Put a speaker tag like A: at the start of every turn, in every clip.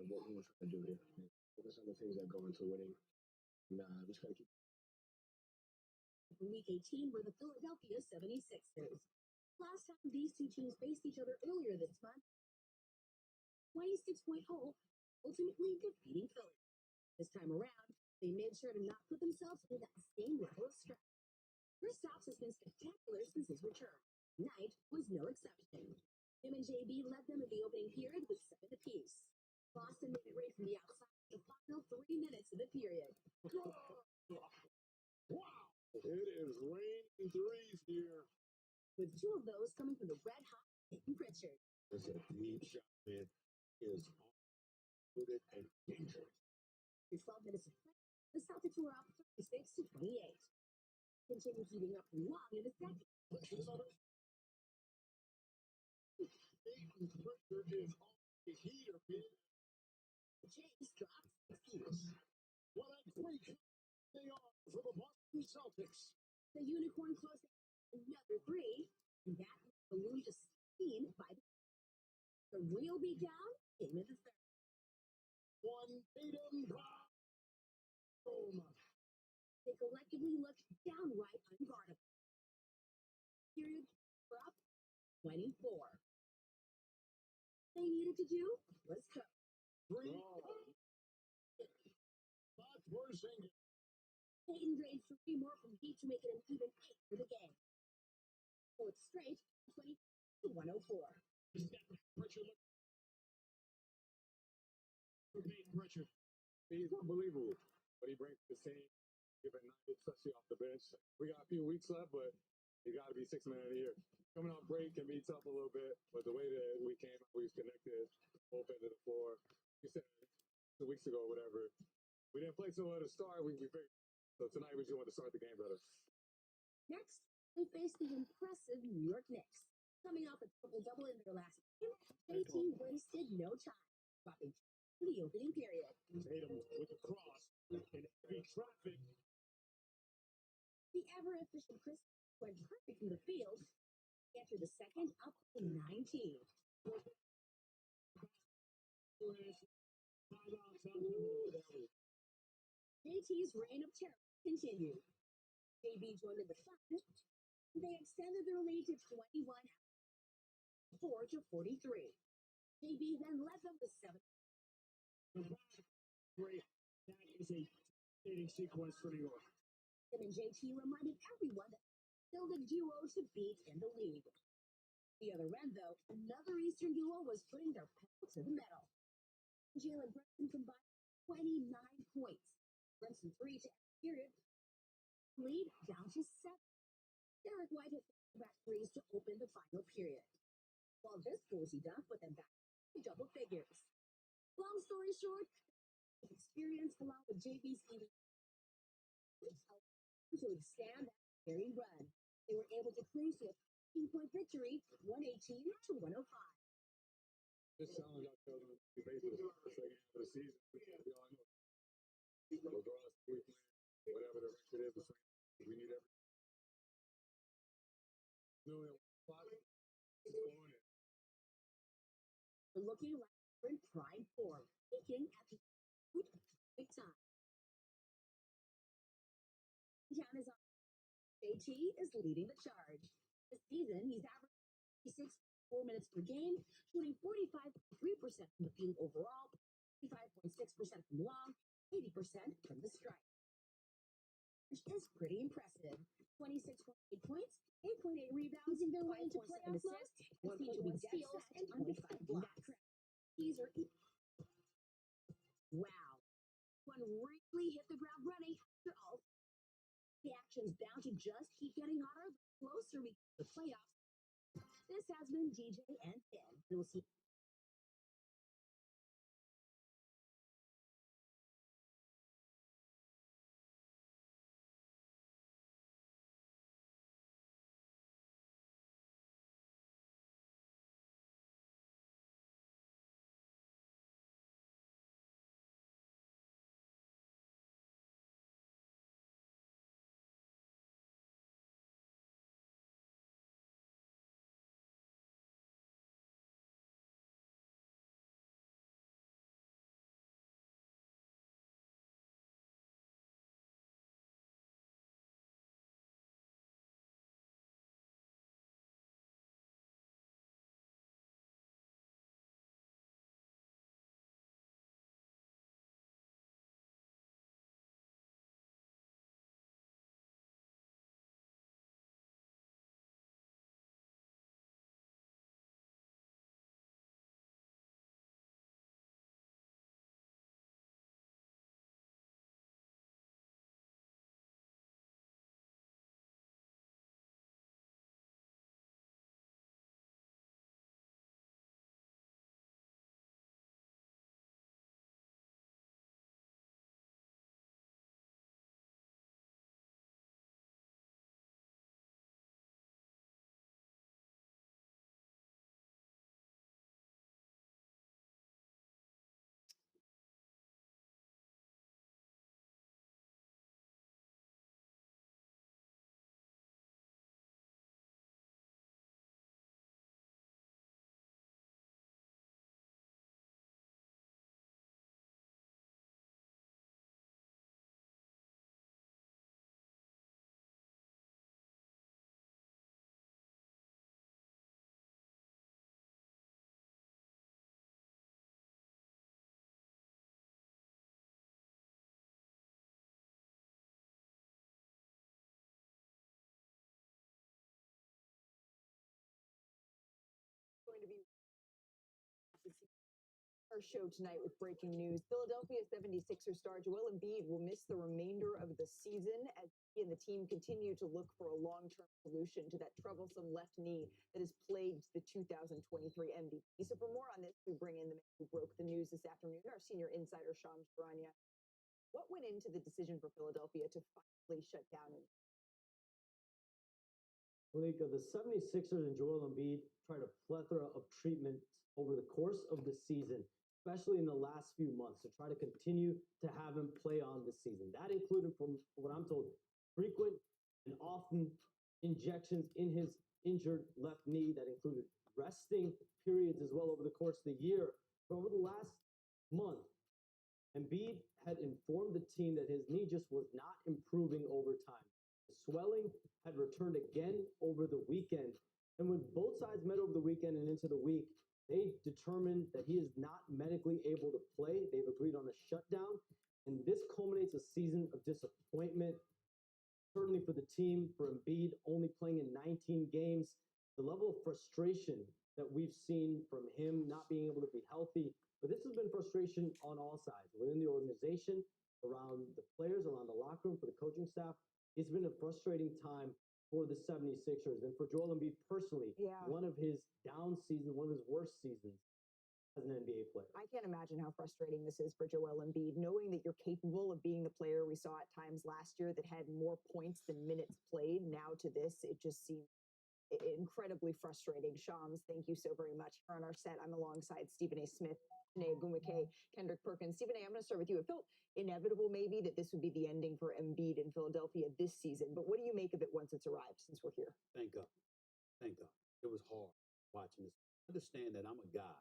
A: of what we were trying to do here. Focus on the things that go into winning. And just got to keep.
B: Week 18 were the Philadelphia 76ers. Last time these two teams faced each other earlier this month, 26-point hole, ultimately defeating Philly. This time around, they made sure to not put themselves through that same level of stress. Kristaps has been spectacular since his return. Tonight was no exception. Him and JB led them in the opening period with 7 apiece. Boston made it rain from the outside in the final 3 minutes of the period.
A: Wow! It is raining threes here.
B: With 2 of those coming from the red-hot Peyton Pritchard.
A: It's a deep shot, man. It is loaded and dangerous.
B: For 12 minutes of play, the Celtics were up 36-28. Continued heating up long in the second.
A: Peyton Pritchard is on the heater, man.
B: James drops.
A: What a great they are for the Boston Celtics.
B: The Unicorn closed another 3, and that balloon to 16 by the real beatdown came in the third.
A: One Tatum, boom.
B: They collectively looked downright unguardable. Period were up 24. They needed to do was cook.
A: Spots were singing.
B: Peyton drained 3 more from Heat to make it an even 8 for the game. 4th straight, 20-104.
A: Pritchard. Peyton Pritchard. He's unbelievable. What he brings to the team, given night, especially off the bench. We got a few weeks left, but you got to be 6 man of the year. Coming off break can be tough a little bit, but the way that we came out, we was connected, both ends of the floor. You said 2 weeks ago, whatever. We didn't play so well to start. We figured. So tonight we just wanted to start the game better.
B: Next, they faced the impressive New York Knicks. Coming off a triple-double in their last game, JT wasted no time, dropping in the opening period.
A: Tatum with the cross in heavy traffic.
B: The ever-efficient Chris went perfect in the field. After the second, up to 19. JT's reign of terror continued. JB joined in the fun. They extended their lead to 21 after 4-43. JB then led them to 7.
A: Great. That is a dating sequence for New York.
B: Him and JT reminded everyone that still the duo to beat in the league. The other end, though, another Eastern duo was putting their pedal to the metal. Jalen Brunson combined 29 points. Brunson 3 to end the period. Lead down to 7. Derek White hit back threes to open the final period. While this boozy dunk put them back to double figures. Long story short, experience along with JB's even to extend that very run. They were able to cruise to a 15-point victory, 118-105.
A: This challenge I felt on the basis the second half of the season. We all know. Regardless of who we play, whatever the record is, we need every.
B: Looking like they're in prime form, peaking at the big time. Town is on. JT is leading the charge. This season, he's averaging 4 minutes per game, shooting 45.3% from the field overall, 55.6% from long, 80% from the strike. Which is pretty impressive. 26.8 points, 8.8 rebounds, using their way into playoff assists, 1.1 steals, and 25 blocks. These are wow. One really hit the ground running after all. The action's bound to just keep getting hotter the closer we get to the playoffs. This has been DJ and Tim. We'll see.
C: Our show tonight with breaking news. Philadelphia 76ers star Joel Embiid will miss the remainder of the season as he and the team continue to look for a long-term solution to that troublesome left knee that has plagued the 2023 MVP. So for more on this, we bring in the man who broke the news this afternoon, our senior insider, Shams Charania. What went into the decision for Philadelphia to finally shut down Embiid?
D: Malika, the 76ers and Joel Embiid tried a plethora of treatments over the course of the season, especially in the last few months, to try to continue to have him play on this season. That included, from what I'm told, frequent and often injections in his injured left knee that included resting periods as well over the course of the year. But over the last month, Embiid had informed the team that his knee just was not improving over time. The swelling had returned again over the weekend. And when both sides met over the weekend and into the week, they determined that he is not medically able to play. They've agreed on a shutdown. And this culminates a season of disappointment, certainly for the team, for Embiid only playing in 19 games. The level of frustration that we've seen from him not being able to be healthy. But this has been frustration on all sides, within the organization, around the players, around the locker room, for the coaching staff. It's been a frustrating time for the 76ers. And for Joel Embiid personally, one of his down seasons, one of his worst seasons as an NBA player.
C: I can't imagine how frustrating this is for Joel Embiid, knowing that you're capable of being the player we saw at times last year that had more points than minutes played. Now to this, it just seems incredibly frustrating. Shams, thank you so very much. Here on our set, I'm alongside Stephen A. Smith, Janae Agumake, Kendrick Perkins. Stephen A., I'm going to start with you. It felt inevitable maybe that this would be the ending for Embiid in Philadelphia this season, but what do you make of it once it's arrived, since we're here?
E: Thank God. Thank God. It was hard watching this. Understand that I'm a guy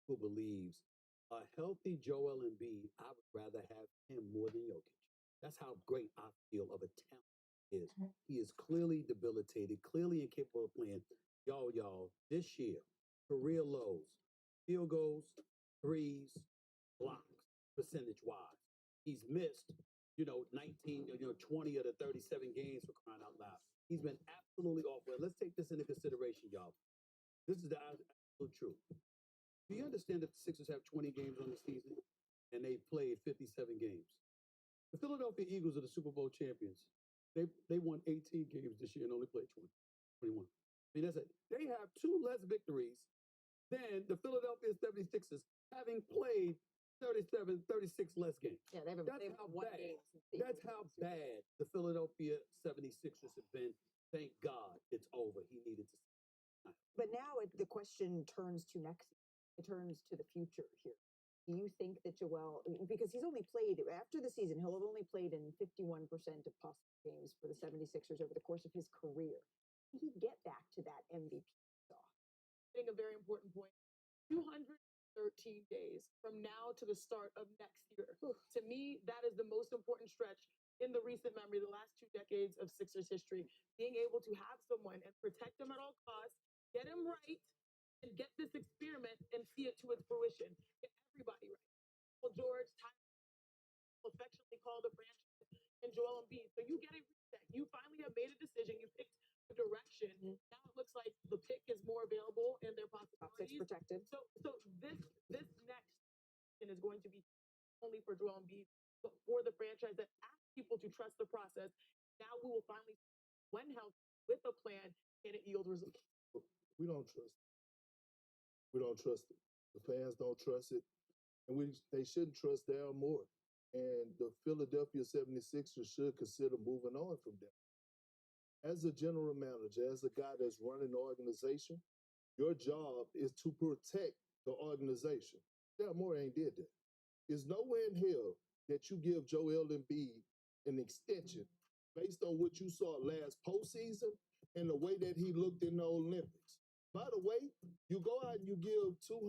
E: who believes a healthy Joel Embiid, I would rather have him more than Jokic. That's how great I feel of a talent is. He is clearly debilitated, clearly incapable of playing. Y'all, this year, career lows, field goals, threes, blocks, percentage-wise. He's missed, 19, 20 of the 37 games, for crying out loud. He's been absolutely awful. And let's take this into consideration, y'all. This is the absolute truth. Do you understand that the Sixers have 20 games on the season and they played 57 games? The Philadelphia Eagles are the Super Bowl champions. They won 18 games this year and only played 21. I mean, that's it. They have 2 less victories than the Philadelphia 76ers, having played 36 less games.
C: Yeah, they've
E: how
C: won
E: bad.
C: games.
E: That's how bad the Philadelphia 76ers have been. Thank God it's over. He needed to.
C: But now the question turns to next. It turns to the future here. Do you think that Joel, because he's only played, after the season, he'll have only played in 51% of possible games for the 76ers over the course of his career. Can he get back to that MVP saw?
F: I think a very important point. 213 days from now to the start of next year. To me, that is the most important stretch in the recent memory, the last 2 decades of Sixers history. Being able to have someone and protect him at all costs, get him right, and get this experiment and see it to its fruition. Get everybody right. Well, George, affectionately called the franchise, and Joel Embiid. So you get a reset. You finally have made a decision. You picked a direction. Now it looks like the pick is more available and their possibilities
C: protected.
F: So this next season is going to be only for Joel Embiid, but for the franchise that asks people to trust the process. Now we will finally see when healthy with a plan and it yield results.
G: We don't trust it. We don't trust it. The fans don't trust it. And they shouldn't trust Daryl Morey. And the Philadelphia 76ers should consider moving on from them. As a general manager, as a guy that's running the organization, your job is to protect the organization. Daryl Morey ain't did that. There's nowhere in hell that you give Joel Embiid an extension based on what you saw last postseason and the way that he looked in the Olympics. By the way, you go out and you give $200+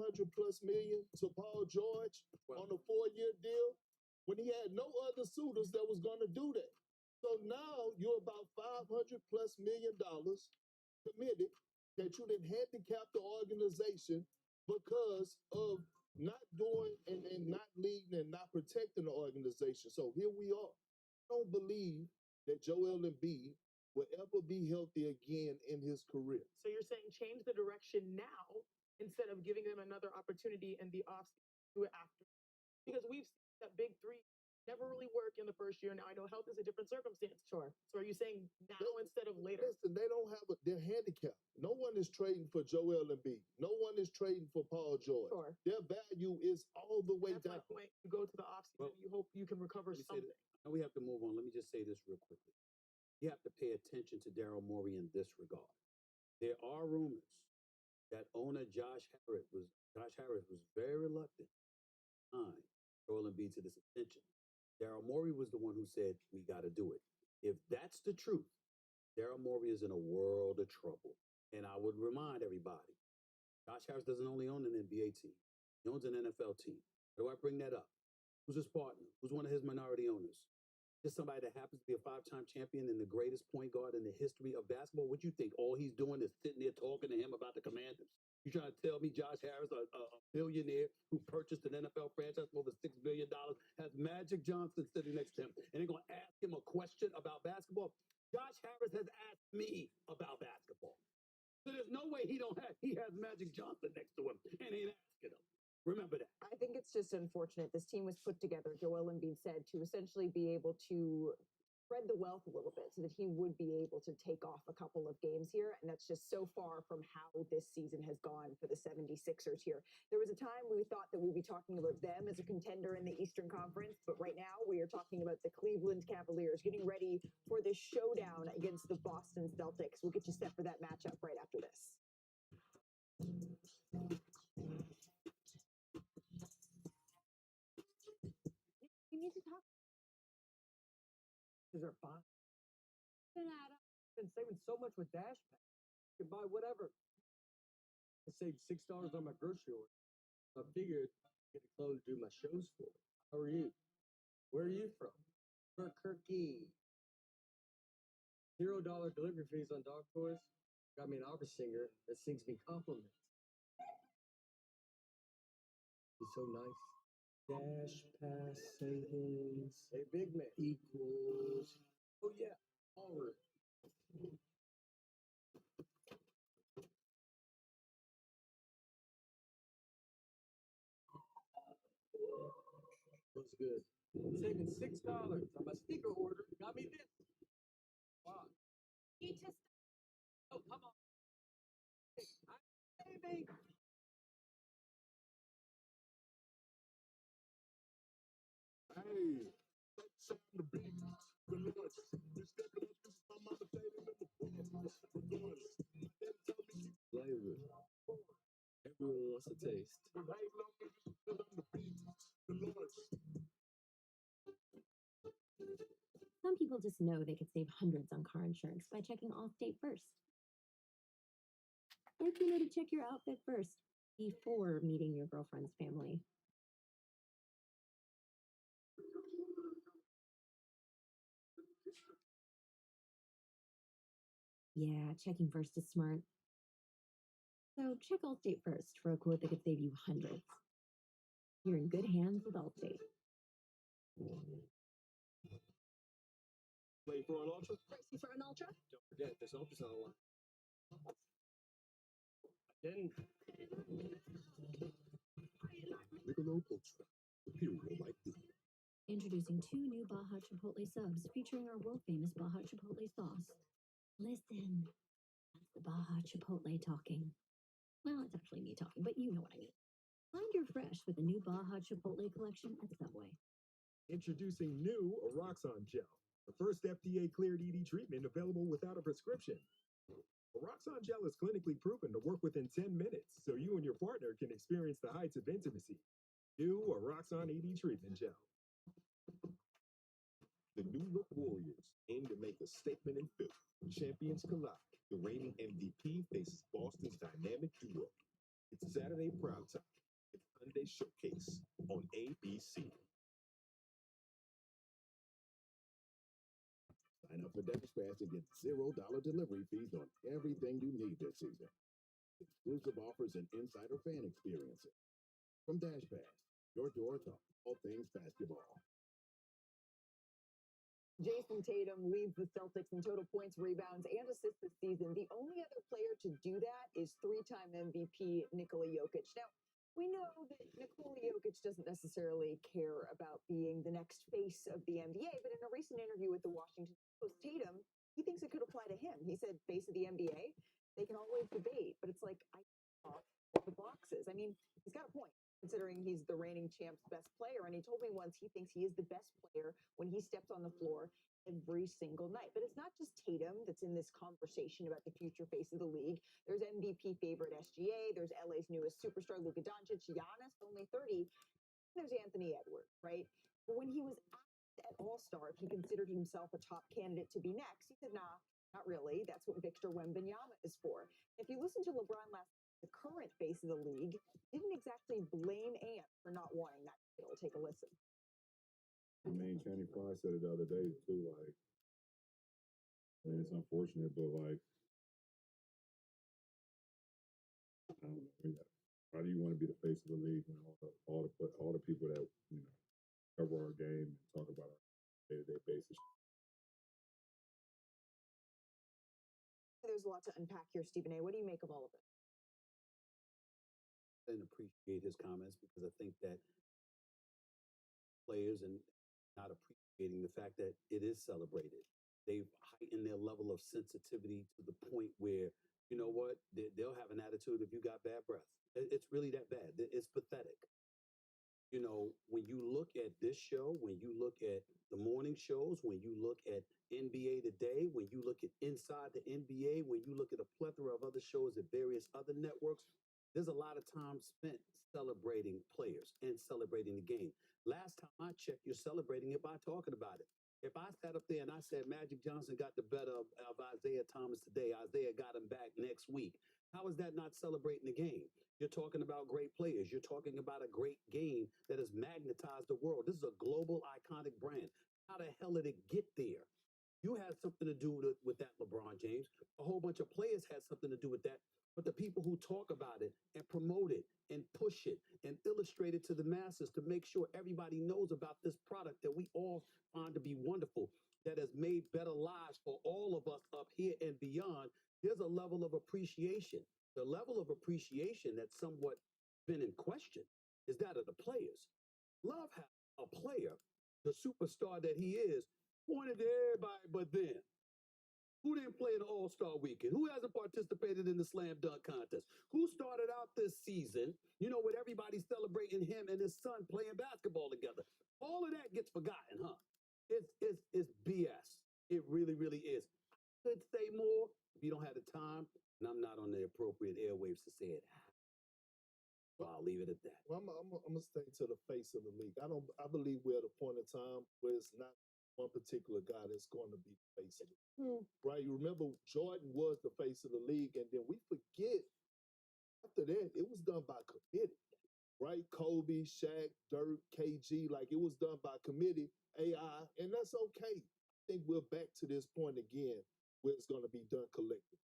G: million to Paul George on a 4-year deal when he had no other suitors that was going to do that. So now you're about $500+ million committed that you didn't handicap the organization because of not doing and not leading and not protecting the organization. So here we are. I don't believe that Joel Embiid will ever be healthy again in his career.
F: So you're saying change the direction now instead of giving them another opportunity in the offseason. do it after. Because we've seen that big three never really work in the first year. Now I know health is a different circumstance.
C: Sure.
F: So are you saying now instead of later?
G: Listen, they don't have their handicap. No one is trading for Joel Embiid. No one is trading for Paul George.
C: Sure.
G: Their value is all the way
F: That's
G: down.
F: my point. You go to the offseason,
E: Well,
F: you hope you can recover
E: Let me say
F: something.
E: this. And we have to move on. Let me just say this real quickly. You have to pay attention to Daryl Morey in this regard. There are rumors that owner Josh Harris was very reluctant to sign Joel Embiid to this extension. Daryl Morey was the one who said, we got to do it. If that's the truth, Daryl Morey is in a world of trouble. And I would remind everybody, Josh Harris doesn't only own an NBA team. He owns an NFL team. Why do I bring that up? Who's his partner? Who's one of his minority owners? Just somebody that happens to be a 5-time champion and the greatest point guard in the history of basketball. What you think? All he's doing is sitting there talking to him about the Commanders. You trying to tell me Josh Harris, a billionaire who purchased an NFL franchise for over $6 billion, has Magic Johnson sitting next to him, and they're going to ask him a question about basketball? Josh Harris has asked me about basketball. So there's no way he has Magic Johnson next to him and ain't asking him. Remember that.
C: I think it's just unfortunate. This team was put together, Joel Embiid said, to essentially be able to spread the wealth a little bit so that he would be able to take off a couple of games here. And that's just so far from how this season has gone for the 76ers here. There was a time we thought that we'd be talking about them as a contender in the Eastern Conference, but right now we are talking about the Cleveland Cavaliers getting ready for this showdown against the Boston Celtics. We'll get you set for that matchup right after this. We need to talk.
H: Are fine. Been saving so much with Dash Pass. You can buy whatever. I saved $6 on my grocery order. I figured get a clone to do my shows for. How are you? Where are you from? Albuquerque. $0 delivery fees on dog toys. Got me an opera singer that sings me compliments. He's so nice. Dash Pass savings. Hey, big man. Equals. Oh, yeah. All right. Looks good. Saving $6 on my sneaker order. Got me this. Wow. Oh, come on. I'm saving.
G: Hey, that's the beat. The Lord, this definitely is my mama Tatum in the regardless.
H: Flavor. Everyone wants a taste.
G: But hey, long as it's still on the beat. The Lord.
B: Some people just know they could save hundreds on car insurance by checking Allstate first. Like you know to check your outfit first before meeting your girlfriend's family. Yeah, checking first is smart. So check Allstate first for a quote that could save you hundreds. You're in good hands with Allstate.
A: Play for an ultra?
B: Thirsty for an ultra?
H: Don't forget, there's ultrasound line. I didn't.
G: Michelob Ultra. Superior like this.
B: Introducing 2 new Baja Chipotle subs featuring our world-famous Baja Chipotle sauce. Listen, that's the Baja Chipotle talking. Well, it's actually me talking, but you know what I mean. Find your fresh with the new Baja Chipotle collection at Subway.
A: Introducing new Roxon Gel, the first FDA-cleared ED treatment available without a prescription. Roxon Gel is clinically proven to work within 10 minutes, so you and your partner can experience the heights of intimacy. New Roxon ED treatment gel.
I: The New Look Warriors aim to make a statement in film. Champions collide. The reigning MVP faces Boston's dynamic duo. It's Saturday Prime Time. It's Sunday Showcase on ABC.
G: Sign up for Dash Pass and get $0 delivery fees on everything you need this season. Exclusive offers and insider fan experiences. From Dash Pass, your door to all things basketball.
C: Jason Tatum leads the Celtics in total points, rebounds, and assists this season. The only other player to do that is 3-time MVP Nikola Jokic. Now, We know that Nikola Jokic doesn't necessarily care about being the next face of the NBA, but in a recent interview with the Washington Post, Tatum, he thinks it could apply to him. He said, face of the NBA, they can always debate, but it's like, I off all the boxes. I mean, he's got a point, considering he's the reigning champ's best player, and he told me once he thinks he is the best player when he steps on the floor every single night. But it's not just Tatum that's in this conversation about the future face of the league. There's MVP favorite SGA. There's LA's newest superstar, Luka Doncic. Giannis, only 30. There's Anthony Edwards, right? But when he was asked at All-Star if he considered himself a top candidate to be next, he said, nah, not really. That's what Victor Wembanyama is for. If you listen to LeBron last night, the current face of the league didn't exactly blame Ant for not wanting that title. Take a listen.
A: I mean, Channing Frye said it the other day too. Like, I mean, it's unfortunate, but like, I don't know. How do you want to be the face of the league when all the people that cover our game and talk about our day-to-day basis?
C: There's a lot to unpack here, Stephen A. What do you make of all of it?
E: I didn't appreciate his comments because I think that players and not appreciating the fact that it is celebrated. They've heightened their level of sensitivity to the point where, you know what, they'll have an attitude if you got bad breath. It's really that bad. It's pathetic. You know, when you look at this show, when you look at the morning shows, when you look at NBA Today, when you look at Inside the NBA, when you look at a plethora of other shows at various other networks, there's a lot of time spent celebrating players and celebrating the game. Last time I checked, you're celebrating it by talking about it. If I sat up there and I said Magic Johnson got the better of Isaiah Thomas today, Isaiah got him back next week, how is that not celebrating the game? You're talking about great players. You're talking about a great game that has magnetized the world. This is a global iconic brand. How the hell did it get there? You had something to do with that, LeBron James. A whole bunch of players had something to do with that. But the people who talk about it and promote it and push it and illustrate it to the masses to make sure everybody knows about this product that we all find to be wonderful, that has made better lives for all of us up here and beyond, there's a level of appreciation. The level of appreciation that's somewhat been in question is that of the players. Love how a player, the superstar that he is, pointed to everybody but them. Who didn't play in the All-Star weekend? Who hasn't participated in the slam dunk contest? Who started out this season, with everybody celebrating him and his son playing basketball together? All of that gets forgotten, huh? It's BS. It really, really is. I could say more if you don't have the time, and I'm not on the appropriate airwaves to say it. So I'll leave it at that.
G: Well, I'm gonna stay to the face of the league. I believe we're at a point in time where it's not one particular guy that's going to be the face of the league. Right? You remember Jordan was the face of the league, and then we forget after that it was done by committee. Right? Kobe, Shaq, Dirk, KG, like it was done by committee, AI, and that's okay. I think we're back to this point again where it's going to be done collectively.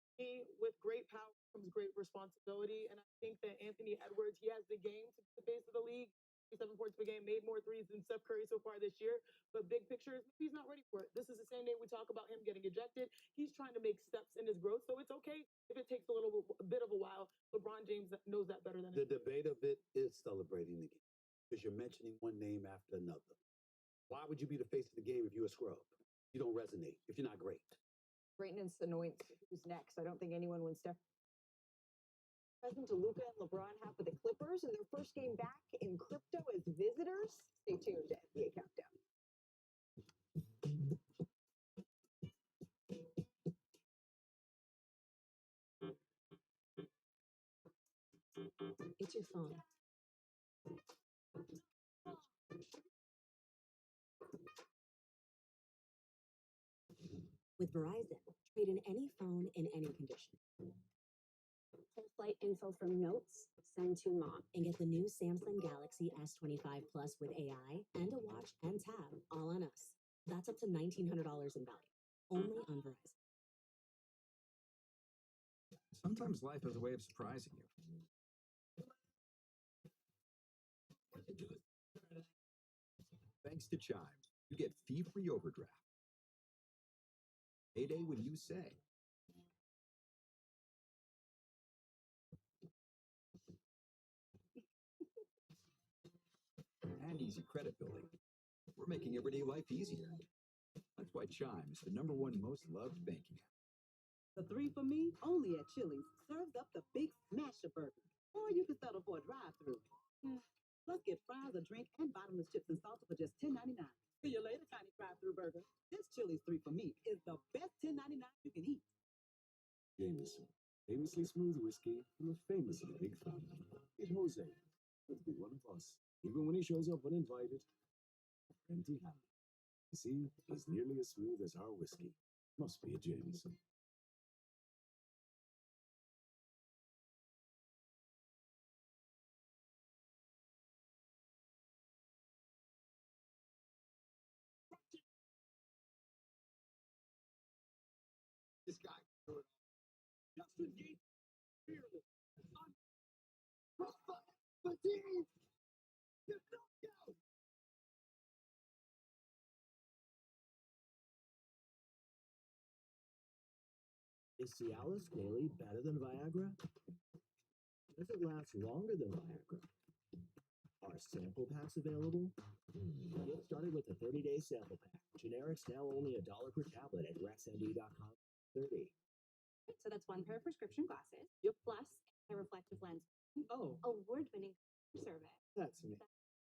F: With great power comes great responsibility. And I think that Anthony Edwards, he has the game to be the face of the league. 7 points per game, made more threes than Steph Curry so far this year. But big picture, he's not ready for it. This is the same day we talk about him getting ejected. He's trying to make steps in his growth. So it's okay if it takes a bit of a while. LeBron James knows that better than
E: the debate of it is celebrating the game because you're mentioning one name after another. Why would you be the face of the game if you're a scrub? You don't resonate if you're not great.
C: Greatness anoints who's next. I don't think anyone when Steph present to Luka and LeBron have for the Clippers in their first game back in crypto as visitors. Stay tuned to NBA Countdown.
B: It's your phone. With Verizon, trade in any phone in any condition. Pull flight info from Notes, send to Mom, and get the new Samsung Galaxy S25 Plus with AI and a watch and tab all on us. That's up to $1,900 in value, only on Verizon.
J: Sometimes life has a way of surprising you. Thanks to Chime, you get fee-free overdraft. Payday when you say. and easy credit building. We're making everyday life easier. That's why Chime is the #1 most loved banking app.
K: The 3 for me, only at Chili's, serves up the big smasher burger. Or you can settle for a drive-through. Plus, get fries, a drink, and bottomless chips and salsa for just $10.99. See you later, tiny drive-through burger. This Chili's 3 for me is the best $10.99 you can eat.
I: Jameson, famously smooth whiskey from a famously big family. It's Jose. Let's be one of us. Even when he shows up uninvited, empty handed. You see, he's nearly as smooth as our whiskey. Must be a Jameson.
J: This guy.
I: Justin Gates, fearless, fatigue, get knocked out.
D: Is Cialis daily better than Viagra? Does it last longer than Viagra? Are sample packs available? Get started with a 30-day sample pack. Generics now only $1 per tablet at rexmd.com. 30.
B: So that's 1 pair of prescription glasses.
D: Yep.
B: Plus a reflective lens.
D: Oh,
B: Award-winning service.
D: that's me.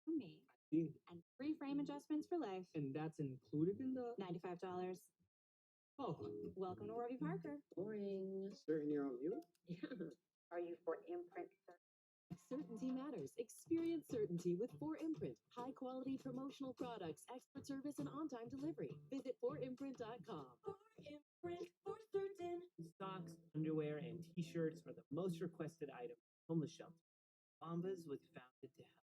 B: For me.
D: See,
B: And free frame adjustments for life.
D: and that's included in the.
B: $95.
D: Oh,
B: Welcome to Warby Parker.
D: boring. Certain you're on mute?
B: Yeah. Are you for imprint?
L: Certainty matters. Experience certainty with 4imprint. High quality promotional products, expert service, and on time delivery. Visit 4imprint.com.
B: 4imprint for certain.
M: Socks, underwear, and t-shirts are the most requested items on the shelter. Bombas was founded to help.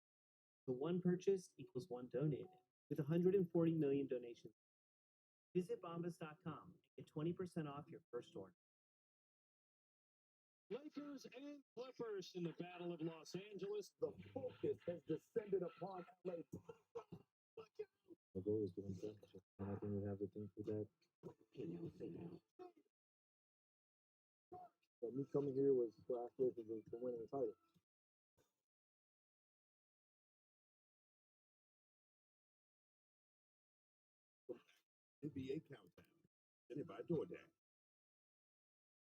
M: The one purchase equals one donated, with 140 million donations. Visit bombas.com and get 20% off your first order.
A: Lakers and Clippers in the Battle of Los Angeles. The focus has descended upon LA.
D: The goal is to win championship, and I think we have the team for that. So me coming here was for aspirations to winning the title.
I: NBA Countdown, presented by DoorDash.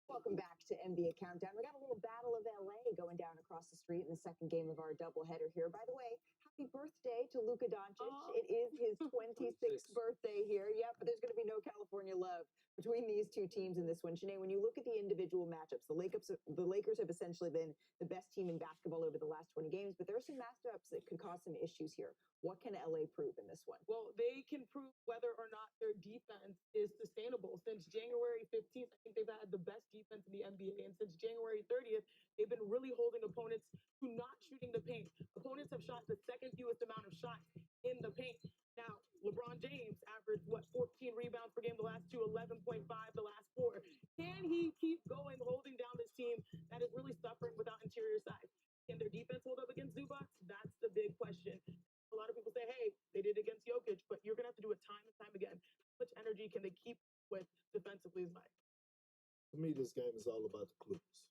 C: Welcome back to NBA Countdown. We got a little Battle of LA going down across the street in the second game of our doubleheader here. By the way, happy birthday to Luka Doncic. It is his 26th birthday here. Yeah, but there's going to be no California love between these two teams in this one. Shanae, when you look at the individual matchups, the Lakers have essentially been the best team in basketball over the last 20 games, but there are some matchups that could cause some issues here. What can LA prove in this one?
F: Well, they can prove whether or not their defense is sustainable. Since January 15th, I think they've had the best defense in the NBA. And since January 30th, they've been really holding opponents to not shooting the paint. Opponents have shot the second fewest amount of shots in the paint. Now, LeBron James averaged, 14 rebounds per game the last two, 11.5 the last 4. Can he keep going, holding down this team that is really suffering without interior size? Can their defense hold up against Zubac? That's the big question. A lot of people say, hey, they did against Jokic, but you're going to have to do it time and time again. How much energy can they keep with defensively is my.
G: For me, this game is all about the Clippers.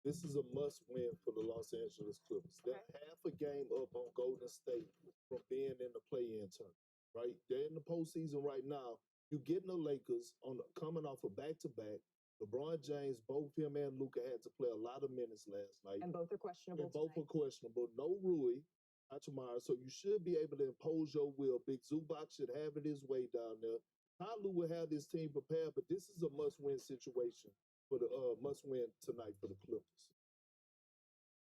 G: This is a must-win for the Los Angeles Clippers. They're half a game up on Golden State from being in the play-in tournament, right? They're in the postseason right now. You're getting the Lakers coming off a back-to-back. LeBron James, both him and Luka had to play a lot of minutes last night.
C: And both are questionable.
G: And both are questionable. No Rui Hachimura, so you should be able to impose your will. Big Zubac should have it his way down there. Kalu will have this team prepared, but this is a must-win situation for the must-win tonight for the Clippers.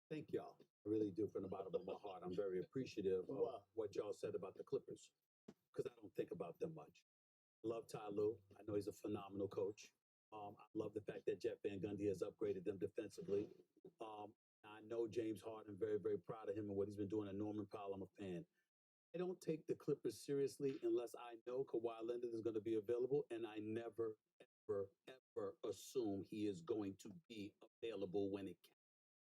E: Thank y'all. I really do from the bottom of my heart. I'm very appreciative of what y'all said about the Clippers because I don't think about them much. I love Ty Lue. I know he's a phenomenal coach. I love the fact that Jeff Van Gundy has upgraded them defensively. I know James Harden, very, very proud of him and what he's been doing at Norman Powell. I'm a fan. I don't take the Clippers seriously unless I know Kawhi Leonard is going to be available, and I never, ever, ever assume he is going to be available when it can.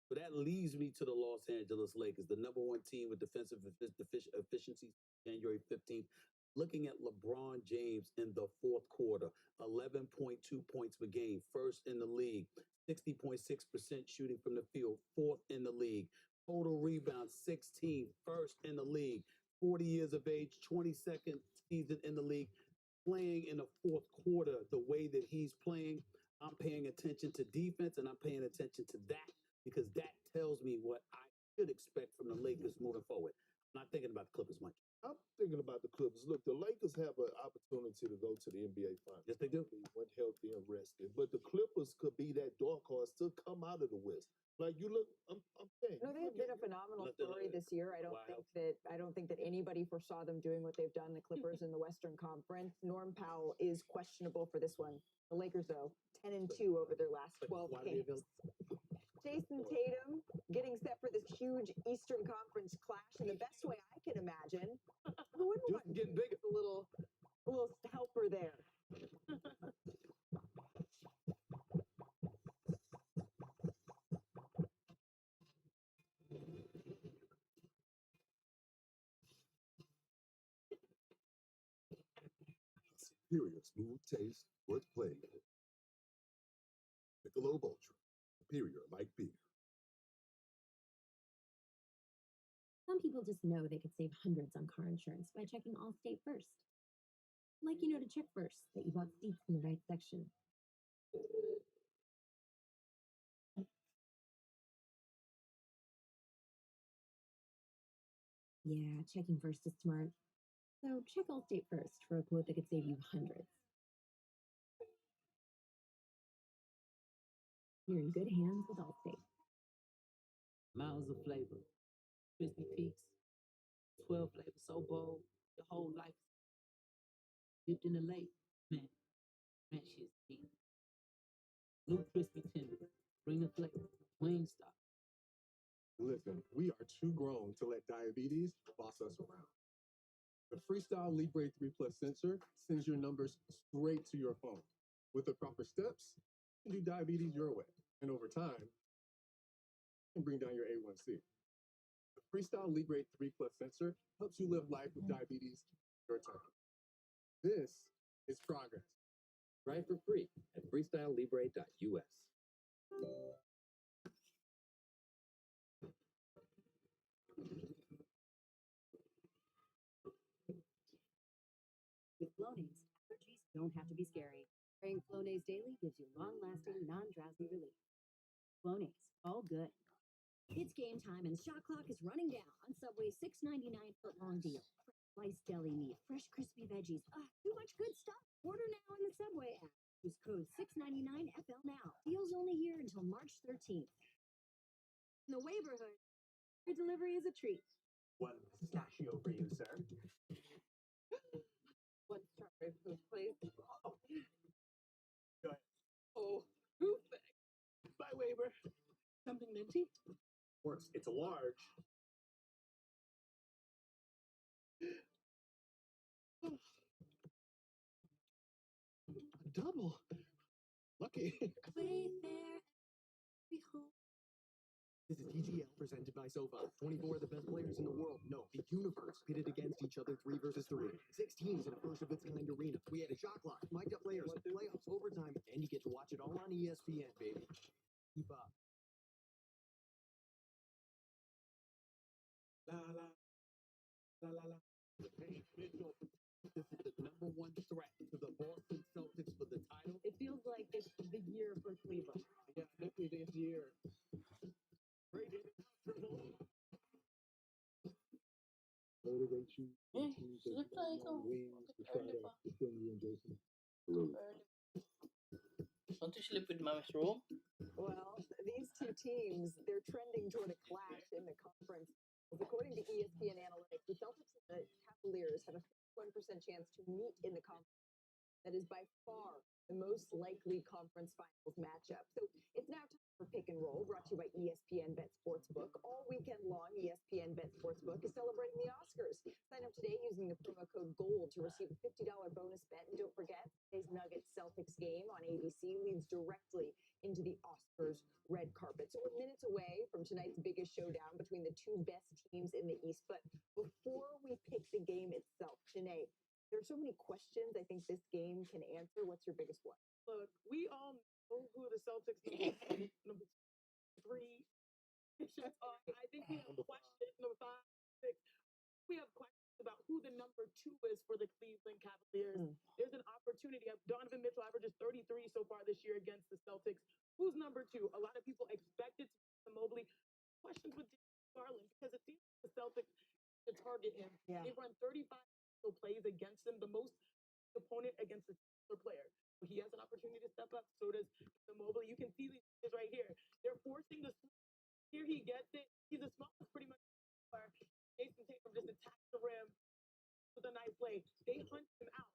E: So that leads me to the Los Angeles Lakers, the #1 team with defensive efficiency January 15th. Looking at LeBron James in the fourth quarter, 11.2 points per game, first in the league, 60.6% shooting from the field, fourth in the league. Total rebounds, 16th, first in the league. 40 years of age, 22nd season in the league, playing in the fourth quarter the way that he's playing. I'm paying attention to defense and I'm paying attention to that because that tells me what I should expect from the Lakers moving forward. I'm not thinking about the Clippers much.
G: I'm thinking about the Clippers. Look, the Lakers have an opportunity to go to the NBA Finals.
E: Yes, they do.
G: When healthy and rested. But the Clippers could be that dark horse to come out of the West. Like you look, I'm saying.
C: No, they've been a phenomenal story this year. I don't think that anybody foresaw them doing what they've done. The Clippers in the Western Conference. Norm Powell is questionable for this one. The Lakers, though, 10-2 over their last 12 games. Jason Tatum getting set for this huge Eastern Conference clash in the best way I can imagine. Who wouldn't want
E: getting bigger?
C: A little helper there.
I: Superior smooth taste worth playing for. Michelob Ultra, superior like beer.
B: Some people just know they could save hundreds on car insurance by checking Allstate first. Like you know to check first that you bought seats in the right section. Yeah, checking first is smart. So check Allstate first for a quote that could save you hundreds. You're in good hands with Allstate.
N: Miles of flavor, crispy peaks, 12 flavors so bold, your whole life dipped in the lake. Man, shit's deep. New crispy tender, bring the flavor, Wingstop.
A: Listen, we are too grown to let diabetes boss us around. The Freestyle Libre 3 Plus sensor sends your numbers straight to your phone. With the proper steps, you can do diabetes your way. And over time, you can bring down your A1C. The Freestyle Libre 3 Plus sensor helps you live life with diabetes your terms. This is progress.
N: Try it for free at freestylelibre.us.
B: With Flonase, allergies don't have to be scary. Wearing Flonase daily gives you long-lasting, non-drowsy relief. Flonase, all good. It's game time and shot clock is running down on Subway's $6.99 foot-long deal. Fresh sliced deli meat, fresh crispy veggies. Too much good stuff. Order now in the Subway app. Use code 699FL now. Deals only here until March 13th. In the neighborhood, your delivery is a treat.
H: One pistachio for you, sir.
C: One strawberry food, please.
H: Oh. Go ahead.
F: Oh, perfect. By waiver. Something minty?
H: Works. It's a large. A double. Lucky. This is TGL presented by SoFi. 24 of the best players in the world. No, the universe pitted against each other 3 versus 3. 6 teams in a first of its kind arena. We had a shot clock, mic'd up players, playoffs, overtime, and you get to watch it all on ESPN, baby. Keep up.
E: La la la la la. Hey, Mitchell, this is the #1 threat to the Boston Celtics for the title.
C: It feels like it's the year for Cleveland.
A: Yeah, definitely this year.
G: Motivate you.
F: Looks like
G: Wings to try to defend you and Jason.
F: Want to slip with my straw?
C: Well, these two teams, they're trending toward a clash in the conference. According to ESPN Analytics, the Celtics and the Cavaliers have a 51% chance to meet in the conference. That is by far the most likely conference finals matchup. So it's now time for Pick and Roll, brought to you by ESPN Bet Sportsbook. All weekend long, ESPN Bet Sportsbook is celebrating the Oscars. Sign up today using the promo code GOLD to receive a $50 bonus bet. And don't forget, today's Nuggets-Celtics game on ABC leads directly into the Oscars red carpet. So we're minutes away from tonight's biggest showdown between the two best teams in the East. But before we pick the game itself, Janae, there are so many questions I think this game can answer. What's your biggest one?
F: Look, we all know who the Celtics number 3 pitchers are. I think we have questions number 5, 6. We have questions about who the number 2 is for the Cleveland Cavaliers. There's an opportunity. Donovan Mitchell averages 33 so far this year against the Celtics. Who's number 2? A lot of people expect it to be Mobley. Questions with Garland because it seems like the Celtics to target him.
C: Yeah.
F: They run 35 plays against him, the most opponent against a particular player. So he has an opportunity to step up. So does the Mobley. You can see these guys right here. They're forcing the here he gets it. He's the smallest pretty much. Jason Tatum just attacks the rim with a nice play. They hunt him out.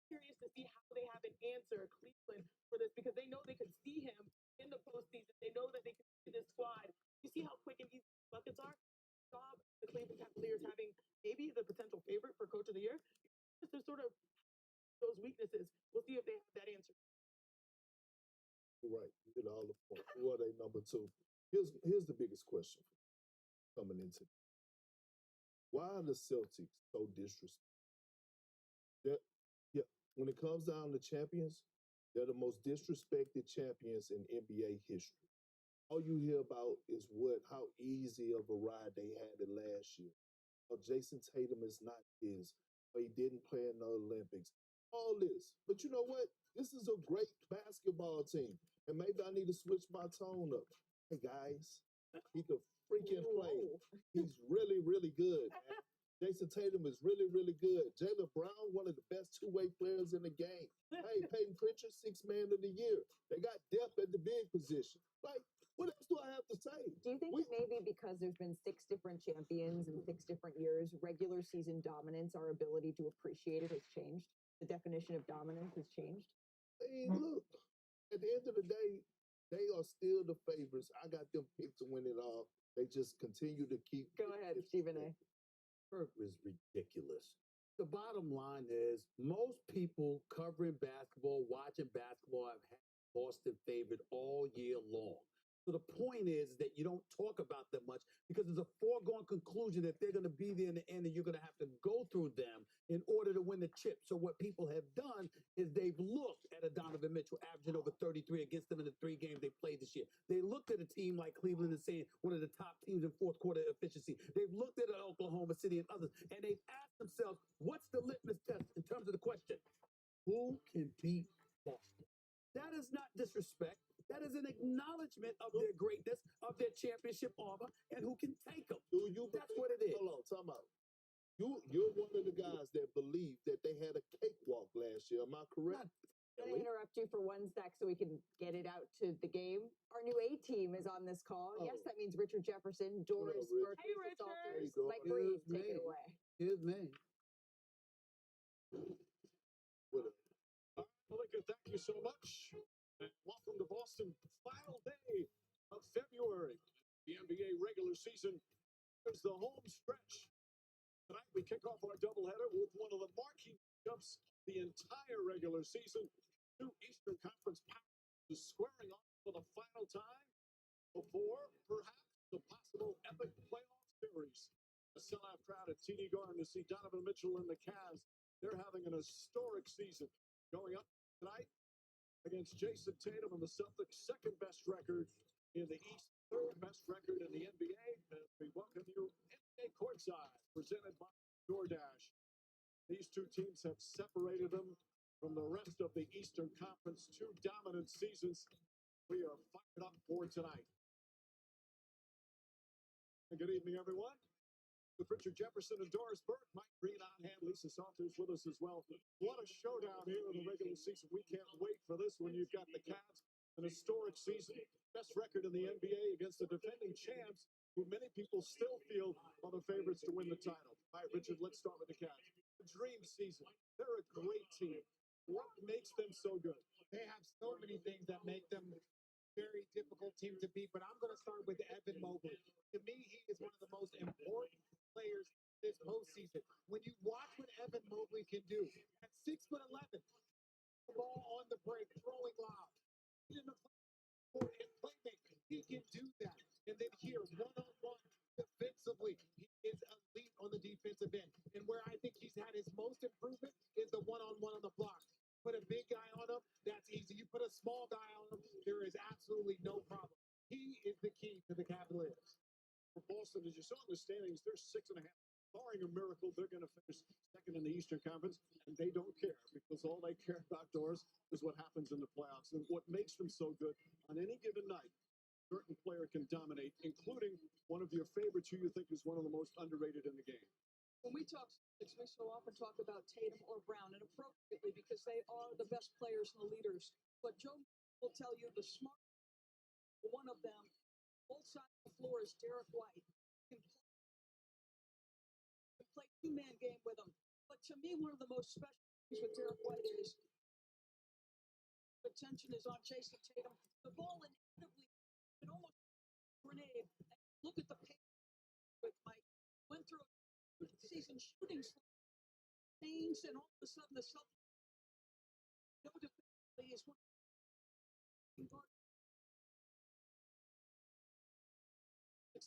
F: Curious to see how they have an answer, Cleveland, for this because they know they could see him in the postseason. They know that they can see this squad. You see how quick and easy buckets are? Job the Cleveland Cavaliers having maybe the potential favorite for Coach of the Year. Just to sort of those weaknesses. We'll see if they have that answer.
G: You're right. You hit all the points. Who are they number 2? Here's the biggest question coming into. Why are the Celtics so disrespectful? Yeah, when it comes down to champions, they're the most disrespected champions in NBA history. All you hear about is how easy of a ride they had it last year. Oh, Jason Tatum is not his. Or he didn't play in the Olympics. All this. But you know what? This is a great basketball team. And maybe I need to switch my tone up. Hey, guys, he could freaking play. He's really, really good, man. Jason Tatum is really, really good. Jaylen Brown, one of the best two-way players in the game. Hey, Peyton Pritchard, 6th man of the year. They got depth at the big position. Like, what else do I have to say?
C: Do you think that maybe because there's been 6 different champions in 6 different years, regular season dominance, our ability to appreciate it has changed? The definition of dominance has changed?
G: I mean, look, at the end of the day, they are still the favorites. I got them picked to win it all. They just continue to keep.
C: Go ahead, Stephen A.
E: Is ridiculous. The bottom line is most people covering basketball, watching basketball, have had Boston favored all year long. So the point is that you don't talk about them much because there's a foregone conclusion that they're going to be there in the end and you're going to have to go through them in order to win the chip. So what people have done is they've looked at a Donovan Mitchell averaging over 33 against them in the 3 games they played this year. They looked at a team like Cleveland and saying one of the top teams in fourth quarter efficiency. They've looked at Oklahoma City and others, and they've asked themselves, what's the litmus test in terms of the question? Who can beat Boston? That is not disrespect. That is an acknowledgement of their greatness, of their championship armor, and who can take them. That's what it is.
G: Hold on, time out. You're one of the guys that believe that they had a cakewalk last year. Am I correct?
C: I'm going to interrupt you for 1 sec so we can get it out to the game. Our new A team is on this call. Yes, that means Richard Jefferson, Doris,
G: Rich?
C: Berkeley,
F: Hey,
C: Salters,
F: Richard.
C: Mike Breeze, take it away.
E: Here's me.
A: Malika, thank you so much. And welcome to Boston. Final day of February. The NBA regular season is the home stretch. Tonight we kick off our doubleheader with one of the marquee matchups the entire regular season. 2 Eastern Conference powers squaring off for the final time before perhaps the possible epic playoff series. A sellout crowd at TD Garden to see Donovan Mitchell and the Cavs. They're having an historic season going up tonight against Jason Tatum and the Celtics' 2nd best record in the East, 3rd best record in the NBA. And we welcome you NBA Courtside, presented by DoorDash. These 2 teams have separated them from the rest of the Eastern Conference. 2 dominant seasons. We are fired up for tonight. And good evening, everyone. With Richard Jefferson and Doris Burke, Mike Green on hand, Lisa Salters with us as well. What a showdown here in the regular season. We can't wait for this one. You've got the Cavs, an historic season, best record in the NBA against the defending champs, who many people still feel are the favorites to win the title. All right, Richard, let's start with the Cavs. The dream season. They're a great team. What makes them so good?
O: They have so many things that make them very difficult team to beat, but I'm going to start with Evan Mobley. To me, he is one of the most important players this postseason. When you watch what Evan Mobley can do at 6'11", the ball on the break, throwing lob, in the court and playmaking, he can do that. And then here, one-on-one, defensively, he is elite on the defensive end. And where I think he's had his most improvement is the one-on-one on the block. Put a big guy on him, that's easy. You put a small guy on him, there is absolutely no problem. He is the key to the Cavaliers.
A: For Boston, as you saw in the standings, they're 6.5 barring a miracle, they're going to finish second in the Eastern Conference, and they don't care because all they care about, Doris, is what happens in the playoffs. And what makes them so good on any given night, a certain player can dominate, including one of your favorites who you think is one of the most underrated in the game.
F: When we talk Celtics, we so often talk about Tatum or Brown, and appropriately because they are the best players and the leaders. But Joe will tell you the smart one of them, both sides of the floor, is Derek White. Can play two-man game with him. But to me, one of the most special things with Derek White is the attention is on Jason Tatum. The ball inevitably can almost grenade. And look at the pace with Mike. Went through a season shooting change, and all of a sudden the Celtics no defensively is one.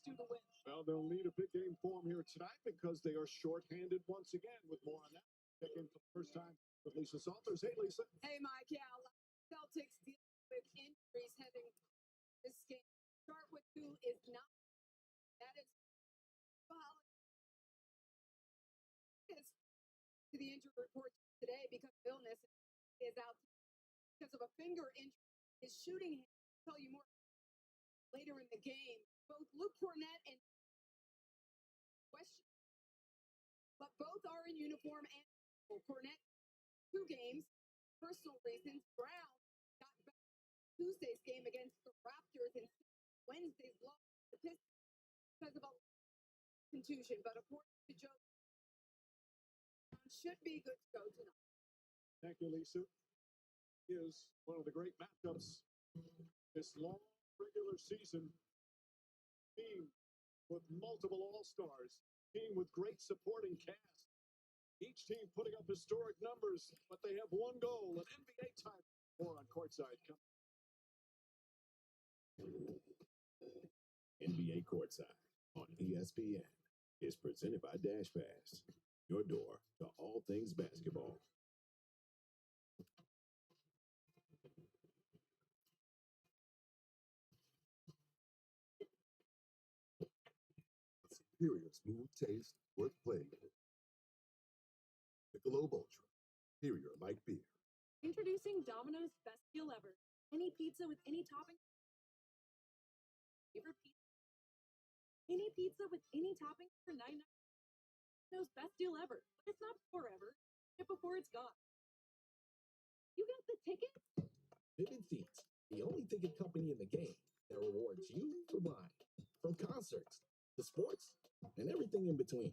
F: To the win.
A: Well, they'll need a big game form here tonight because they are shorthanded once again. With more on that, check in for the first time with Lisa Salters. Hey, Lisa.
P: Hey, Mike. Yeah, Celtics dealing with injuries heading this game. Start with who is not. That is to the injury report today because of illness is out because of a finger injury. His shooting hand. I'll tell you more later in the game. Both Luke Cornett and question, but both are in uniform and Cornett 2 games, personal reasons. Brown got back Tuesday's game against the Raptors and Wednesday's loss to the Pistons because of a contusion, but according to Joe, should be good to go tonight.
A: Thank you, Lisa. Is one of the great matchups this long regular season. Team with multiple All-Stars, team with great supporting cast. Each team putting up historic numbers, but they have one goal, an NBA title. More on Courtside.
I: NBA Courtside on ESPN is presented by Dash Pass, your door to all things basketball. Superior smooth taste worth playing with. Michelob Ultra, superior like beer.
L: Introducing Domino's Best Deal Ever. Any pizza with any topping. Favorite pizza. Any pizza with any topping for $9.99. Domino's Best Deal Ever. But it's not forever. Get before it's gone. You got the ticket?
I: Vivid Seats, the only ticket company in the game that rewards you for buying. From concerts to sports and everything in between.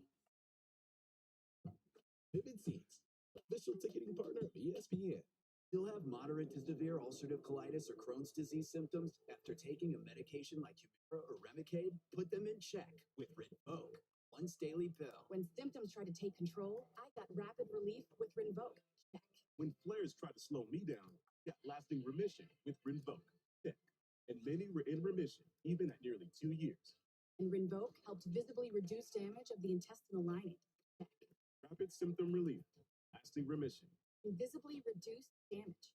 I: Vivid Seats, official ticketing partner of ESPN.
J: Still have moderate to severe ulcerative colitis or Crohn's disease symptoms after taking a medication like Humira or Remicade? Put them in check with Rinvoq, once daily pill.
L: When symptoms try to take control, I got rapid relief with Rinvoq. Check.
I: When flares try to slow me down, got lasting remission with Rinvoq. Check. And many were in remission even at nearly 2 years.
L: And Rinvoq helped visibly reduce damage of the intestinal lining. Check.
I: Rapid symptom relief, lasting remission.
L: And visibly reduce damage.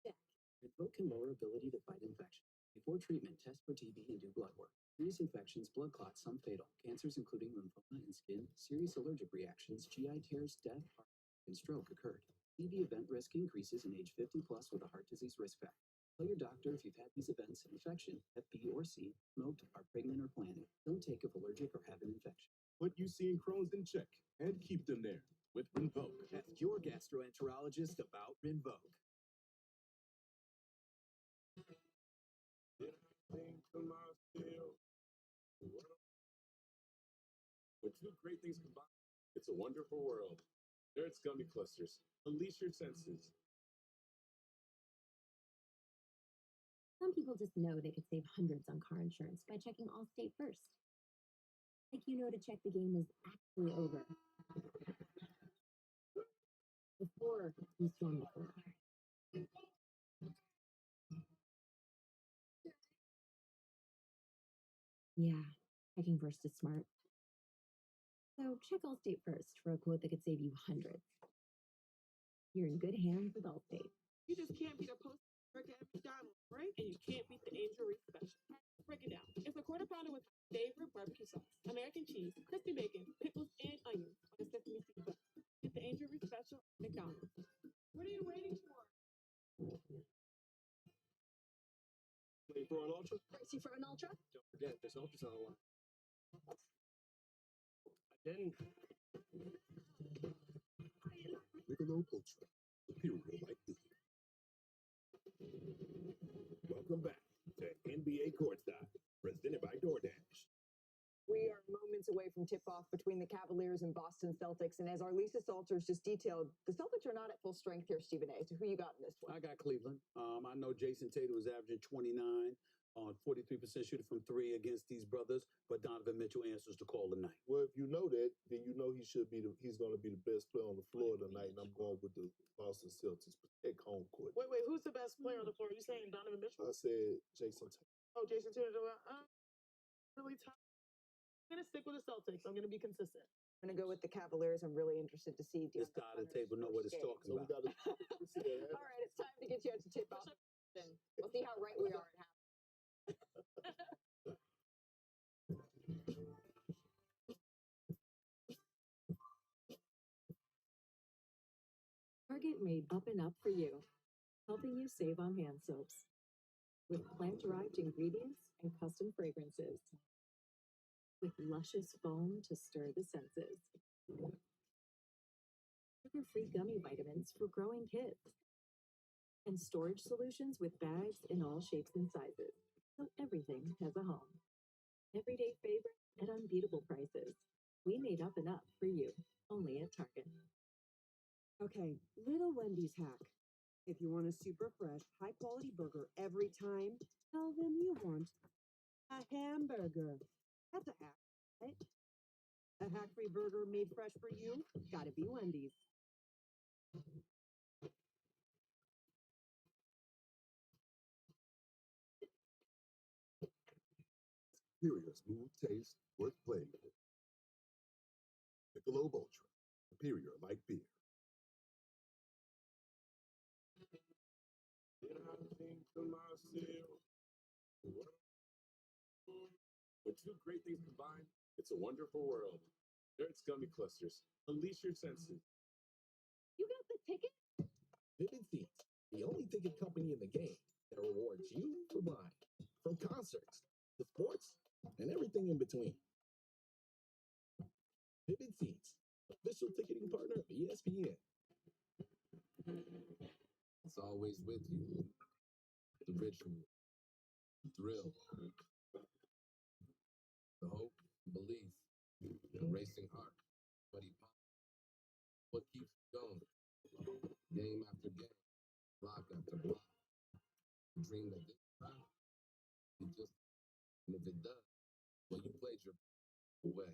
L: Check.
J: Rinvoq can lower ability to fight infection. Before treatment, test for TB and do blood work. Serious infections, blood clots, some fatal. Cancers including lymphoma and skin, serious allergic reactions, GI tears, death, heart, and stroke occurred. TB event risk increases in age 50 plus with a heart disease risk factor. Tell your doctor if you've had these events: infection, Hep B or C, smoked, are pregnant or planning. Don't take if allergic or have an infection.
I: Put UC and Crohn's in check and keep them there with Rinvoq.
J: Ask your gastroenterologist about Rinvoq.
I: When two great things combine, it's a wonderful world. There's gummy clusters. Unleash your senses.
B: Some people just know they could save hundreds on car insurance by checking Allstate first. Like you know to check the game is actually over. Before you storm the floor. Yeah, checking first is smart. So check Allstate first for a quote that could save you hundreds. You're in good hands with Allstate.
F: You just can't beat a post Work at McDonald's, right? And you can't beat the Angel Reese special. Break it down. It's a quarter pounder with my favorite barbecue sauce, American cheese, crispy bacon, pickles, and onions on a sesame seed bun. Get the Angel Reese special at McDonald's. What are you waiting for?
I: Play for an ultra?
B: Thirsty for an ultra?
H: Don't forget, there's ultras on the line. I didn't.
I: Michelob Ultra, superior like beer. Welcome back to NBA Courtside, presented by DoorDash.
C: We are moments away from tip-off between the Cavaliers and Boston Celtics. And as our Lisa Salters just detailed, the Celtics are not at full strength here, Stephen A. So who you got in this one?
E: I got Cleveland. I know Jason Tatum was averaging 29 on 43% shooting from three against these brothers, but Donovan Mitchell answers the call tonight.
G: Well, if you know that, then you know he's going to be the best player on the floor tonight, and I'm going with the Boston Celtics. Protect home court.
F: Wait, who's the best player on the floor? Are you saying Donovan Mitchell?
G: I said Jason Tatum.
F: Oh, Jason Tatum. Really tough. I'm going to stick with the Celtics. I'm going to be consistent.
C: I'm going to go with the Cavaliers. I'm really interested to see
E: This side of the table know what it's talking
G: So we
E: about.
G: got to see that.
C: All right, it's time to get you out to tip-off. We'll see how right we are at half.
Q: Target made up and up for you, helping you save on hand soaps. With plant-derived ingredients and custom fragrances. With luscious foam to stir the senses. Sugar-free gummy vitamins for growing kids. And storage solutions with bags in all shapes and sizes, so everything has a home. Everyday favorites at unbeatable prices. We made up and up for you, only at Target.
K: Okay, little Wendy's hack. If you want a super fresh, high quality burger every time, tell them you want a hamburger. That's a hack, right? A hack-free burger made fresh for you? Gotta be Wendy's.
I: Superior smooth taste, worth playing with. Michelob Ultra, superior like beer.
A: When two great things combine, it's a wonderful world. There's gummy clusters. Unleash your senses.
L: You got the ticket?
I: Vivid Seats, the only ticket company in the game that rewards you for buying. From concerts to sports and everything in between. Vivid Seats, official ticketing partner of ESPN. It's always with you. The ritual, the thrill, the hope, belief, the racing heart, what keeps you going? Game after game, block after block. The dream that this time, it just, and if it does, well, you played your way.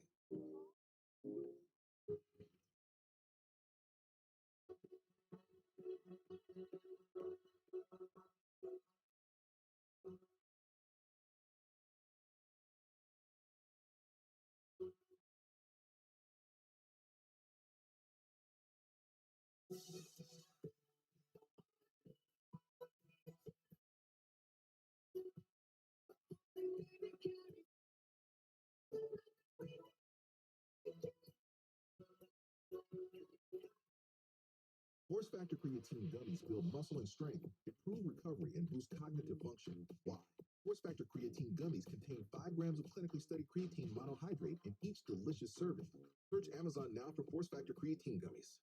I: Force Factor Creatine gummies build muscle and strength, improve recovery, and boost cognitive function. Why? Force Factor Creatine gummies contain 5 grams of clinically studied creatine monohydrate in each delicious serving. Search Amazon now for Force Factor Creatine gummies.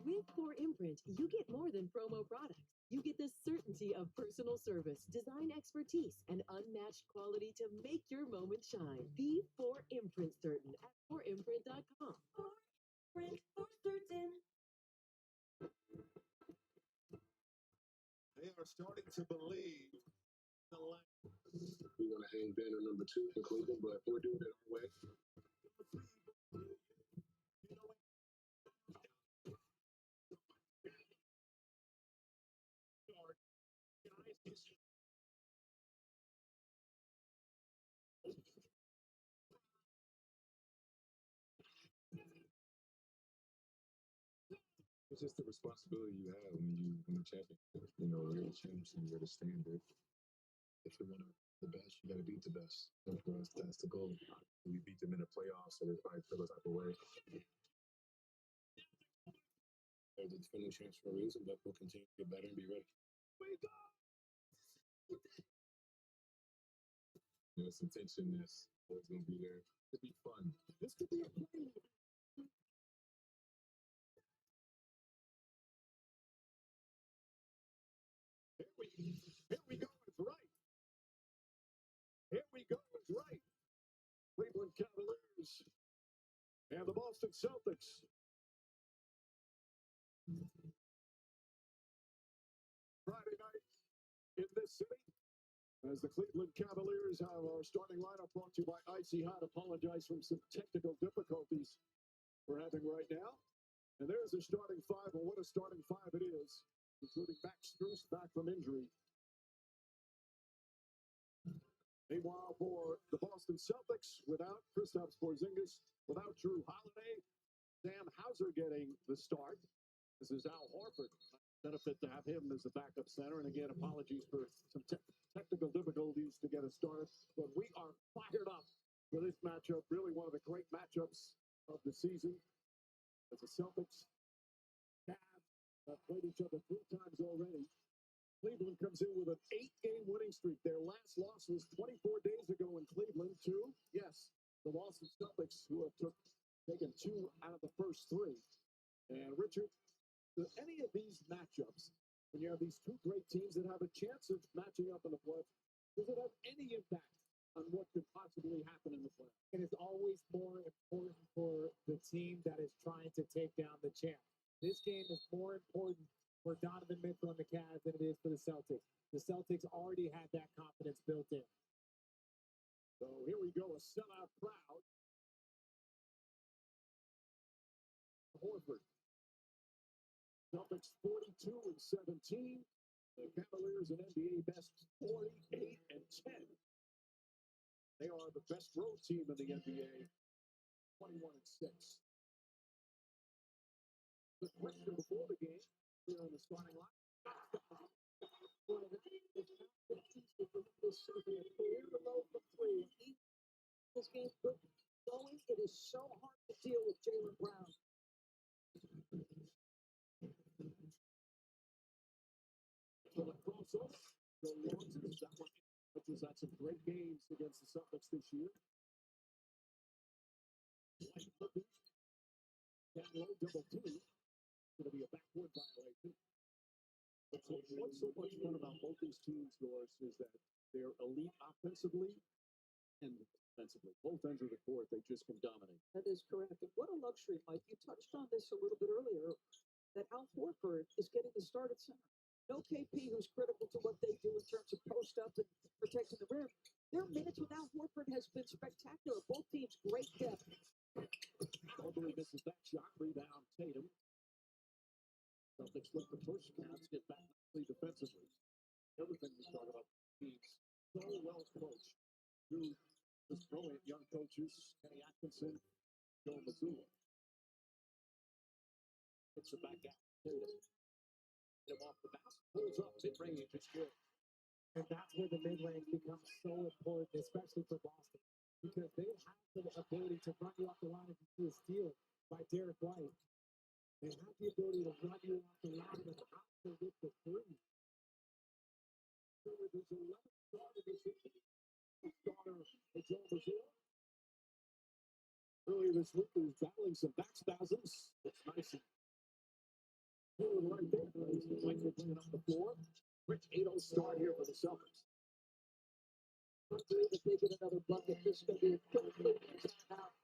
Q: With 4imprint, you get more than promo products. You get the certainty of personal service, design expertise, and unmatched quality to make your moment shine. Be 4imprint certain at 4imprint.com. 4imprint for certain.
I: They are starting to believe the light. We want to hang banner number 2 in Cleveland, but we're doing it our way.
A: It's just the responsibility you have when you win a championship. You know, you're the champs and you're the standard. If you want the best, you got to beat the best. And for us, that's the goal. We beat them in the playoffs, so they probably feel a type of way. They're the defending champs for a reason, but we'll continue to get better and be ready. You know, some tension that's always going to be there. It'll be fun. This could be a play. Here we go. It's right. Here we go. It's right. Cleveland Cavaliers and the Boston Celtics. Friday night in this city, as the Cleveland Cavaliers have our starting lineup brought to you by Icy Hot. Apologize for some technical difficulties we're having right now. And there's the starting five, and what a starting five it is, including Max Strus back from injury. Meanwhile, for the Boston Celtics, without Kristaps Porzingis, without Drew Holiday, Sam Hauser getting the start. This is Al Horford. Benefit to have him as the backup center. And again, apologies for some technical difficulties to get a start. But we are fired up for this matchup. Really one of the great matchups of the season. As the Celtics have played each other 3 times already. Cleveland comes in with an 8-game winning streak. Their last loss was 24 days ago in Cleveland to, yes, the Boston Celtics, who have taken 2 out of the first 3. And Richard, any of these matchups, when you have these 2 great teams that have a chance of matching up in the playoffs, does it have any impact on what could possibly happen in the playoffs?
O: It is always more important for the team that is trying to take down the champ. This game is more important for Donovan Mitchell and the Cavs than it is for the Celtics. The Celtics already had that confidence built in.
A: So here we go, a sellout crowd. Horford. Celtics 42-17. The Cavaliers an NBA best 48-10. They are the best road team in the NBA, 21-6. The question before the game, here on the starting line.
K: This game's good going. It is so hard to deal with Jaylen Brown.
A: For the crossover, Joe Lawrence, that one has had some great games against the Celtics this year. That low double team is going to be a backboard violation. But what's so much fun about both these teams, Doris, is that they're elite offensively and defensively. Both ends of the court, they just can dominate.
K: That is correct. And what a luxury, Mike. You touched on this a little bit earlier, that Al Horford is getting the start at center. No KP, who's critical to what they do in terms of post up and protecting the rim. Their minutes with Al Horford has been spectacular. Both teams, great depth.
A: Mobley misses that shot. Rebound, Tatum. Celtics look to push. Cavs get back nicely defensively. Everything we talk about teams so well coached. Through this brilliant young coaches, Kenny Atkinson, Joe Mazzulla. It's the back out. Tatum. Him off the bounce. Pulls up mid-range. It's good.
O: And that's where the mid-range becomes so important, especially for Boston, because they have the ability to run you off the line if you see a steal by Derek White. They have the ability to run you off the line and also with the 3.
A: So there's 11 starters for Joe Mazzulla. Earlier this week, he was battling some back spasms. It's nice and good right there. Michael bringing up the floor. Rich 8-0 start here for the Celtics.
K: If they get another bucket, this is going to be a quick timeout.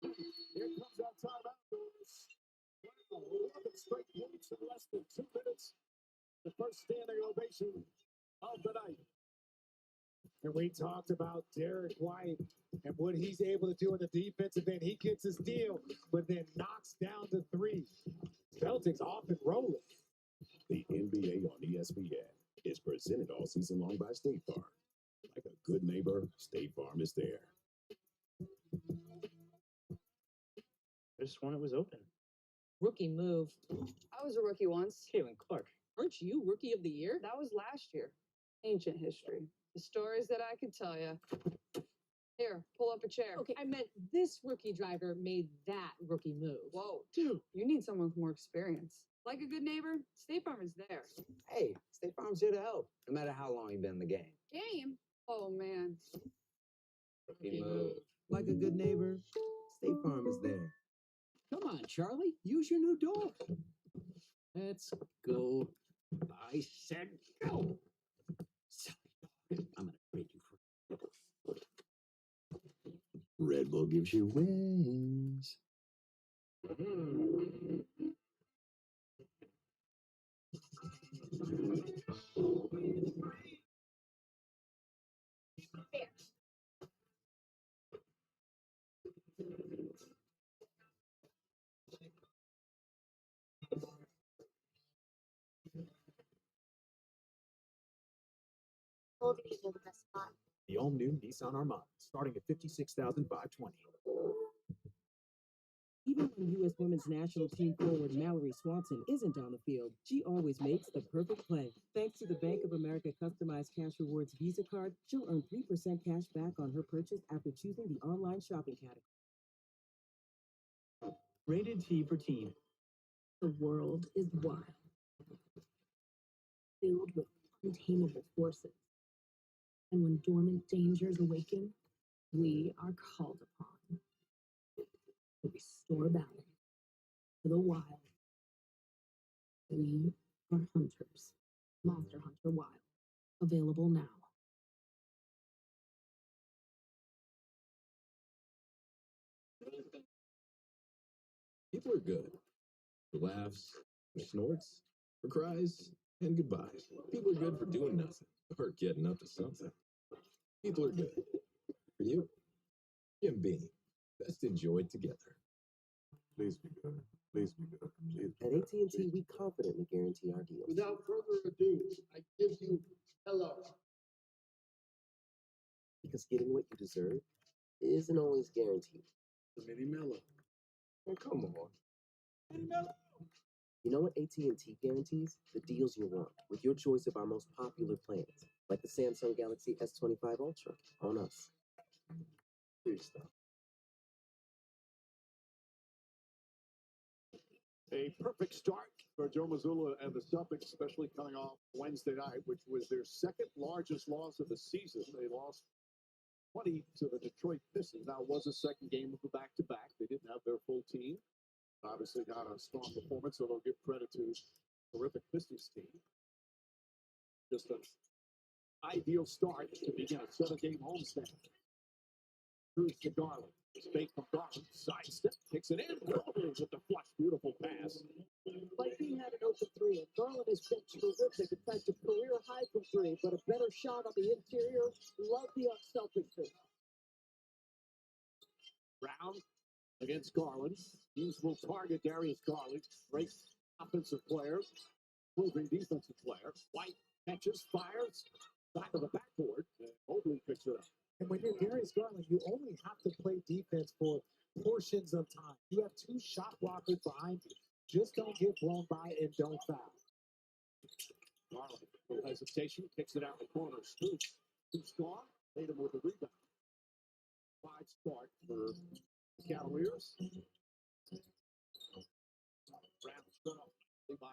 A: Here comes that timeout, Doris. 11 straight points in less than 2 minutes. The first standing ovation of the night.
O: And we talked about Derek White and what he's able to do in the defensive end. He gets his steal, but then knocks down the 3. Celtics off and rolling.
I: The NBA on ESPN is presented all season long by State Farm. Like a good neighbor, State Farm is there.
M: Just when it was open.
L: Rookie move.
R: I was a rookie once.
L: Caitlin Clark. Aren't you rookie of the year?
R: That was last year. Ancient history. The stories that I could tell you. Here, pull up a chair.
L: Okay, I meant this rookie driver made that rookie move.
R: Whoa, dude, you need someone with more experience. Like a good neighbor, State Farm is there.
S: Hey, State Farm's here to help, no matter how long you've been in the game.
R: Game? Oh, man.
S: Rookie move. Like a good neighbor, State Farm is there.
J: Come on, Charlie. Use your new door. Let's go. I said go. I'm gonna trade you for.
I: Red Bull gives you wings. The all-new Nissan Armada, starting at $56,520.
K: Even when U.S. women's national team forward Mallory Swanson isn't on the field, she always makes the perfect play. Thanks to the Bank of America customized cash rewards Visa card, she'll earn 3% cash back on her purchase after choosing the online shopping category.
J: Rated T for teen.
Q: The world is wild, filled with untamable forces. And when dormant dangers awaken, we are called upon to restore balance to the wild. We are hunters. Monster Hunter Wild. Available now.
I: People are good. For laughs, for snorts, for cries, and goodbyes. People are good for doing nothing or getting up to something. People are good. For you, Jim Beam. Best enjoyed together. Please be good. Please be good. Please be
T: At
I: good.
T: AT&T, we confidently guarantee our deals.
O: Without further ado, I give you hello.
T: Because getting what you deserve isn't always guaranteed.
I: The Mini Mellow. Oh, come on. Mini Mellow.
T: You know what AT&T guarantees? The deals you want, with your choice of our most popular plans, like the Samsung Galaxy S25 Ultra, on us.
I: Please stop.
U: A perfect start for Joe Mazzulla and the Celtics, especially coming off Wednesday night, which was their second largest loss of the season. They lost 20 to the Detroit Pistons. Now, it was a second game of a back-to-back. They didn't have their full team. Obviously got a strong performance, so they'll give credit to terrific Pistons team. Just an ideal start to begin a 7-game homestand. Cruz to Garland. Fake from Garland. Sidestep. Kicks it in. With the flush. Beautiful pass.
K: Lightning had an open three, and Garland has been terrific. In fact, a career high from three, but a better shot on the interior. Love the Celtics.
U: Brown against Garland. Hughes will target Darius Garland. Great offensive player. Moving defensive player. White catches, fires. Back of the backboard. And Mobley picks it up.
O: And when you're Darius Garland, you only have to play defense for portions of time. You have two shot blockers behind you. Just don't get blown by and don't foul.
U: Garland, no hesitation, kicks it out the corner. Scoops, too strong. Tatum with the rebound. Wide start for the Cavaliers. Brown strong. By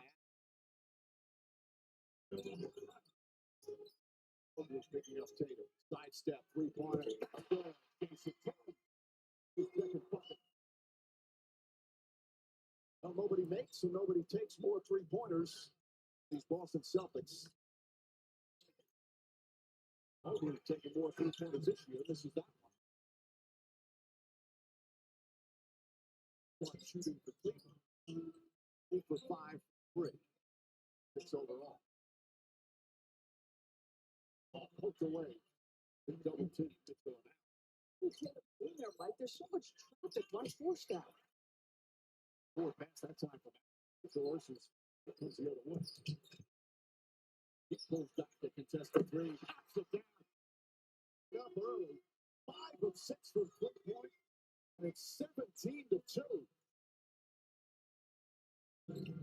U: Mobley's picking up Tatum. Sidestep, three-pointer. Jason Tatum. His second bucket. Well, nobody makes and nobody takes more three-pointers. These Boston Celtics. Mobley taking more three-pointers this year. This is that one. One shooting for Cleveland. 8 for 5 for 3. 6 overall. All poked away. Big double team. It's going out.
K: In there, Mike. There's so much traffic. Why force that?
U: Forward pass that time from George goes the other way. He pulls back the contested three. Knocks it down. Up early. 5 of 6 for 3 points. And it's 17-2. Mitchell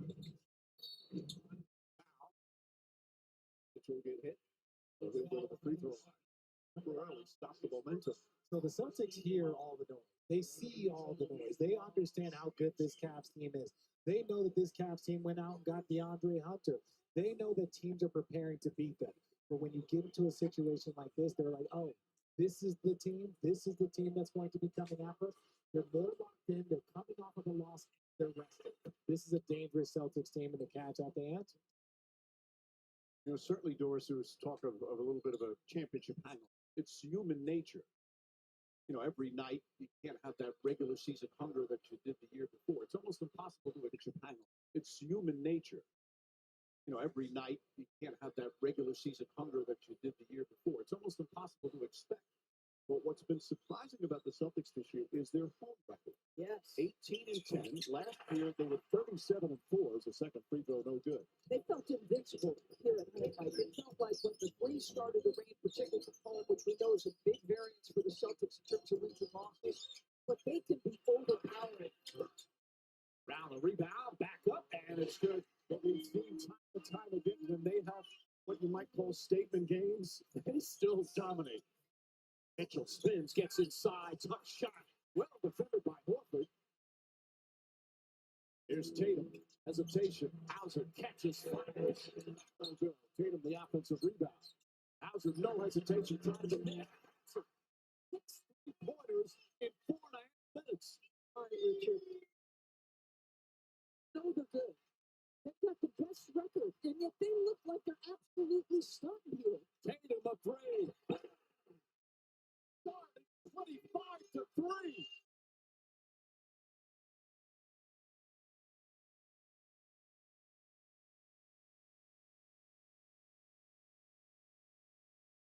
U: get hit. So he'll go to the free throw line. Temporarily stop the momentum.
O: So the Celtics hear all the noise. They see all the noise. They understand how good this Cavs team is. They know that this Cavs team went out and got DeAndre Hunter. They know that teams are preparing to beat them. But when you get into a situation like this, they're like, oh, this is the team. This is the team that's going to be coming after us. They're more locked in. They're coming off of a loss. They're resting. This is a dangerous Celtics team, and the Cavs have the answer.
U: Certainly, Doris, there was talk of a little bit of a championship hangover. It's human nature. Every night you can't have that regular season hunger that you did the year before. It's almost impossible to championship hangover. It's human nature. Every night you can't have that regular season hunger that you did the year before. It's almost impossible to expect. But what's been surprising about the Celtics this year is their home record.
K: Yes.
U: 18-10. Last year they were 37-4 as a second free throw, no good.
K: They felt invincible here at home. It felt like when the three started to rain, particularly from home, which we know is a big variance for the Celtics in terms of wins and losses, but they can be overpowering.
U: Round the rebound, back up, and it's good. But we've seen time and time again when they have what you might call statement games, they still dominate. Mitchell spins, gets inside, tough shot. Well defended by Horford. Here's Tatum. Hesitation. Hauser catches, fires. Tatum, the offensive rebound. Hauser, no hesitation, trying to net. 6 3-pointers in 4.5 minutes.
K: All right, Richard. So they're good. They've got the best record, and yet they look like they're absolutely stunned here.
U: Tatum a three. 25-3.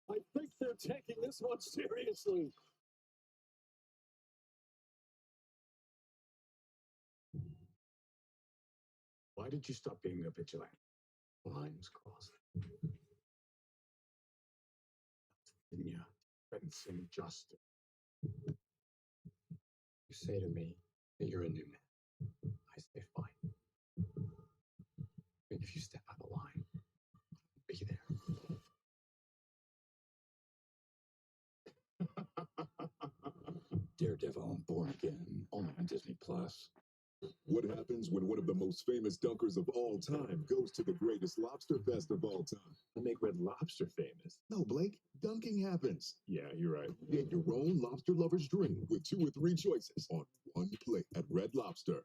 U: I think they're taking this one seriously.
A: Why did you stop being a vigilante? Lines crossed. Didn't you? Fencing justice. You say to me that you're a new man. I say fine. But if you step out of line, I'll be there. Daredevil, Born Again, only on Disney Plus.
I: What happens when one of the most famous dunkers of all time goes to the greatest lobster fest of all time?
U: I make Red Lobster famous.
I: No, Blake, dunking happens.
U: Yeah, you're right.
I: Get your own lobster lover's drink with 2 or 3 choices on one plate at Red Lobster.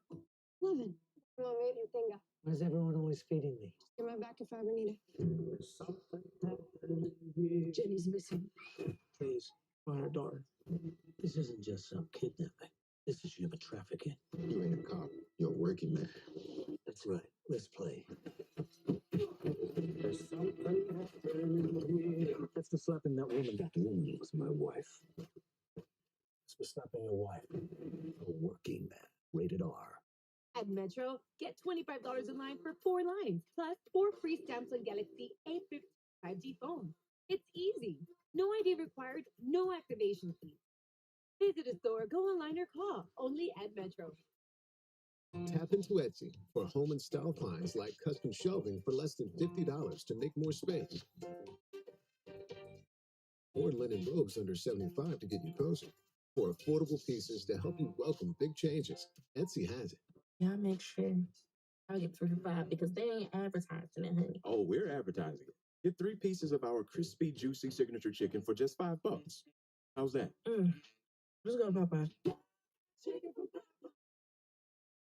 L: Levin,
H: Why is everyone always feeding me?
L: get my back if I ever need it.
H: Something happened here.
K: Jenny's missing.
H: Please, find her daughter. This isn't just some kidnapping. This is human trafficking.
I: You ain't a cop. You're a working man.
H: That's right. Let's play. There's something happening here. That's for slapping that woman. That woman was my wife. It's for slapping your wife. A working man. Rated R.
Q: At Metro, get $25 in line for 4 lines, plus 4 free Samsung Galaxy A50 5G phones. It's easy. No ID required, no activation fee. Visit a store, go online, or call. Only at Metro.
D: Tap into Etsy for home and style finds like custom shelving for less than $50 to make more space. Or linen robes under $75 to get you cozy. Or affordable pieces to help you welcome big changes. Etsy has it.
N: Y'all make sure I get 3 for $5 because they ain't advertising it, honey.
I: Oh, we're advertising it. Get 3 pieces of our crispy, juicy signature chicken for just $5. How's that?
N: Let's go, Papa.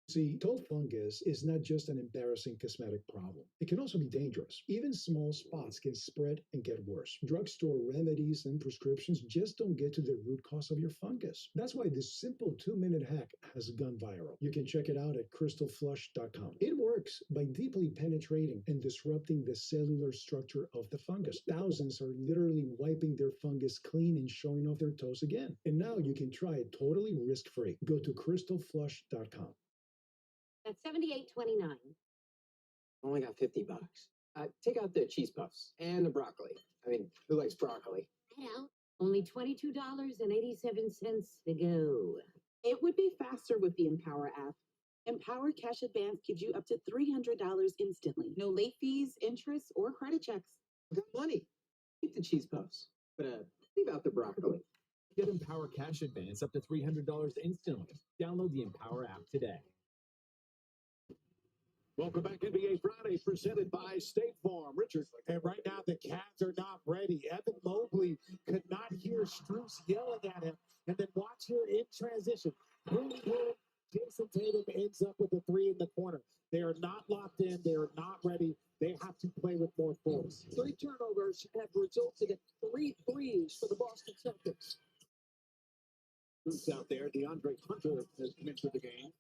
V: See, cold fungus is not just an embarrassing cosmetic problem. It can also be dangerous. Even small spots can spread and get worse. Drugstore remedies and prescriptions just don't get to the root cause of your fungus. That's why this simple 2-minute hack has gone viral. You can check it out at crystalflush.com. It works by deeply penetrating and disrupting the cellular structure of the fungus. Thousands are literally wiping their fungus clean and showing off their toes again. And now you can try it totally risk-free. Go to crystalflush.com.
Q: That's $78.29.
H: Only got $50. Take out the cheese puffs and the broccoli. I mean, who likes broccoli?
Q: I don't. Only $22.87 to go.
K: It would be faster with the Empower app. Empower Cash Advance gives you up to $300 instantly. No late fees, interest, or credit checks.
J: Good money. Keep the cheese puffs, but leave out the broccoli.
I: Get Empower Cash Advance up to $300 instantly. Download the Empower app today.
U: Welcome back, NBA Friday, presented by State Farm. Richard.
O: And right now, the Cavs are not ready. Evan Mobley could not hear Strus yelling at him. And then watch here in transition. Boom, boom. Jason Tatum ends up with a three in the corner. They are not locked in. They are not ready. They have to play with more force.
B: 3 turnovers have resulted in 3 threes for the Boston Celtics.
U: Who's out there? DeAndre Hunter has come into the game.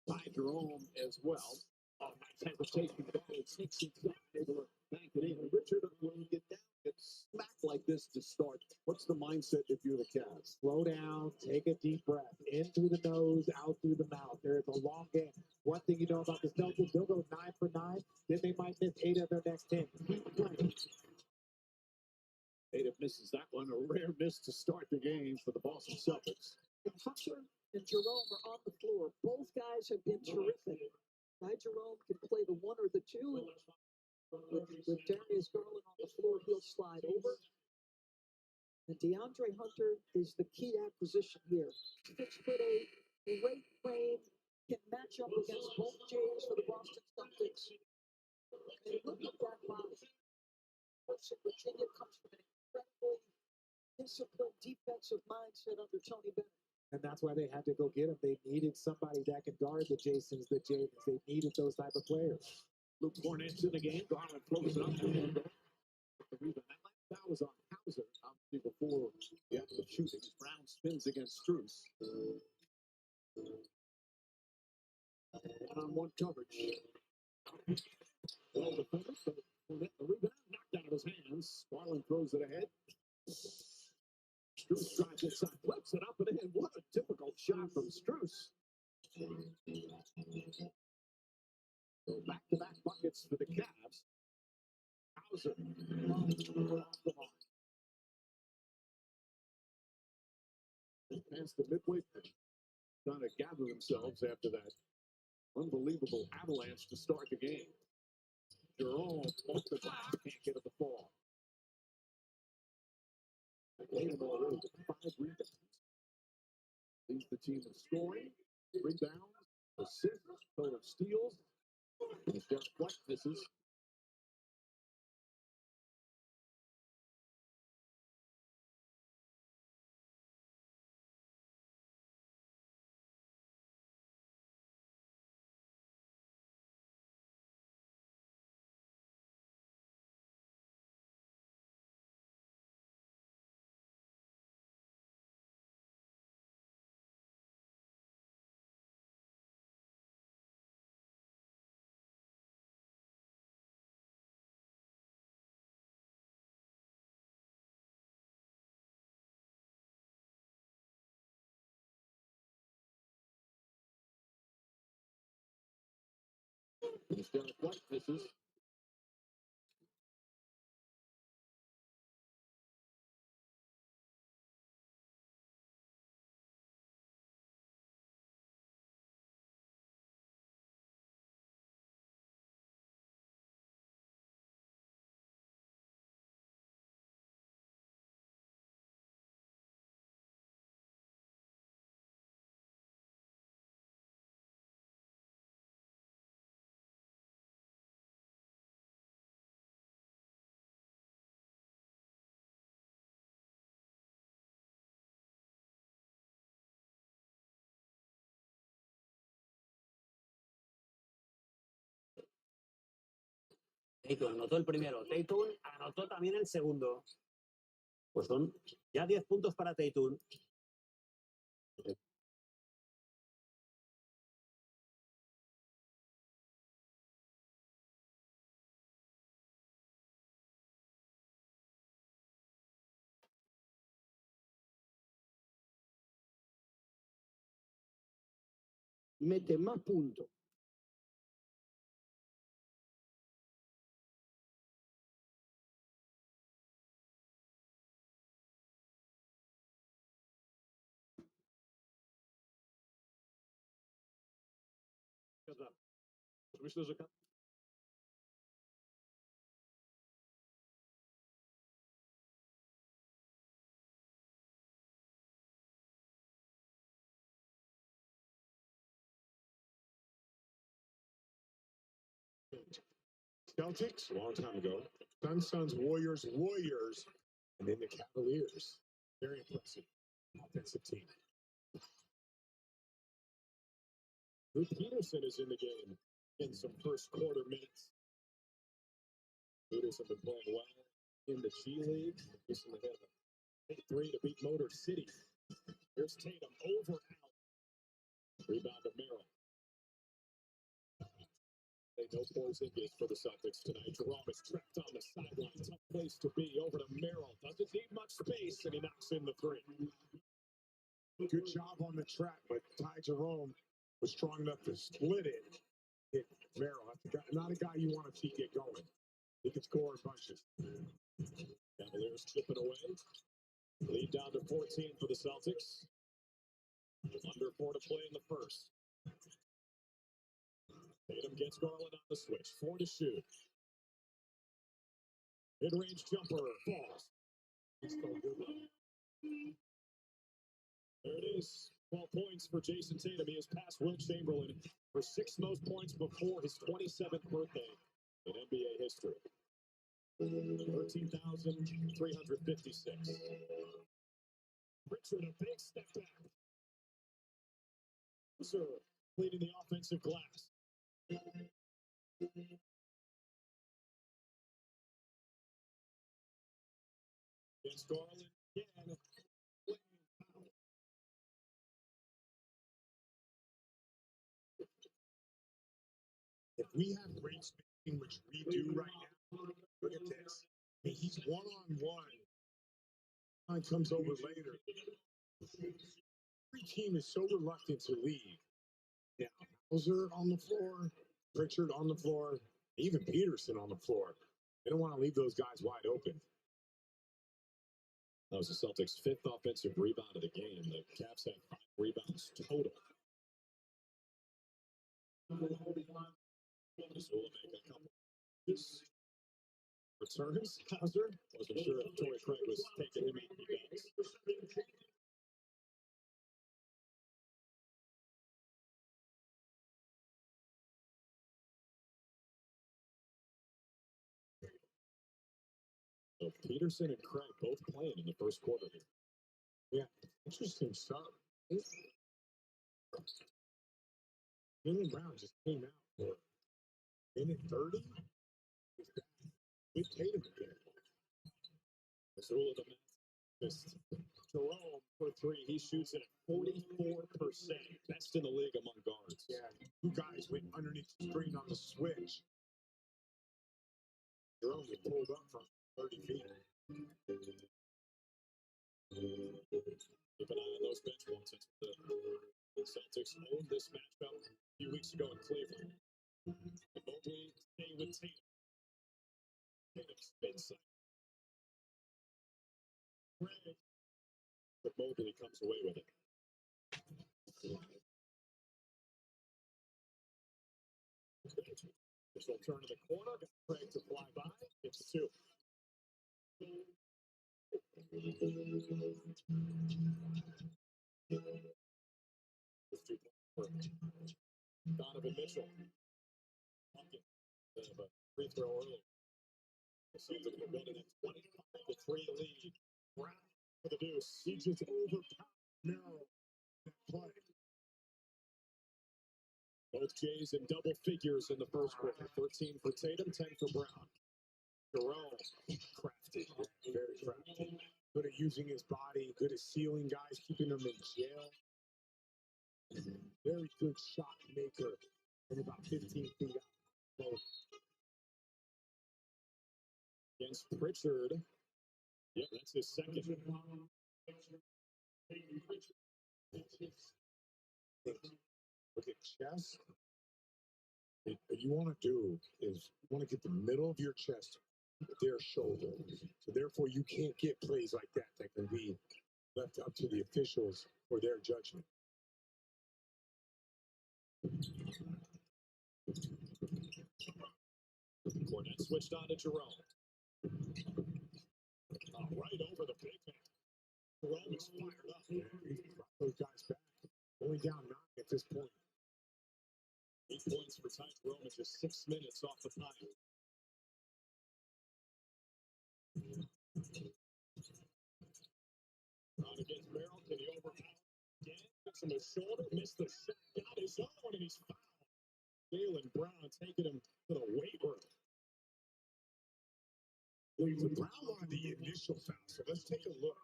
U: Ty Jerome as well. Nice hesitation. It sneaks inside, able to bank it in. Richard, when you get down, get smacked like this to start, what's the mindset if you're the Cavs?
O: Slow down, take a deep breath. In through the nose, out through the mouth. There's a long game. One thing you know about the Celtics, they'll go 9 for 9. Then they might miss 8 of their next 10. Keep playing.
U: Tatum misses that one. A rare miss to start the game for the Boston Celtics.
B: And Hunter and Jerome are on the floor. Both guys have been terrific. Ty Jerome can play the 1 or the 2. And with Darius Garland on the floor, he'll slide over. And DeAndre Hunter is the key acquisition here. 6'8", great frame, can match up against both Jays for the Boston Celtics. And look at that body. Western Virginia comes from an incredibly disciplined defensive mindset under Tony Bennett.
O: And that's why they had to go get him. They needed somebody that could guard the Jasons, the Jadens. They needed those type of players.
U: Luke Cornett's in the game. Garland throws it up. The rebound. That was on Hauser, obviously, before the actual shooting. Brown spins against Strus. One-on-one coverage. Well defended, but Cornett, the rebound knocked out of his hands. Garland throws it ahead. Strus drives inside, flips it up and in. What a difficult shot from Strus. So back-to-back buckets for the Cavs. Hauser off the mark. Past the midway point, trying to gather themselves after that unbelievable avalanche to start the game. Jerome off the glass, can't get it to fall. Tatum already with 5 rebounds. Leads the team in scoring, rebounds, assists, total steals. As Derek White misses. As Derek White misses.
J: Tatum anotó el primero. Tatum anotó también el segundo. Pues son ya 10 puntos para Tatum.
B: Mete más puntos.
U: Myślę, że Celtics, a long time ago. Suns, Warriors, and then the Cavaliers. Very impressive offensive team. Drew Peterson is in the game in some first quarter minutes. Peterson been playing well in the G League. Recently hit a big three to beat Motor City. Here's Tatum over out. Rebound to Merrill. They know Porzingis for the Celtics tonight. Jerome is trapped on the sideline. Tough place to be. Over to Merrill. Doesn't need much space, and he knocks in the three. Good job on the track, but Ty Jerome was strong enough to split it. Hit Merrill. Not a guy you want to see get going. He can score in bunches. Cavaliers chipping away. Lead down to 14 for the Celtics. Under 4 to play in the first. Tatum gets Garland on the switch. 4 to shoot. Mid-range jumper falls. It's so good. There it is. 12 points for Jason Tatum. He has passed Wilt Chamberlain for 6th most points before his 27th birthday in NBA history. 13,356. Richard, a big step back. Loser leading the offensive glass. Against Garland again. If we have great spacing, which we do right now, look at this. I mean, he's one-on-one. Comes over later. Every team is so reluctant to leave. Yeah, Hauser on the floor, Richard on the floor, even Peterson on the floor. They don't want to leave those guys wide open. That was the Celtics' 5th offensive rebound of the game. The Cavs had 5 rebounds total. Mazzulla make a couple. Returns, Hauser. Wasn't sure if Torrey Craig was taking him 8 rebounds. So Peterson and Craig both playing in the first quarter here. Yeah, interesting stuff. Jaylen Brown just came out for minute 30. With Tatum again. Mazzulla the Memphis. Jerome for 3. He shoots it at 44%. Best in the league among guards. Yeah, 2 guys went underneath the screen on the switch. Jerome was pulled up from 30 feet. Keep an eye on those bench ones. The Celtics owned this matchup a few weeks ago in Cleveland. And Mobley stay with Tatum. Tatum spins it. But Mobley comes away with it. This will turn to the corner. Got Craig to fly by. Gets 2. Donovan Mitchell. A free throw early. The Celtics were building a 25-3 lead. Brown for the deuce. He just overpowered Merrill that play. Both Jays in double figures in the first quarter. 13 for Tatum, 10 for Brown. Jerome, crafty, very crafty. Good at using his body, good at sealing guys, keeping them in jail. Very good shot maker from about 15 feet out. Against Pritchard. Yep, that's his second. Look at chest. What you want to do is you want to get the middle of your chest to their shoulder. So therefore, you can't get plays like that that can be left up to the officials for their judgment.
A: Cornette switched on to Jerome. Right over the big man. Jerome is fired up. Yeah, he's brought those guys back. Only down 9 at this point. 8 points for Ty Jerome in just 6 minutes off the time. On against Merrill. Can he overpower again? Gets him his shoulder. Missed the shot. Got his own, and he's fouled. Jaylen Brown taking him to the weight room. So Brown wanted the initial foul, so let's take a look.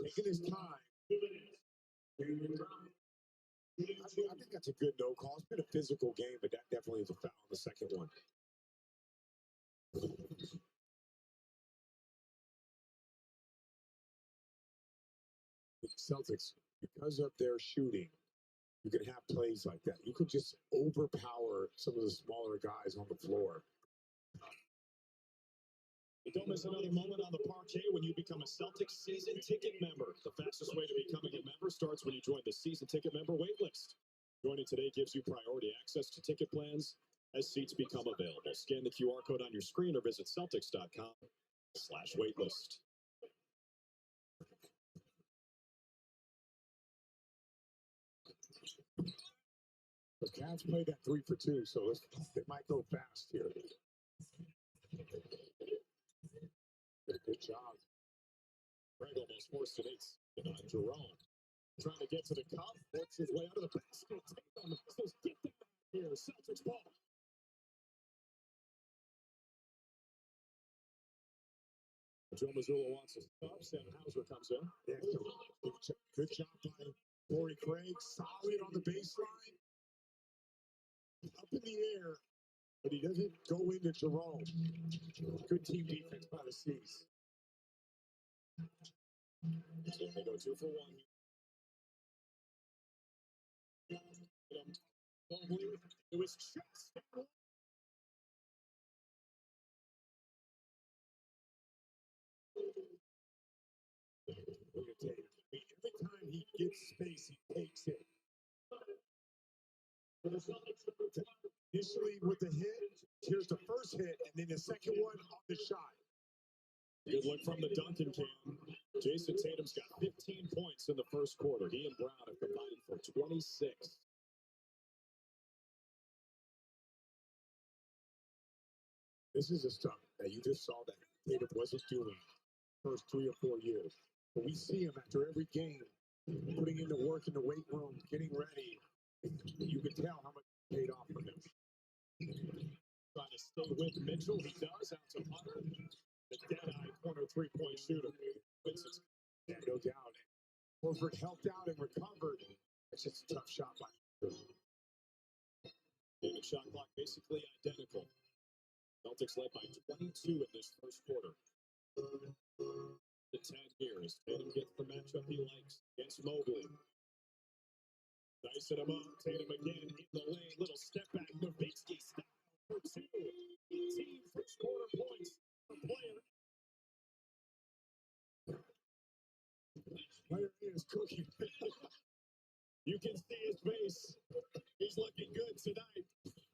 A: Taking his time. I think that's a good no call. It's been a physical game, but that definitely is a foul on the second one. The Celtics, because of their shooting, you can have plays like that. You could just overpower some of the smaller guys on the floor. Don't miss another moment on the parquet when you become a Celtics season ticket member. The fastest way to becoming a member starts when you join the season ticket member waitlist. Joining today gives you priority access to ticket plans as seats become available. Scan the QR code on your screen or visit Celtics.com/waitlist. The Cavs played that 3 for 2, so they might go fast here. Good job. Greg almost forced an 8 on Jerome. Trying to get to the cup, works his way out of the basket. Tatum says, "Get them out here." Celtics ball. Joe Mazzulla wants to stop. Sam Hauser comes in. Yeah, good job by Torrey Craig. Solid on the baseline. Up in the air, but he doesn't go into Jerome. Good team defense by the C's. So they go 2 for 1. Mobley to his chest. Look at Tatum. Every time he gets space, he takes it. Initially with the hit, here's the first hit, and then the second one on the shot. Good look from the Duncan cam. Jason Tatum's got 15 points in the first quarter. He and Brown have combined for 26. This is the stuff that you just saw that Tatum wasn't doing first 3 or 4 years. But we see him after every game, putting in the work in the weight room, getting ready. You can tell how much paid off for him. Trying to stay with Mitchell. He does. Out to Hunter. The dead-eye corner three-point shooter. Yeah, no doubt. Horford helped out and recovered. It's just a tough shot by him. And the shot clock basically identical. Celtics led by 22 in this first quarter. The 10 here as Tatum gets the matchup he likes against Mobley. Dicing him up. Tatum again in the lane. Little step back. Nowitzki stop for 2. 18 first quarter points. The player is cooking. You can see his face. He's looking good tonight.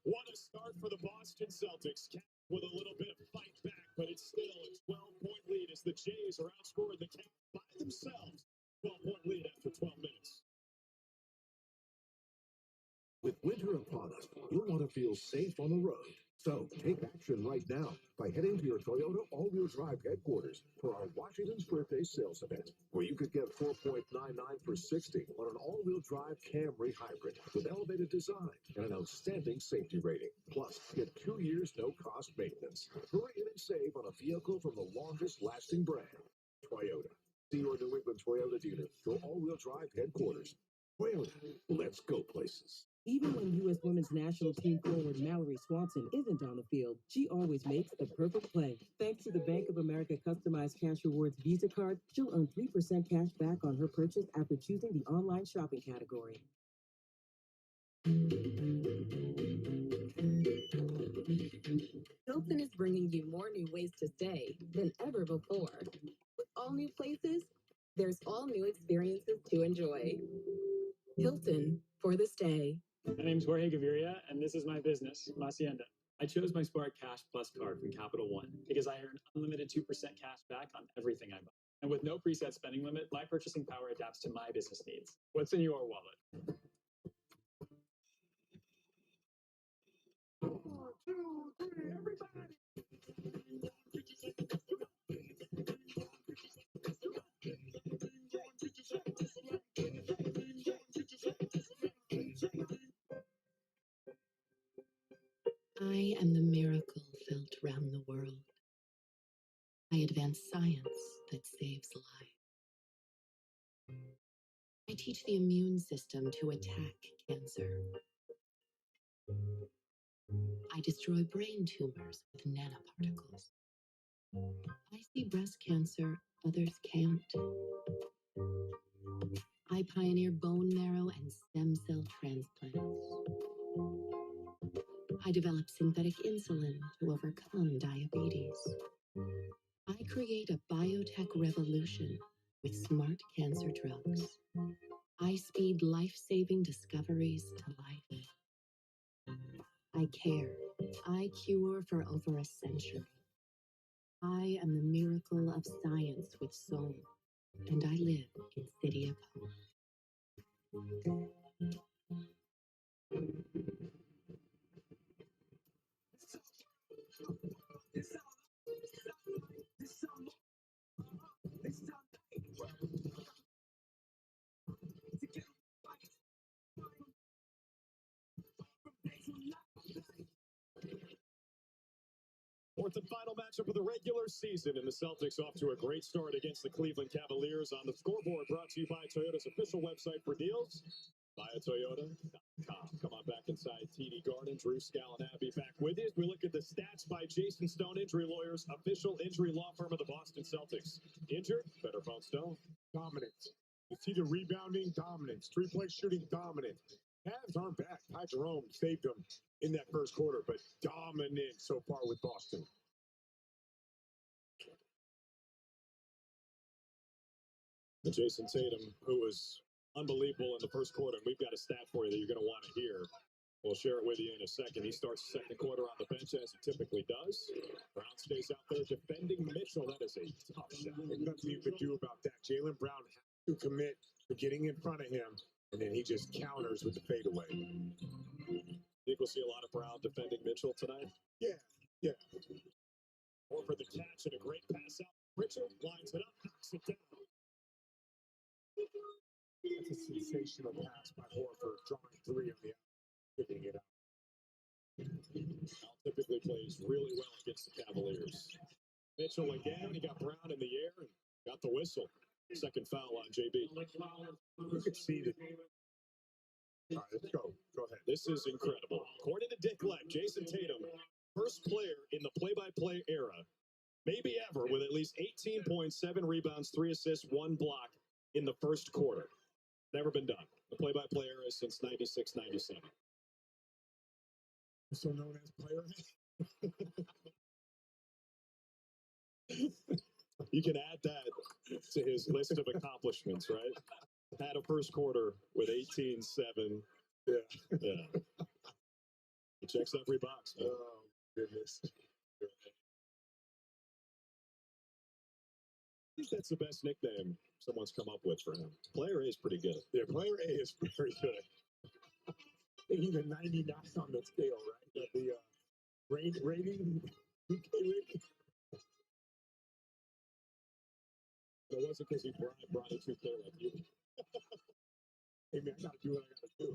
A: What a start for the Boston Celtics. With a little bit of fight back, but it's still a 12-point lead as the Jays are outscoring the Cavs by themselves. 12-point lead after 12 minutes.
I: With winter upon us, you'll want to feel safe on the road. So take action right now by heading to your Toyota all-wheel drive headquarters for our Washington's Birthday Sales Event, where you could get 4.99 for 60 on an all-wheel drive Camry hybrid with elevated design and an outstanding safety rating. Plus, get 2 years no-cost maintenance. Hurry in and save on a vehicle from the longest-lasting brand, Toyota. See your New England Toyota dealer, your all-wheel drive headquarters. Toyota, let's go places.
K: Even when U.S. Women's National Team forward Mallory Swanson isn't on the field, she always makes the perfect play. Thanks to the Bank of America Customized Cash Rewards Visa card, she'll earn 3% cash back on her purchase after choosing the online shopping category.
Q: Hilton is bringing you more new ways to stay than ever before. With all new places, there's all new experiences to enjoy. Hilton for the stay.
F: My name's Jorge Gaviria, and this is my business, La Hacienda.
A: I chose my Spark Cash Plus card from Capital One because I earn unlimited 2% cash back on everything I buy. And with no preset spending limit, my purchasing power adapts to my business needs. What's in your wallet? 1, 2, 3, everybody!
Q: I am the miracle felt round the world. I advance science that saves lives. I teach the immune system to attack cancer. I destroy brain tumors with nanoparticles. I see breast cancer others can't. I pioneer bone marrow and stem cell transplants. I develop synthetic insulin to overcome diabetes. I create a biotech revolution with smart cancer drugs. I speed life-saving discoveries to life. I care. I cure for over a century. I am the miracle of science with soul, and I live in City of Hope.
A: Fourth and final matchup of the regular season, and the Celtics off to a great start against the Cleveland Cavaliers. On the scoreboard, brought to you by Toyota's official website for deals, buyatoyota.com. Come on back inside TD Garden. Drew Scalanabi back with you. We look at the stats by Jason Stone, Injury Lawyers, official injury law firm of the Boston Celtics. Injured? Better phone Stone.
U: Dominance. You see the rebounding dominance, three-point shooting dominant. Cavs aren't back. Ty Jerome saved them in that first quarter, but dominant so far with Boston.
A: Jason Tatum, who was unbelievable in the first quarter, and we've got a stat for you that you're going to want to hear. We'll share it with you in a second. He starts the second quarter on the bench, as he typically does. Brown stays out there defending Mitchell. That is a tough shot.
U: There's nothing you could do about that. Jaylen Brown has to commit to getting in front of him, and then he just counters with the fadeaway.
A: Think we'll see a lot of Brown defending Mitchell tonight?
U: Yeah.
A: Or for the catch and a great pass out. Richard lines it up, knocks it down.
U: That's a sensational pass by Horford, drawing three on the out, giving it up.
A: Brown typically plays really well against the Cavaliers. Mitchell again, he got Brown in the air and got the whistle. Second foul on JB.
U: You could see that. All right, let's go. Go ahead.
A: This is incredible. According to Dick Leck, Jason Tatum, first player in the play-by-play era, maybe ever, with at least 18.7 rebounds, 3 assists, 1 block in the first quarter. Never been done. The play-by-play era since 96, 97.
U: So known as player.
A: You can add that to his list of accomplishments, right? Had a first quarter with 18-7. Yeah. He checks every box, man.
U: Oh, goodness.
A: I think that's the best nickname someone's come up with for him. Player A is pretty good.
U: Yeah, player A is very good. I think he's a 99 on the scale, right? The rating.
A: It wasn't because he brought it too clear like you.
U: Hey, man, I got to do what I got to do.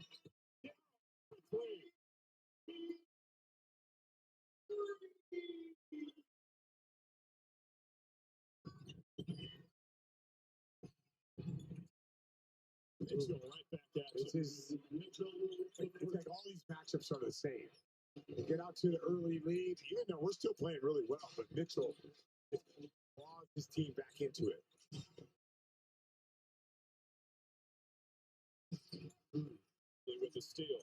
A: Mitchell right back at
U: It's like all these matchups are the same. You get out to the early lead, even though we're still playing really well, but Mitchell draws his team back into it.
A: With the steal.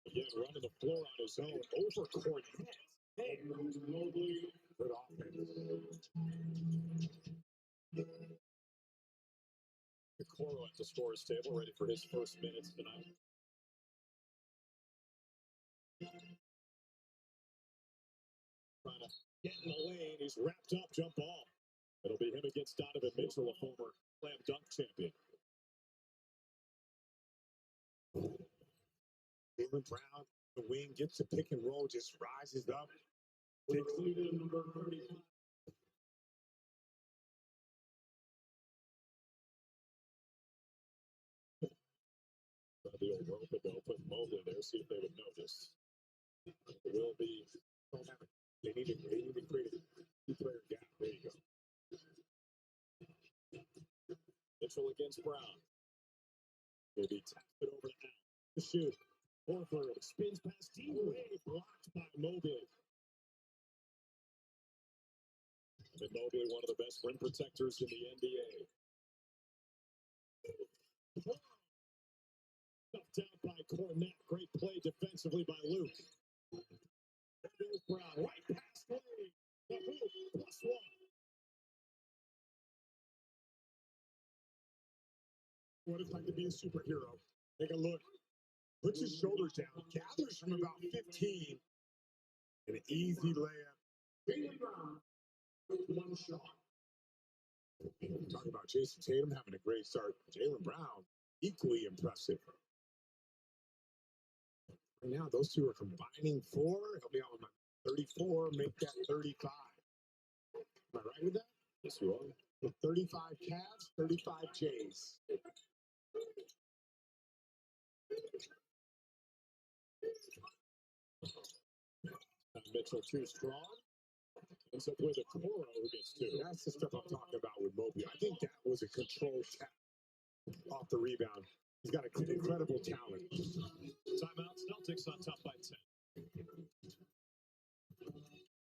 A: Again, running the floor on his own over Cornet. Hey,
U: Good offense.
A: Coro at the scorer's table, ready for his first minutes tonight.
U: Trying to get in the lane. He's wrapped up, jump ball. It'll be him against Donovan Mitchell, a former slam dunk champion. Jaylen Brown, the wing, gets a pick and roll, just rises up. Takes number 35. The old rope, but they'll put Mobley there, see if they would notice. It will be. They need to create a two-player gap. There you go. Mitchell against Brown. Maybe tapped it over to shoot. Horford spins past D-Wade, blocked by Mobley. And Mobley, one of the best rim protectors in the NBA. Knocked out by Cornette. Great play defensively by Luke. There's Brown, right past Wade. The hoop, +1. What it's like to be a superhero. Take a look. Puts his shoulders down, gathers from about 15. An easy layup. Jaylen Brown with one shot. Talking about Jason Tatum having a great start. Jaylen Brown, equally impressive. Right now, those two are combining 4. Help me out with my 34, make that 35. Am I right with that? Yes, you are. With 35 Cavs, 35 Jays. Mitchell too strong. Ends up with a Coro who gets 2. That's the stuff I'm talking about with Mobley. I think that was a controlled tap off the rebound. He's got an incredible talent. Timeout, Celtics on top by 10.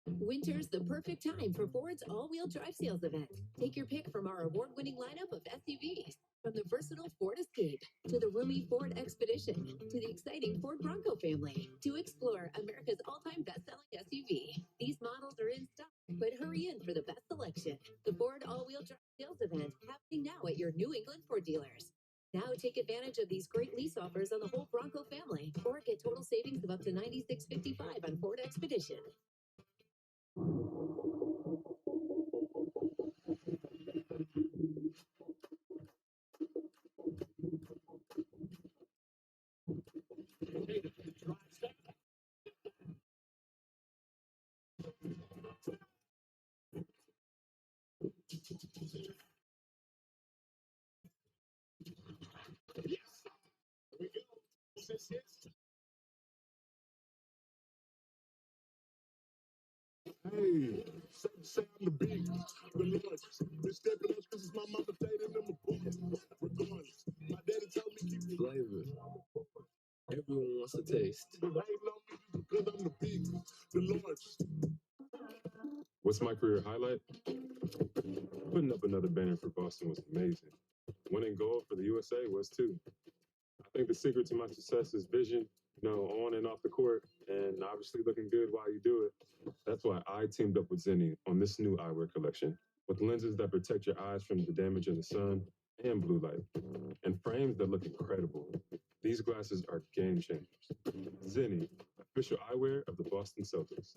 Q: Winter's the perfect time for Ford's all-wheel drive sales event. Take your pick from our award-winning lineup of SUVs. From the versatile Ford Escape, to the roomy Ford Expedition, to the exciting Ford Bronco family, to explore America's all-time best-selling SUV. These models are in stock, but hurry in for the best selection. The Ford all-wheel drive sales event happening now at your New England Ford dealers. Now take advantage of these great lease offers on the whole Bronco family, or get total savings of up to $96.55 on Ford Expedition.
U: Hey, say I'm the big, the Lord. Been stepping up, this is my mama dating them apart. Regardless, my daddy told me keep
F: Flavor. Everyone wants a taste.
U: hating on me because I'm the big, the largest.
P: What's my career highlight? Putting up another banner for Boston was amazing. Winning gold for the USA was too. I think the secret to my success is vision, on and off the court, and obviously looking good while you do it. That's why I teamed up with Zenni on this new eyewear collection with lenses that protect your eyes from the damage of the sun and blue light, and frames that look incredible. These glasses are game changers. Zenni, official eyewear of the Boston Celtics.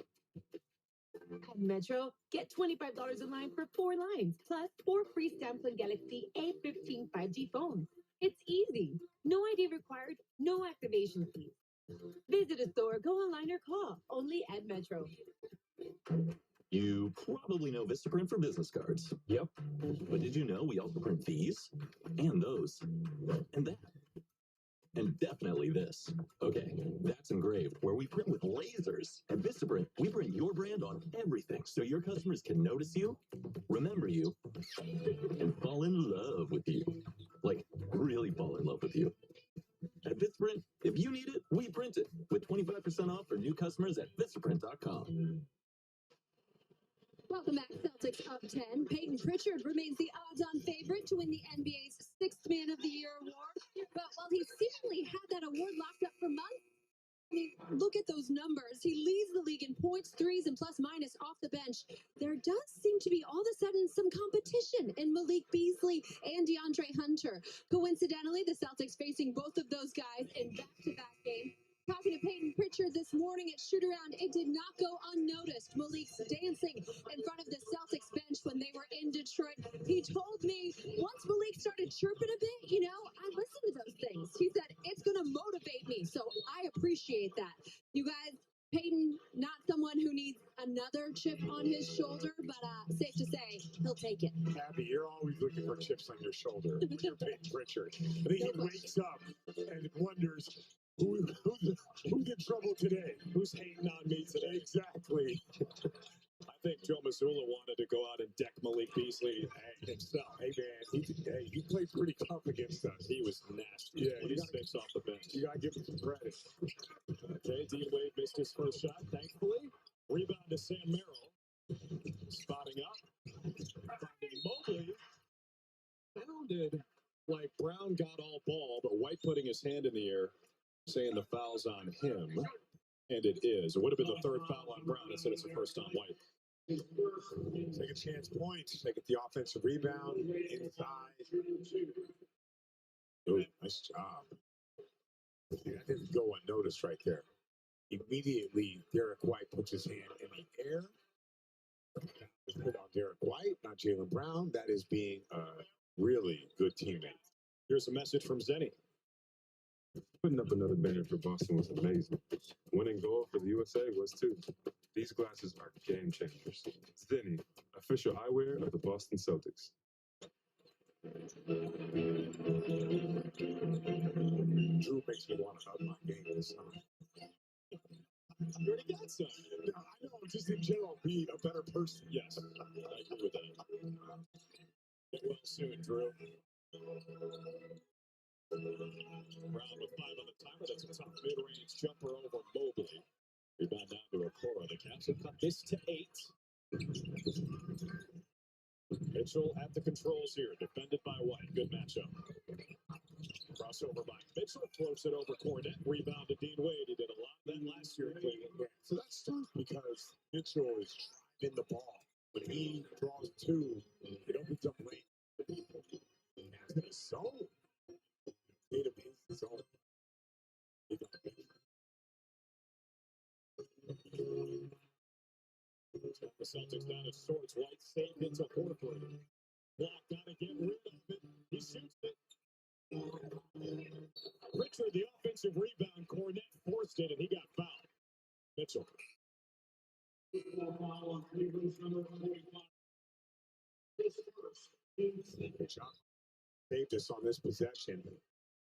Q: At Metro, get $25 in line for 4 lines, plus 4 free Samsung Galaxy A15 5G phones. It's easy. No ID required, no activation fees. Visit a store, go online, or call. Only at Metro.
W: You probably know Vistaprint for business cards. Yep. But did you know we also print these? And those. And that. And definitely this. Okay, that's engraved, where we print with lasers. At Vistaprint, we print your brand on everything so your customers can notice you, remember you, and fall in love with you. Like, really fall in love with you. At Vistaprint, if you need it, we print it. With 25% off for new customers at Vistaprint.com.
X: Welcome back, Celtics up 10. Peyton Pritchard remains the odds-on favorite to win the NBA's 6th Man of the Year award. But while he seemingly had that award locked up for months, look at those numbers. He leads the league in points, threes, and plus minus off the bench. There does seem to be all of a sudden some competition in Malik Beasley and DeAndre Hunter. Coincidentally, the Celtics facing both of those guys in back-to-back games. Talking to Peyton Pritchard this morning at shoot-around, it did not go unnoticed. Malik Malik's dancing in front of the Celtics bench when they were in Detroit. He told me once Malik started chirping a bit, I listened to those things. He said, it's going to motivate me. So I appreciate that. You guys, Peyton, not someone who needs another chip on his shoulder, but safe to say, he'll take it.
A: Abby, you're always looking for chips on your shoulder. You're Peyton Pritchard. I think he wakes up and wonders, who's in trouble today? Who's hating on me today? Exactly.
I: I think Joe Mazzulla wanted to go out and deck Malik Beasley himself.
A: Hey, man, he played pretty tough against us.
I: He was nasty.
A: Yeah,
I: 26 off the bench.
A: You got to give him some credit.
I: Okay, Dean Wade missed his first shot, thankfully. Rebound to Sam Merrill. Spotting up. Finding Mobley. Sounded like Brown got all ball, but White putting his hand in the air, saying the foul's on him. And it is. It would have been the third foul on Brown. Instead, it's the first on White.
A: Second chance point. They get the offensive rebound inside. Ooh, nice job. That didn't go unnoticed right there. Immediately, Derek White puts his hand in the air. Put on Derek White, not Jaylen Brown. That is being a really good teammate.
I: Here's a message from Zenny.
P: Putting up another banner for Boston was amazing. Winning gold for the USA was too. These glasses are game changers. Zenny, official eyewear of the Boston Celtics.
A: Drew makes me want to up my game this summer.
I: You already got some.
A: No, I know, just in general, be a better person.
I: Yes, I agree with that. Get well soon, Drew. Brown with 5 on the timer. That's a tough mid-range jumper over Mobley. Rebound down to Okoro. The Cavs have cut this to 8. Mitchell at the controls here, defended by White. Good matchup. Crossover by Mitchell, floats it over Cornette. Rebound to Dean Wade. He did a lot of that last year in Cleveland.
A: Yeah. So that's tough because Mitchell is driving the ball. When he draws two, it opens up late. That's in his zone. Tatum is his zone.
I: The Celtics down at sorts. White saved into Horford. Blocked down again. Rid of it. He shoots it. Pritchard, the offensive rebound. Cornette forced it, and he got fouled. Mitchell.
A: Saved us on this possession.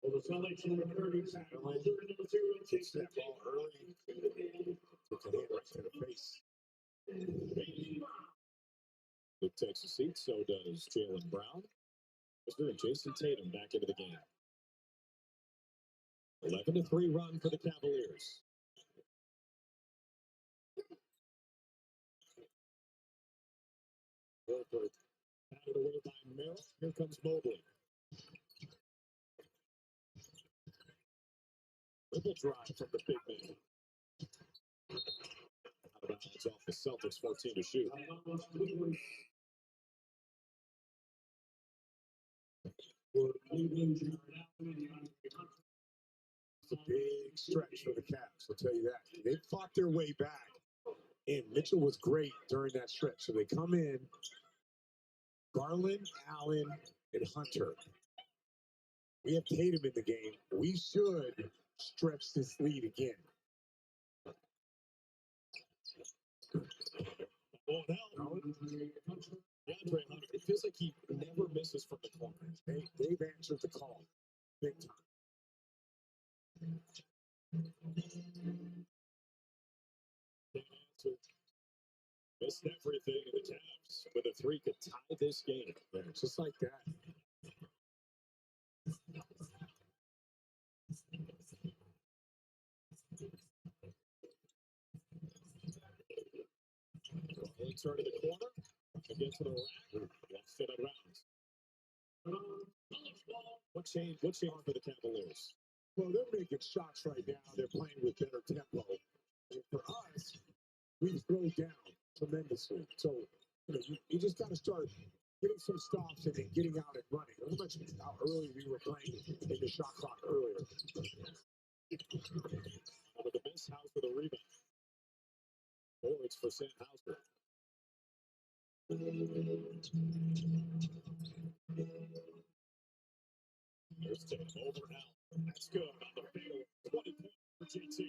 C: Well, the Celtics number 30.
A: Allen gets that ball early. Took a hit right to the face.
I: Luke takes a seat, so does Jaylen Brown. Mr. and Jason Tatum back into the game. 11-3 run for the Cavaliers. Horford batted away by Merrill. Here comes Mobley. Triple drive from the big man. Out of bounds off the Celtics, 14 to shoot.
A: It's a big stretch for the Cavs, I'll tell you that. They fought their way back, and Mitchell was great during that stretch. So they come in, Garland, Allen, and Hunter. We have Tatum in the game. We should stretch this lead again.
I: Oh, now, DeAndre Hunter, it feels like he never misses from the corner.
A: They've answered the call big time.
I: Missed everything, and the Cavs with a 3 could tie this game.
A: Yeah, just like that.
I: Turn to the corner, again to the rack, lost it around. What changed for the Cavaliers?
A: Well, they're making shots right now. They're playing with better tempo. And for us, we slowed down tremendously. So, you just got to start getting some stops and then getting out and running. I mentioned how early we were playing in the shot clock earlier.
I: Out of the miss, house for the rebound.
A: Boards for Sandhauser. Here's Tatum over L. That's good on the field. 20 points for JT.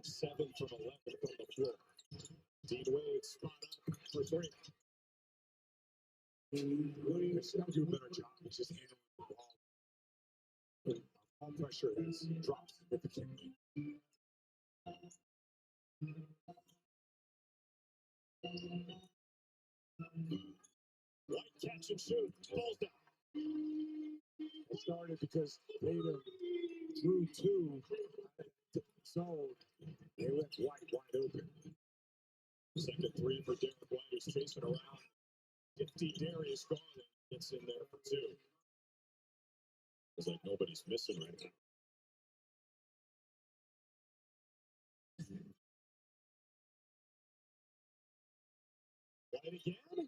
A: 7 from 11 from the floor. Dean Wade spot up for 3. He's got to do a better job. He's just handling the ball. All pressure has dropped significantly. White catch and shoot. Falls down. It started because Tatum drew 2. So they left White wide open. Second 3 for Derek White, who's chasing around. 50 Darius Garland gets in there for 2. It's like nobody's missing right now. White again?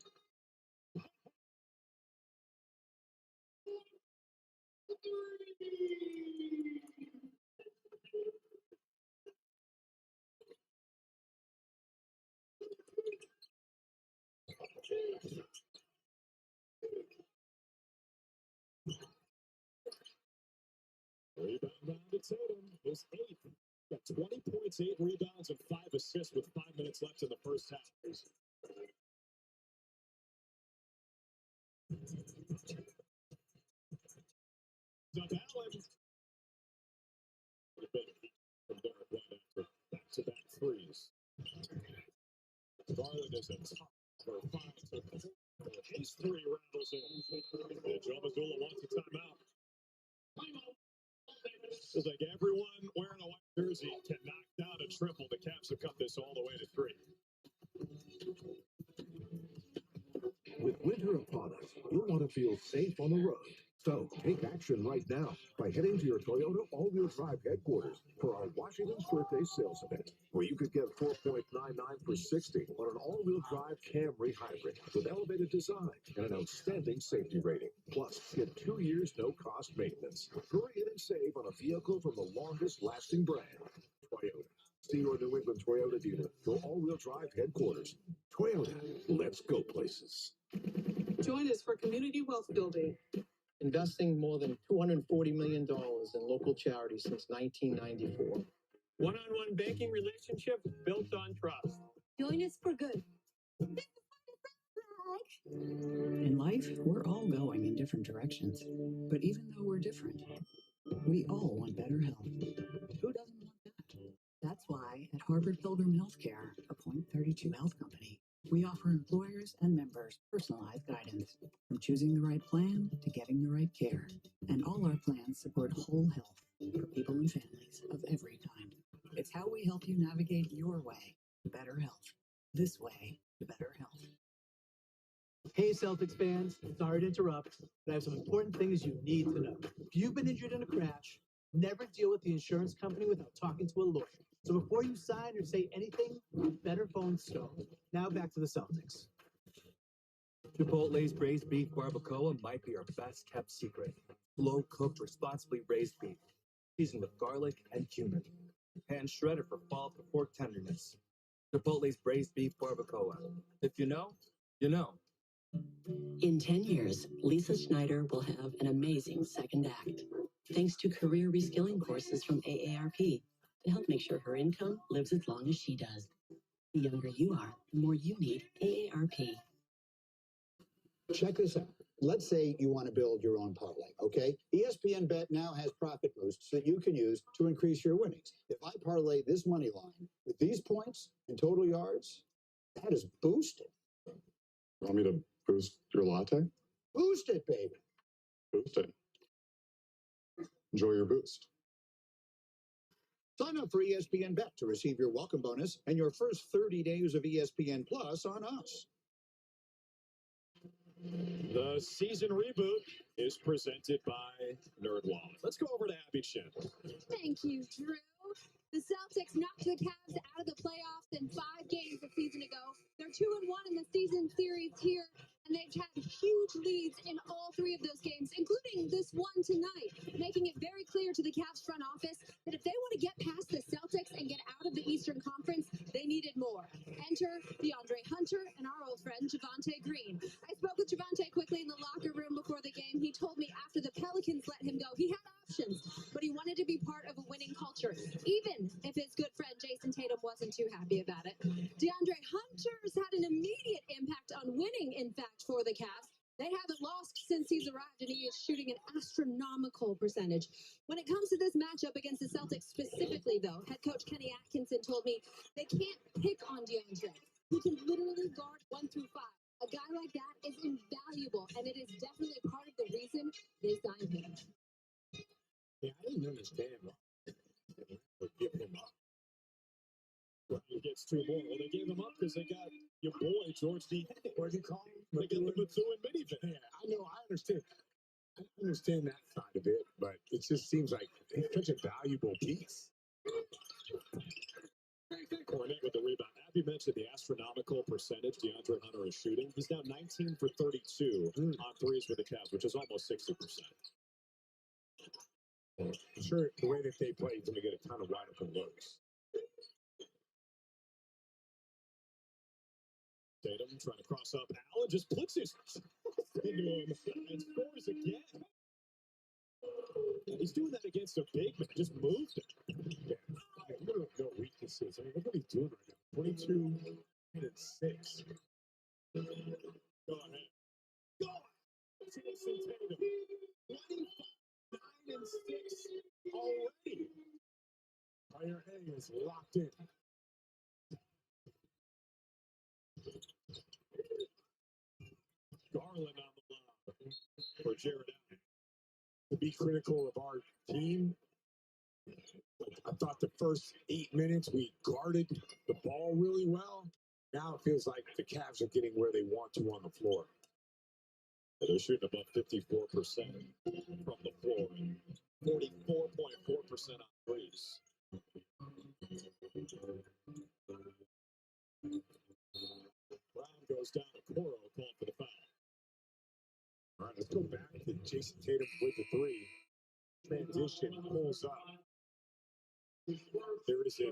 A: Rebound down to Tatum. His 8th. Got 20 points, 8 rebounds, and 5 assists with 5 minutes left in the first half. Allen. From Derek White after back-to-back threes. Garland is a top for 5 to his 3 rattles in. And Joe Mazzulla wants a timeout. It's like everyone wearing a white jersey can knock down a triple. The Cavs have cut this all the way to 3.
E: With winter upon us, you'll want to feel safe on the road. So take action right now by heading to your Toyota all-wheel drive headquarters for our Washington's Birthday Sales Event, where you could get 4.99 for 60 on an all-wheel drive Camry hybrid with elevated design and an outstanding safety rating. Plus, get 2 years no-cost maintenance. Hurry in and save on a vehicle from the longest-lasting brand, Toyota. See your New England Toyota dealer for all-wheel drive headquarters. Toyota, let's go places.
B: Join us for community wealth building.
G: Investing more than $240 million in local charities since 1994.
C: One-on-one banking relationship built on trust.
X: Join us for good.
J: In life, we're all going in different directions. But even though we're different, we all want better health. Who doesn't want that? That's why at Harvard Pilgrim Healthcare, a Point 32 health company, we offer employers and members personalized guidance, from choosing the right plan to getting the right care. And all our plans support whole health for people and families of every kind. It's how we help you navigate your way to better health. This way to better health.
M: Hey, Celtics fans, sorry to interrupt, but I have some important things you need to know. If you've been injured in a crash, never deal with the insurance company without talking to a lawyer. So before you sign or say anything, you better phone Stone. Now back to the Celtics.
R: Chipotle's braised beef barbacoa might be our best kept secret. Slow cooked, responsibly raised beef, seasoned with garlic and cumin. Hand shredded for fall to fork tenderness. Chipotle's braised beef barbacoa. If you know, you know.
Y: In 10 years, Lisa Schneider will have an amazing second act, thanks to career reskilling courses from AARP to help make sure her income lives as long as she does. The younger you are, the more you need AARP.
Z: Check this out. Let's say you want to build your own parlay, okay? ESPN Bet now has profit boosts that you can use to increase your winnings. If I parlay this money line with these points and total yards, that is boosted.
P: Want me to boost your latte?
Z: Boost it, baby.
P: Boost it. Enjoy your boost.
Z: Sign up for ESPN Bet to receive your welcome bonus and your first 30 days of ESPN Plus on us.
A: The season reboot is presented by NerdWallet. Let's go over to Abby Shin.
X: Thank you, Drew. The Celtics knocked the Cavs out of the playoffs in 5 games a season ago. They're 2-1 in the season series here, and they've had huge leads in all 3 of those games, including this one tonight, making it very clear to the Cavs front office that if they want to get past the Eastern Conference, they needed more. Enter DeAndre Hunter and our old friend Javonte Green. I spoke with Javonte quickly in the locker room before the game. He told me after the Pelicans let him go, he had options, but he wanted to be part of a winning culture, even if his good friend Jason Tatum wasn't too happy about it. DeAndre Hunter's had an immediate impact on winning, in fact, for the Cavs. They haven't lost since he's arrived, and he is shooting an astronomical percentage. When it comes to this matchup against the Celtics specifically, though, head coach Kenny Atkinson told me they can't pick on DeAndre. He can literally guard 1 through 5. A guy like that is invaluable, and it is definitely part of the reason they signed him.
A: Yeah, I didn't understand why they give him up. Well, he gets 2 more. Well, they gave him up because they got your boy, George D. What did you call him? They got the Methuen minivan. Yeah, I know. I understand. I understand that side of it, but it just seems like he's such a valuable piece.
D: Cornette with the rebound. Abby mentioned the astronomical percentage DeAndre Hunter is shooting. He's now 19 for 32 on threes with the Cavs, which is almost 60%.
A: I'm sure the way that they play is going to get a ton of wide open looks.
D: Tatum trying to cross up. Allen just blitzes into him and scores again. He's doing that against a big man. Just moved him.
A: Yeah, you don't know weaknesses. I mean, look what he's doing right now. 22 and 6.
D: Go ahead. Go! Jason Tatum. 25, 9 and 6 already.
A: Player A is locked in.
D: Garland on the lob for Jared Allen.
A: To be critical of our team, I thought the first 8 minutes we guarded the ball really well. Now it feels like the Cavs are getting where they want to on the floor.
D: They're shooting above 54% from the floor and 44.4% on threes. Brown goes down to Coro, called for the foul.
A: All right, let's go back to Jason Tatum with the 3. Transition, pulls up. There is a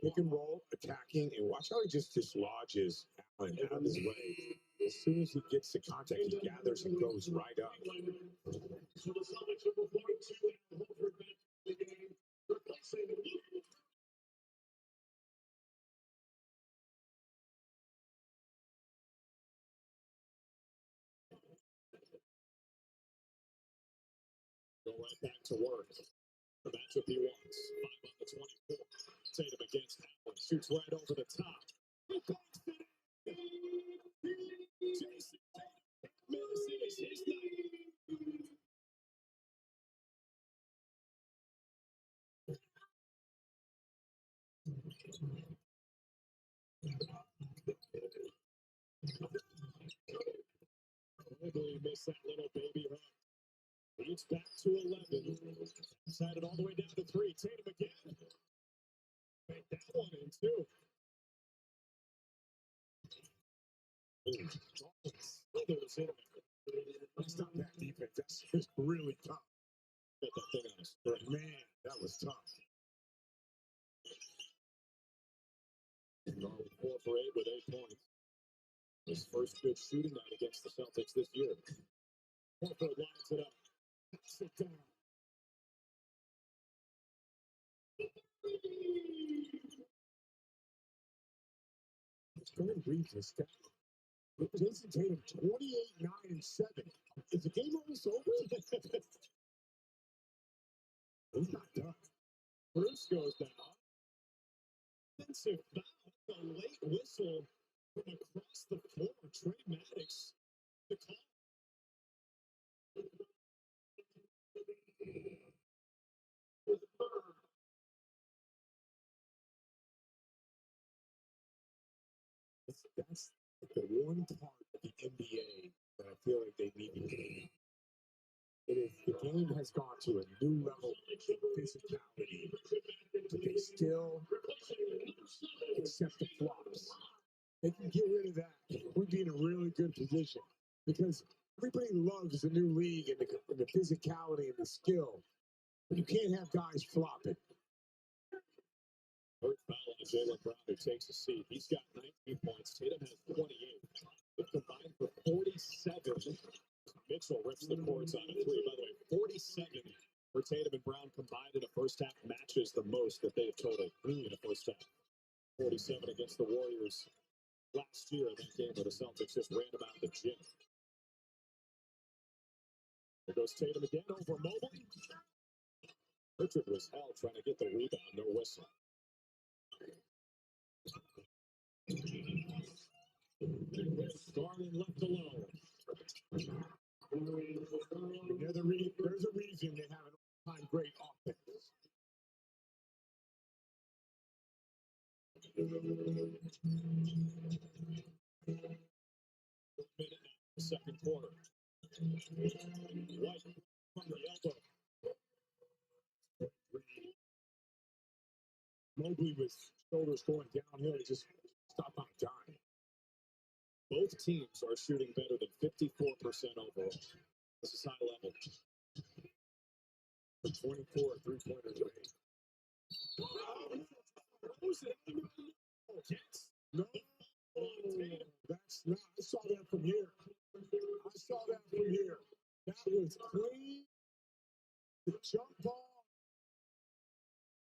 A: pick and roll, attacking, and watch how he just dislodges Allen out of his way. As soon as he gets to contact, he gathers and goes right up.
L: So the Celtics are performing 2 and Horford back in the game, replacing
D: Go right back to work. The matchup he wants. 5 on the 24. Tatum against Allen. Shoots right over the top. He banks it in. Jason Tatum. Misses his night. Quigley missed that little baby hook. Leads back to 11. Side it all the way down to 3. Tatum again. Make that one in, too. Slithers in there.
A: That's not bad defense. That's just really tough.
D: Get that thing on his
A: But man, that was tough.
D: Garland 4 for 8 with 8 points. His first good shooting night against the Celtics this year. Horford lines it up. Sit down.
A: Going reads this stat. Jason Tatum, 28, 9, and 7. Is the game almost over? He's not done.
D: Bruce goes down. Offensive foul. A late whistle from across the floor. Trey Maddox. The call.
A: That's the one part of the NBA that I feel like they need to change. It is the game has gone to a new level of physicality, but they still accept the flops. They can get rid of that. We'd be in a really good position because everybody loves the new league and the physicality and the skill. But you can't have guys flopping.
D: First foul on Jaylen Brown, who takes a seat. He's got 19 points. Tatum has 28. They've combined for 47. Mitchell rips the cords on a three. By the way, 47 for Tatum and Brown combined in a first half matches the most that they have totaled in a first half. 47 against the Warriors last year in that game where the Celtics just ran about the gym. There goes Tatum again over Mobley. Richard was held trying to get the rebound, no whistle. Garland left alone.
U: There's a reason they have an all-time great offense.
D: Minute now, second quarter. White from the elbow.
U: Mobley with shoulders going downhill. He just stopped on a dime.
D: Both teams are shooting better than 54% overall. This is high level.
U: 24 three-pointers away.
D: Yes.
U: No. That's not. I saw that from here. That was clean. The jump ball.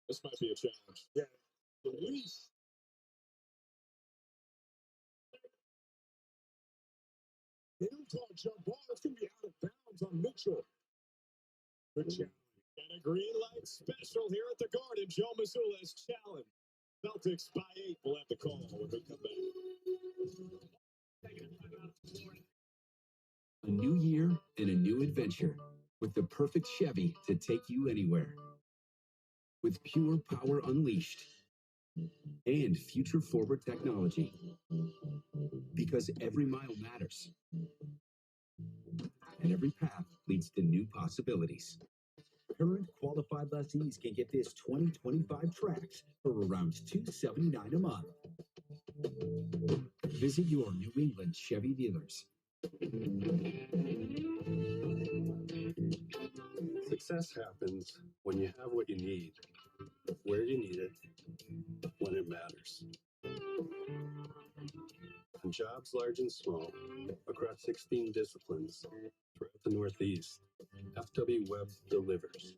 D: This might be a challenge.
U: Yeah. Release. They don't call a jump ball. It's going to be out of bounds on Mitchell. Good challenge.
D: And a green light special here at the Garden. Joe Mazzulla's challenge. Celtics by 8. We'll have the call when we come back.
H: A new year and a new adventure with the perfect Chevy to take you anywhere. With pure power unleashed and future-forward technology. Because every mile matters. And every path leads to new possibilities. Current qualified lessees can get this 2025 Trax for around $279 a month. Visit your New England Chevy dealers.
N: Success happens when you have what you need, where you need it, when it matters. On jobs large and small, across 16 disciplines, throughout the Northeast, FW Web delivers.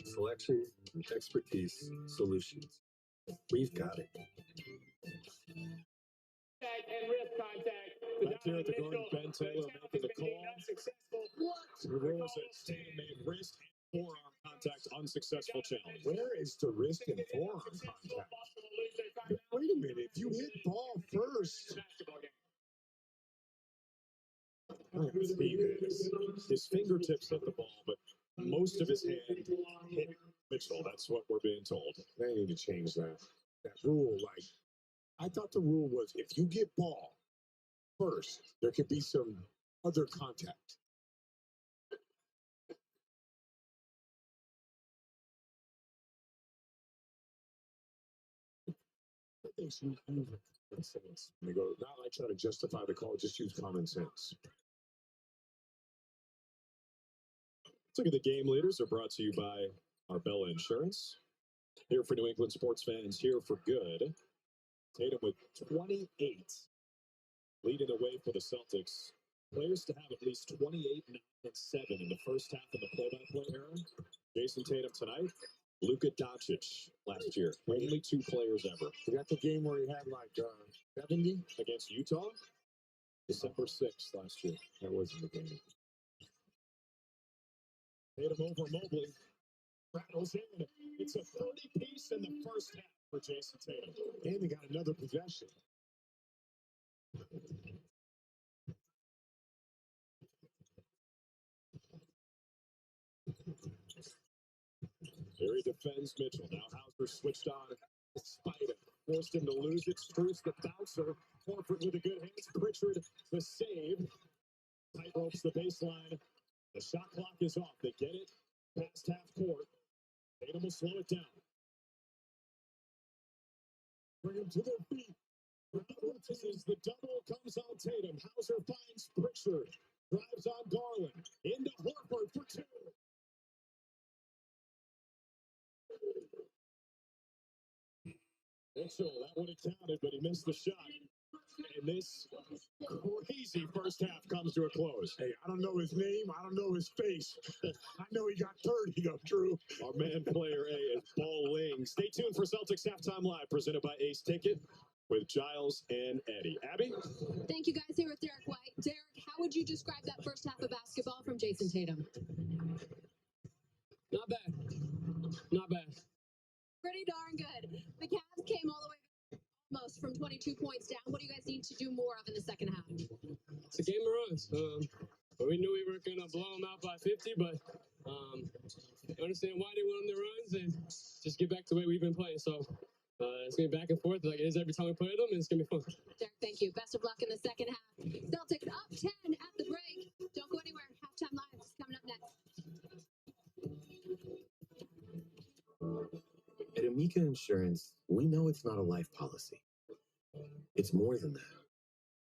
N: Selection, expertise, solutions. We've got it.
C: And wrist contact.
D: Back here at the Garden, Ben Taylor making the call. He rules it. Tatum made wrist and forearm contact, unsuccessful challenge.
U: Where is the wrist and forearm contact? Wait a minute. If you hit ball first.
D: His fingertips hit the ball, but most of his hand hit Mitchell. That's what we're being told.
U: They need to change that. That rule, I thought the rule was if you get ball first, there could be some other contact. They should use common sense. They go, not like trying to justify the call, just use common sense.
D: Let's look at the game leaders. Are brought to you by Arbella Insurance. Here for New England sports fans, here for good. Tatum with 28, leading the way for the Celtics. Players to have at least 28, 9, and 7 in the first half of the play-by-play era. Jason Tatum tonight. Luka Doncic last year. Only 2 players ever.
U: You got the game where he had 70
D: against Utah? December 6th last year.
U: That wasn't the game.
D: Tatum over Mobley. Rattles in. It's a 30-piece in the first half for Jason Tatum.
U: And they got another possession.
D: Here he defends Mitchell. Now Hauser switched on despite it. Forced him to lose it. Strus the bouncer. Horford with a good hands. Pritchard the save. Tight ropes the baseline. The shot clock is off. They get it past half court. Tatum will slow it down.
U: Bring him to their feet.
D: This is the double comes on Tatum. Hauser finds Pritchard. Drives on Garland. Into Horford for 2. Mitchell, that would have counted, but he missed the shot. And this crazy first half comes to a close.
U: Hey, I don't know his name. I don't know his face. I know he got 30, though, Drew.
D: Our man player A is balling. Stay tuned for Celtics Halftime Live, presented by Ace Ticket with Giles and Eddie. Abby?
X: Thank you guys. Here with Derek White. Derek, how would you describe that first half of basketball from Jason Tatum?
C: Not bad. Not bad.
X: Pretty darn good. The Cavs came all the way almost from 22 points down. What do you guys need to do more of in the second half?
C: It's a game of runs. But we knew we weren't going to blow them out by 50, but understand why they won the runs and just get back to the way we've been playing. So it's going to be back and forth like it is every time we play them, and it's going to be fun.
X: Derek, thank you. Best of luck in the second half. Celtics up 10 at the break. Don't go anywhere. Halftime Live is coming up next.
F: At Amica Insurance, we know it's not a life policy. It's more than that.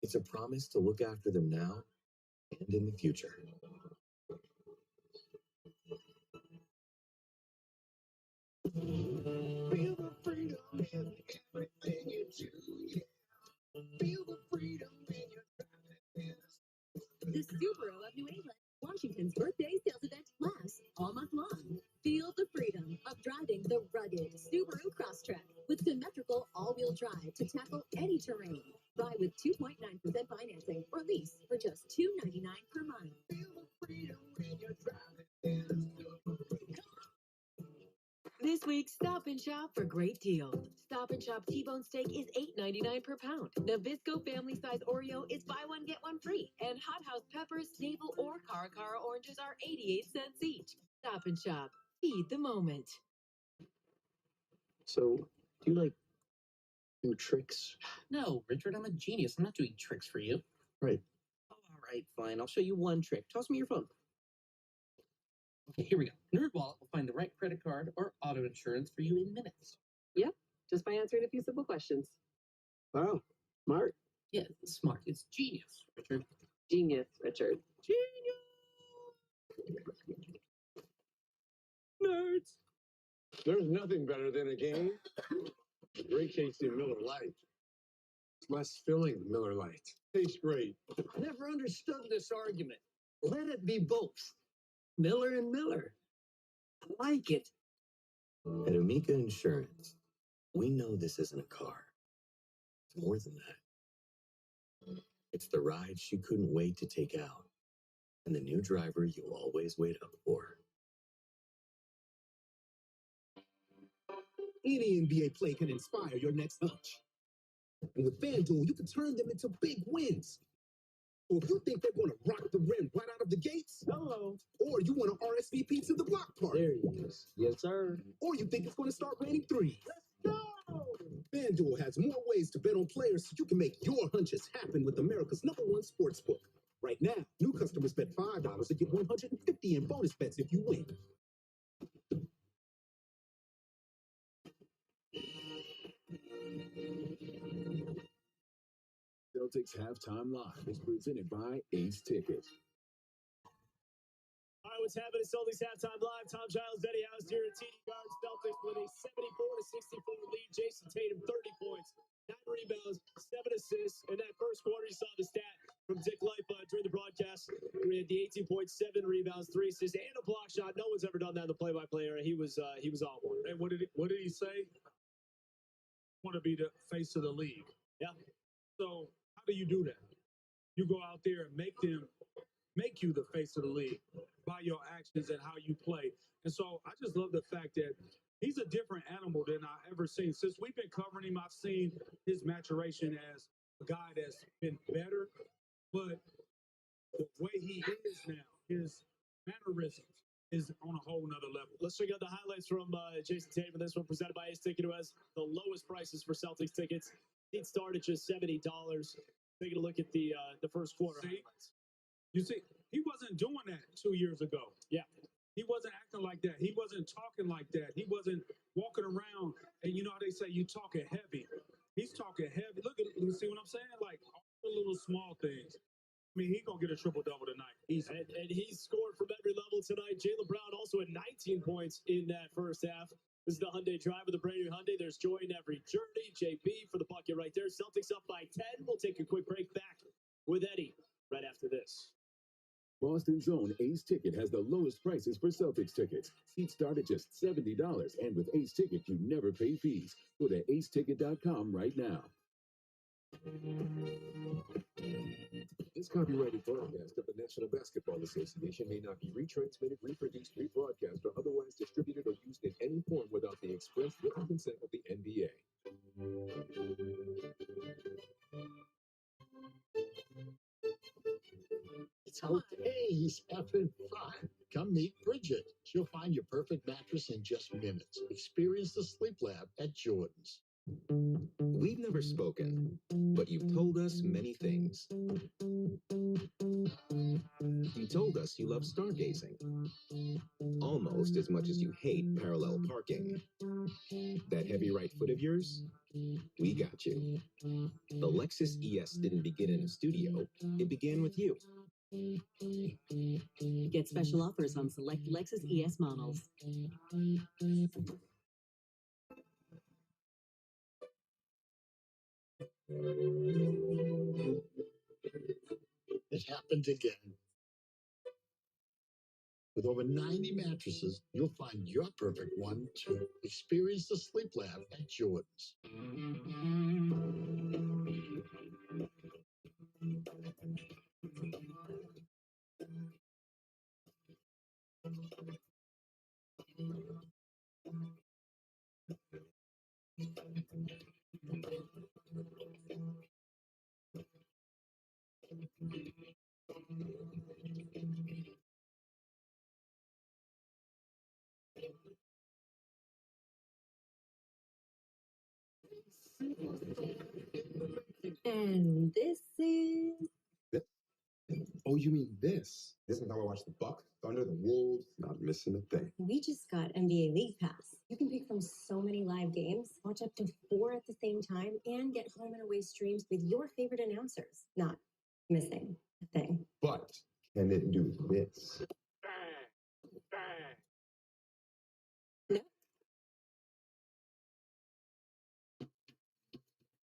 F: It's a promise to look after them now and in the future.
E: Feel the freedom in everything you do. Feel the freedom in your driving.
Q: The Subaru of New England, Washington's birthday sales event lasts all month long. Feel the freedom of driving the rugged Subaru Crosstrek with symmetrical all-wheel drive to tackle any terrain. Buy with 2.9% financing or lease for just $299 per month.
E: Feel the freedom when you're driving.
Q: This week, Stop and Shop for great deals. Stop and Shop T-bone steak is $8.99 per pound. Nabisco family size Oreo is buy one get one free, and Hot House peppers, navel, or Cara oranges are 88 cents each. Stop and Shop. Feed the moment.
J: So, do you like do tricks?
K: No, Richard, I'm a genius. I'm not doing tricks for you.
J: Right.
K: Oh, all right, fine. I'll show you one trick. Toss me your phone. Okay, here we go. NerdWallet will find the right credit card or auto insurance for you in minutes.
Q: Yep, just by answering a few simple questions.
J: Wow. Smart.
K: Yeah, it's smart. It's genius, Richard.
Q: Genius, Richard.
K: Nerds.
U: There's nothing better than a game. Great tasting Miller Lite. It's less filling than Miller Lite. Tastes great.
J: Never understood this argument. Let it be both. Miller and Miller. I like it.
F: At Amica Insurance, we know this isn't a car. It's more than that. It's the ride she couldn't wait to take out, and the new driver you'll always wait up for.
O: Any NBA play can inspire your next hunch. And with FanDuel, you can turn them into big wins. So if you think they're going to rock the rim right out of the gates, hello. Or you want to RSVP to the block party.
J: There he is. Yes, sir.
O: Or you think it's going to start raining threes. Let's go! FanDuel has more ways to bet on players so you can make your hunches happen with America's #1 sportsbook. Right now, new customers bet $5 and get $150 in bonus bets if you win.
I: Celtics Halftime Live is presented by Ace Ticket.
C: All right, what's happening? Celtics Halftime Live. Tom Giles, Eddie House here at TD Garden. Celtics with a 74-64 lead. Jason Tatum, 30 points, 9 rebounds, 7 assists. In that first quarter, you saw the stat from Dick Life during the broadcast. We had the 18.7 rebounds, 3 assists, and a block shot. No one's ever done that in the play-by-play era. He was on one.
U: And what did he say? Want to be the face of the league.
C: Yeah.
U: So how do you do that? You go out there and make you the face of the league by your actions and how you play. And so I just love the fact that he's a different animal than I've ever seen. Since we've been covering him, I've seen his maturation as a guy that's been better. But the way he is now, his mannerisms is on a whole nother level.
C: Let's check out the highlights from Jason Tatum. This one presented by Ace Ticket, who has the lowest prices for Celtics tickets. Seats start at just $70. Taking a look at the first quarter highlights.
U: You see, he wasn't doing that 2 years ago.
C: Yeah.
U: He wasn't acting like that. He wasn't talking like that. He wasn't walking around, and you know how they say you talking heavy. He's talking heavy. Look at, you see what I'm saying? Like all the little small things. I mean, he's going to get a triple-double tonight.
C: And he scored from every level tonight. Jaylen Brown also had 19 points in that first half. This is the Hyundai Drive with the brand new Hyundai. There's joy in every journey. JB for the bucket right there. Celtics up by 10. We'll take a quick break. Back with Eddie right after this.
I: Boston's own Ace Ticket has the lowest prices for Celtics tickets. Seats start at just $70, and with Ace Ticket, you never pay fees. Go to aceticket.com right now. This copyrighted broadcast of the National Basketball Association may not be retransmitted, reproduced, rebroadcast, or otherwise distributed or used in any form without the express written consent of the NBA.
B: It's okay, he's effing fine. Come meet Bridget. She'll find your perfect mattress in just minutes. Experience the Sleep Lab at Jordan's.
G: We've never spoken, but you've told us many things. You told us you love stargazing, almost as much as you hate parallel parking. That heavy right foot of yours? We got you. The Lexus ES didn't begin in a studio, it began with you.
Y: Get special offers on select Lexus ES models.
B: It happened again. With over 90 mattresses, you'll find your perfect one too. Experience the Sleep Lab at Jordan's.
Y: And this is...
I: Oh, you mean this? This is how I watch the Bucks, Thunder, the Wolves. Not missing a thing.
S: We just got NBA League Pass. You can pick from so many live games, watch up to 4 at the same time, and get home and away streams with your favorite announcers. Not missing a thing.
I: But can it do this?
S: No.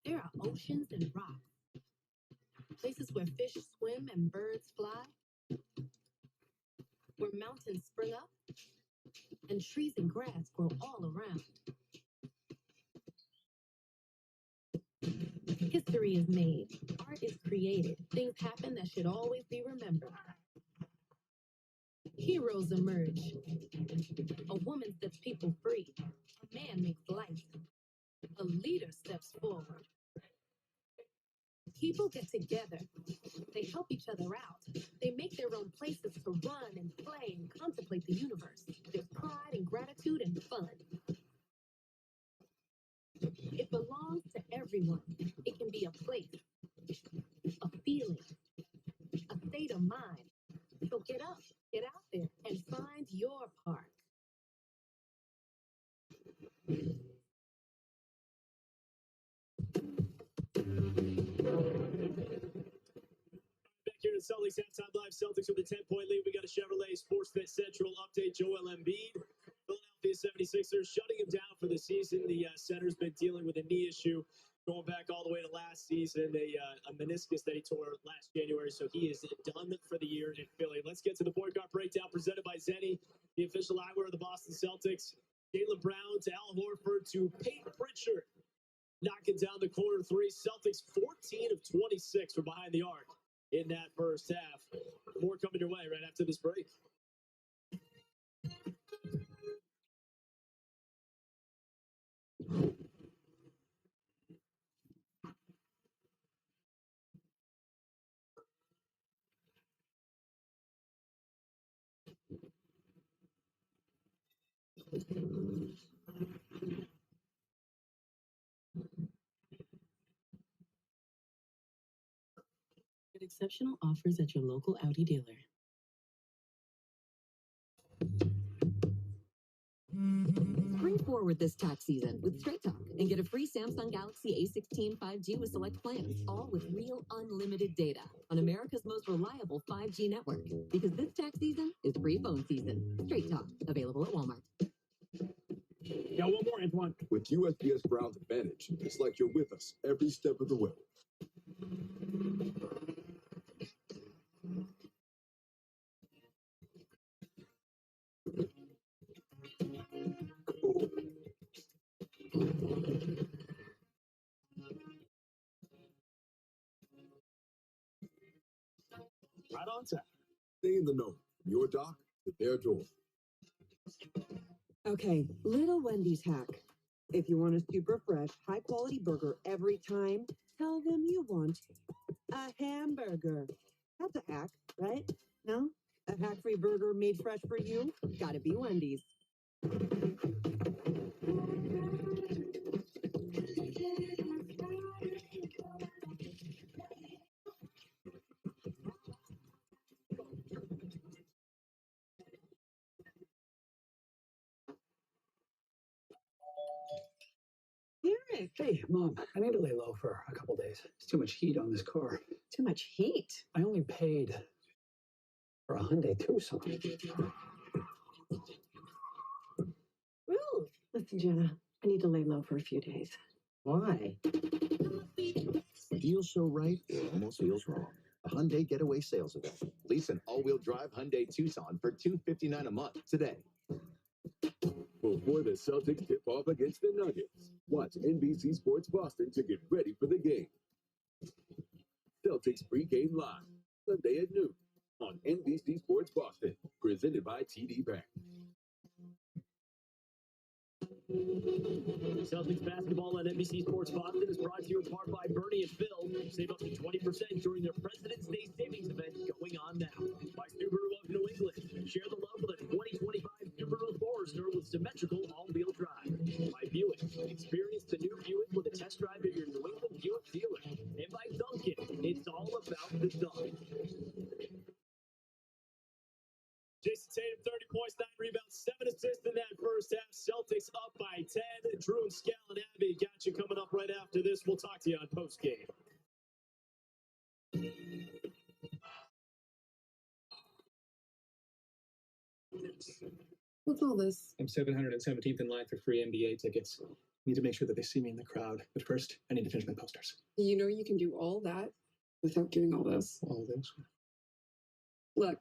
T: There are oceans and rocks, places where fish swim and birds fly, where mountains spring up and trees and grass grow all around. History is made, art is created, things happen that should always be remembered. Heroes emerge. A woman sets people free. A man makes light. A leader steps forward. People get together. They help each other out. They make their own places to run and play and contemplate the universe. There's pride and gratitude and fun. It belongs to everyone. It can be a place, a feeling, a state of mind. So get up, get out there, and find your park.
C: Back here to Celtics halftime live. Celtics with a 10-point lead. We got a Chevrolet Sportsnet Central update. Joel Embiid, Philadelphia 76ers, shutting him down for the season. The center's been dealing with a knee issue going back all the way to last season, a meniscus that he tore last January. So he is done for the year in Philly. Let's get to the point guard breakdown presented by Zenni, the official eyewear of the Boston Celtics. Jaylen Brown to Al Horford to Peyton Pritchard, knocking down the corner three. Celtics 14 of 26 from behind the arc in that first half. More coming your way right after this break.
Y: Get exceptional offers at your local Audi dealer.
V: Spring forward this tax season with Straight Talk and get a free Samsung Galaxy A16 5G with select plans, all with real unlimited data on America's most reliable 5G network. Because this tax season is free phone season. Straight Talk, available at Walmart.
C: Yeah, one more, Antoine.
E: With USPS Ground Advantage, it's like you're with us every step of the way.
C: Right on time.
E: Stay in the know from your dock to their door.
L: Okay, little Wendy's hack. If you want a super fresh, high quality burger every time, tell them you want a hamburger. That's a hack, right? No? A hack free burger made fresh for you? Gotta be Wendy's.
J: Eric. Hey, Mom, I need to lay low for a couple days. It's too much heat on this car.
L: Too much heat.
J: I only paid for a Hyundai Tucson.
L: Ooh. Listen, Jenna, I need to lay low for a few days. Why?
G: Feels so right, it almost feels wrong. A Hyundai Getaway Sales Event. Lease an all-wheel drive Hyundai Tucson for $259 a month today.
E: Before the Celtics tip off against the Nuggets, watch NBC Sports Boston to get ready for the game. Celtics pregame live, Sunday at noon on NBC Sports Boston, presented by TD Bank.
C: Celtics basketball on NBC Sports Boston is brought to you in part by Bernie and Phil. Save up to 20% during their President's Day savings event going on now. By Subaru of New England. Share the love with a 2025 Subaru Forester with symmetrical all-wheel drive. By Buick. Experience the new Buick with a test drive at your New England Buick dealer. And by Dunkin'. It's all about the dunk. Jason Tatum, 30 points, 9 rebounds, 7 assists in that first half. Celtics up by 10. Drew and Scal and Abby got you coming up right after this. We'll talk to you on postgame.
M: What's all this?
P: I'm 717th in line for free NBA tickets. Need to make sure that they see me in the crowd. But first, I need to finish my posters.
M: You know you can do all that without doing all this.
P: All this.
M: Look,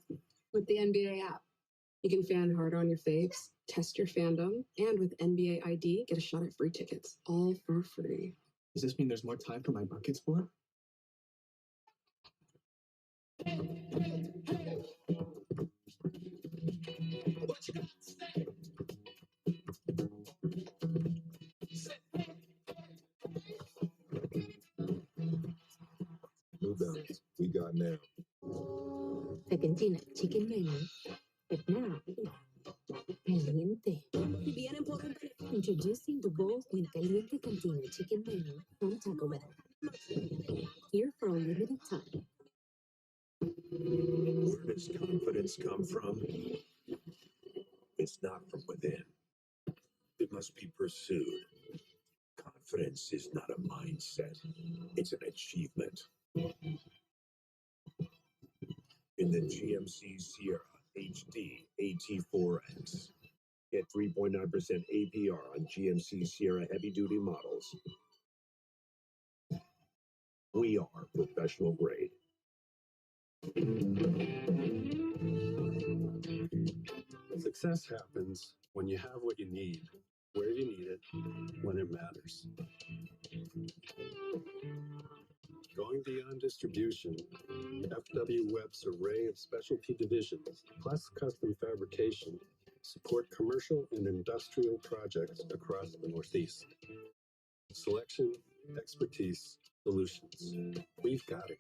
M: with the NBA app, you can fan hard on your faves, test your fandom, and with NBA ID, get a shot at free tickets, all for free.
P: Does this mean there's more time for my bucket sport?
E: New balance, we got now.
V: The cantina chicken menu, but now caliente. Introducing the bold and caliente cantina chicken menu from Taco Bell. Here for a limited time.
I: Where does confidence come from? It's not from within. It must be pursued. Confidence is not a mindset. It's an achievement. In the GMC Sierra HD AT4X. Get 3.9% APR on GMC Sierra heavy-duty models. We are professional grade.
N: Success happens when you have what you need, where you need it, when it matters. Going beyond distribution, FW Webb's array of specialty divisions, plus custom fabrication, support commercial and industrial projects across the Northeast. Selection, expertise, solutions. We've got it.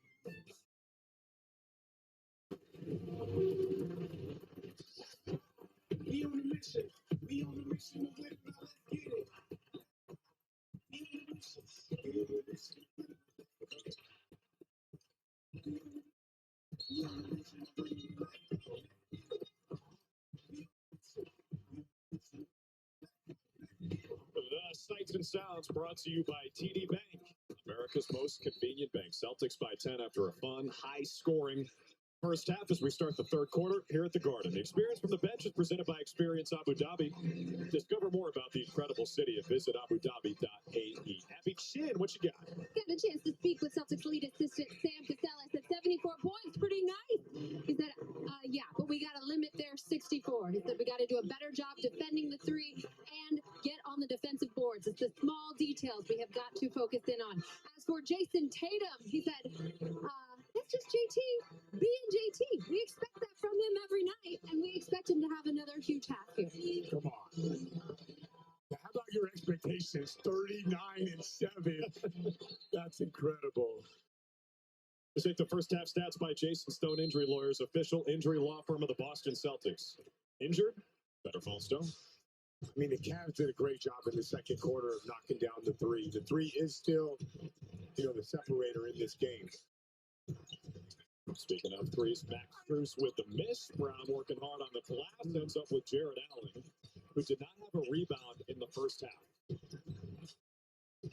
O: We on a mission. We on a mission to win. Now let's get it. We on a mission. We on a mission.
D: The Sights and Sounds brought to you by TD Bank, America's most convenient bank. Celtics by 10 after a fun, high-scoring first half as we start the third quarter here at the Garden. The Experience from the Bench is presented by Experience Abu Dhabi. Discover more about the incredible city at visitAbuDhabi.ae. Abby Chin, what you got?
A: Got a chance to speak with Celtics lead assistant Sam Cassell. Said 74 points, pretty nice. He said, yeah, but we got to limit their 64. He said we got to do a better job defending the three and get on the defensive boards. It's the small details we have got to focus in on. As for Jason Tatum, he said, that's just JT being JT. We expect that from him every night, and we expect him to have another huge half here.
U: Come on. How about your expectations? 39-7. That's incredible.
D: Let's take the first half stats by Jason Stone, injury lawyers, official injury law firm of the Boston Celtics. Injured? Better fall Stone.
U: I mean, the Cavs did a great job in the second quarter of knocking down the three. The three is still, the separator in this game.
D: Speaking of threes, Max Strus with the miss. Brown working hard on the glass. Ends up with Jared Allen, who did not have a rebound in the first half.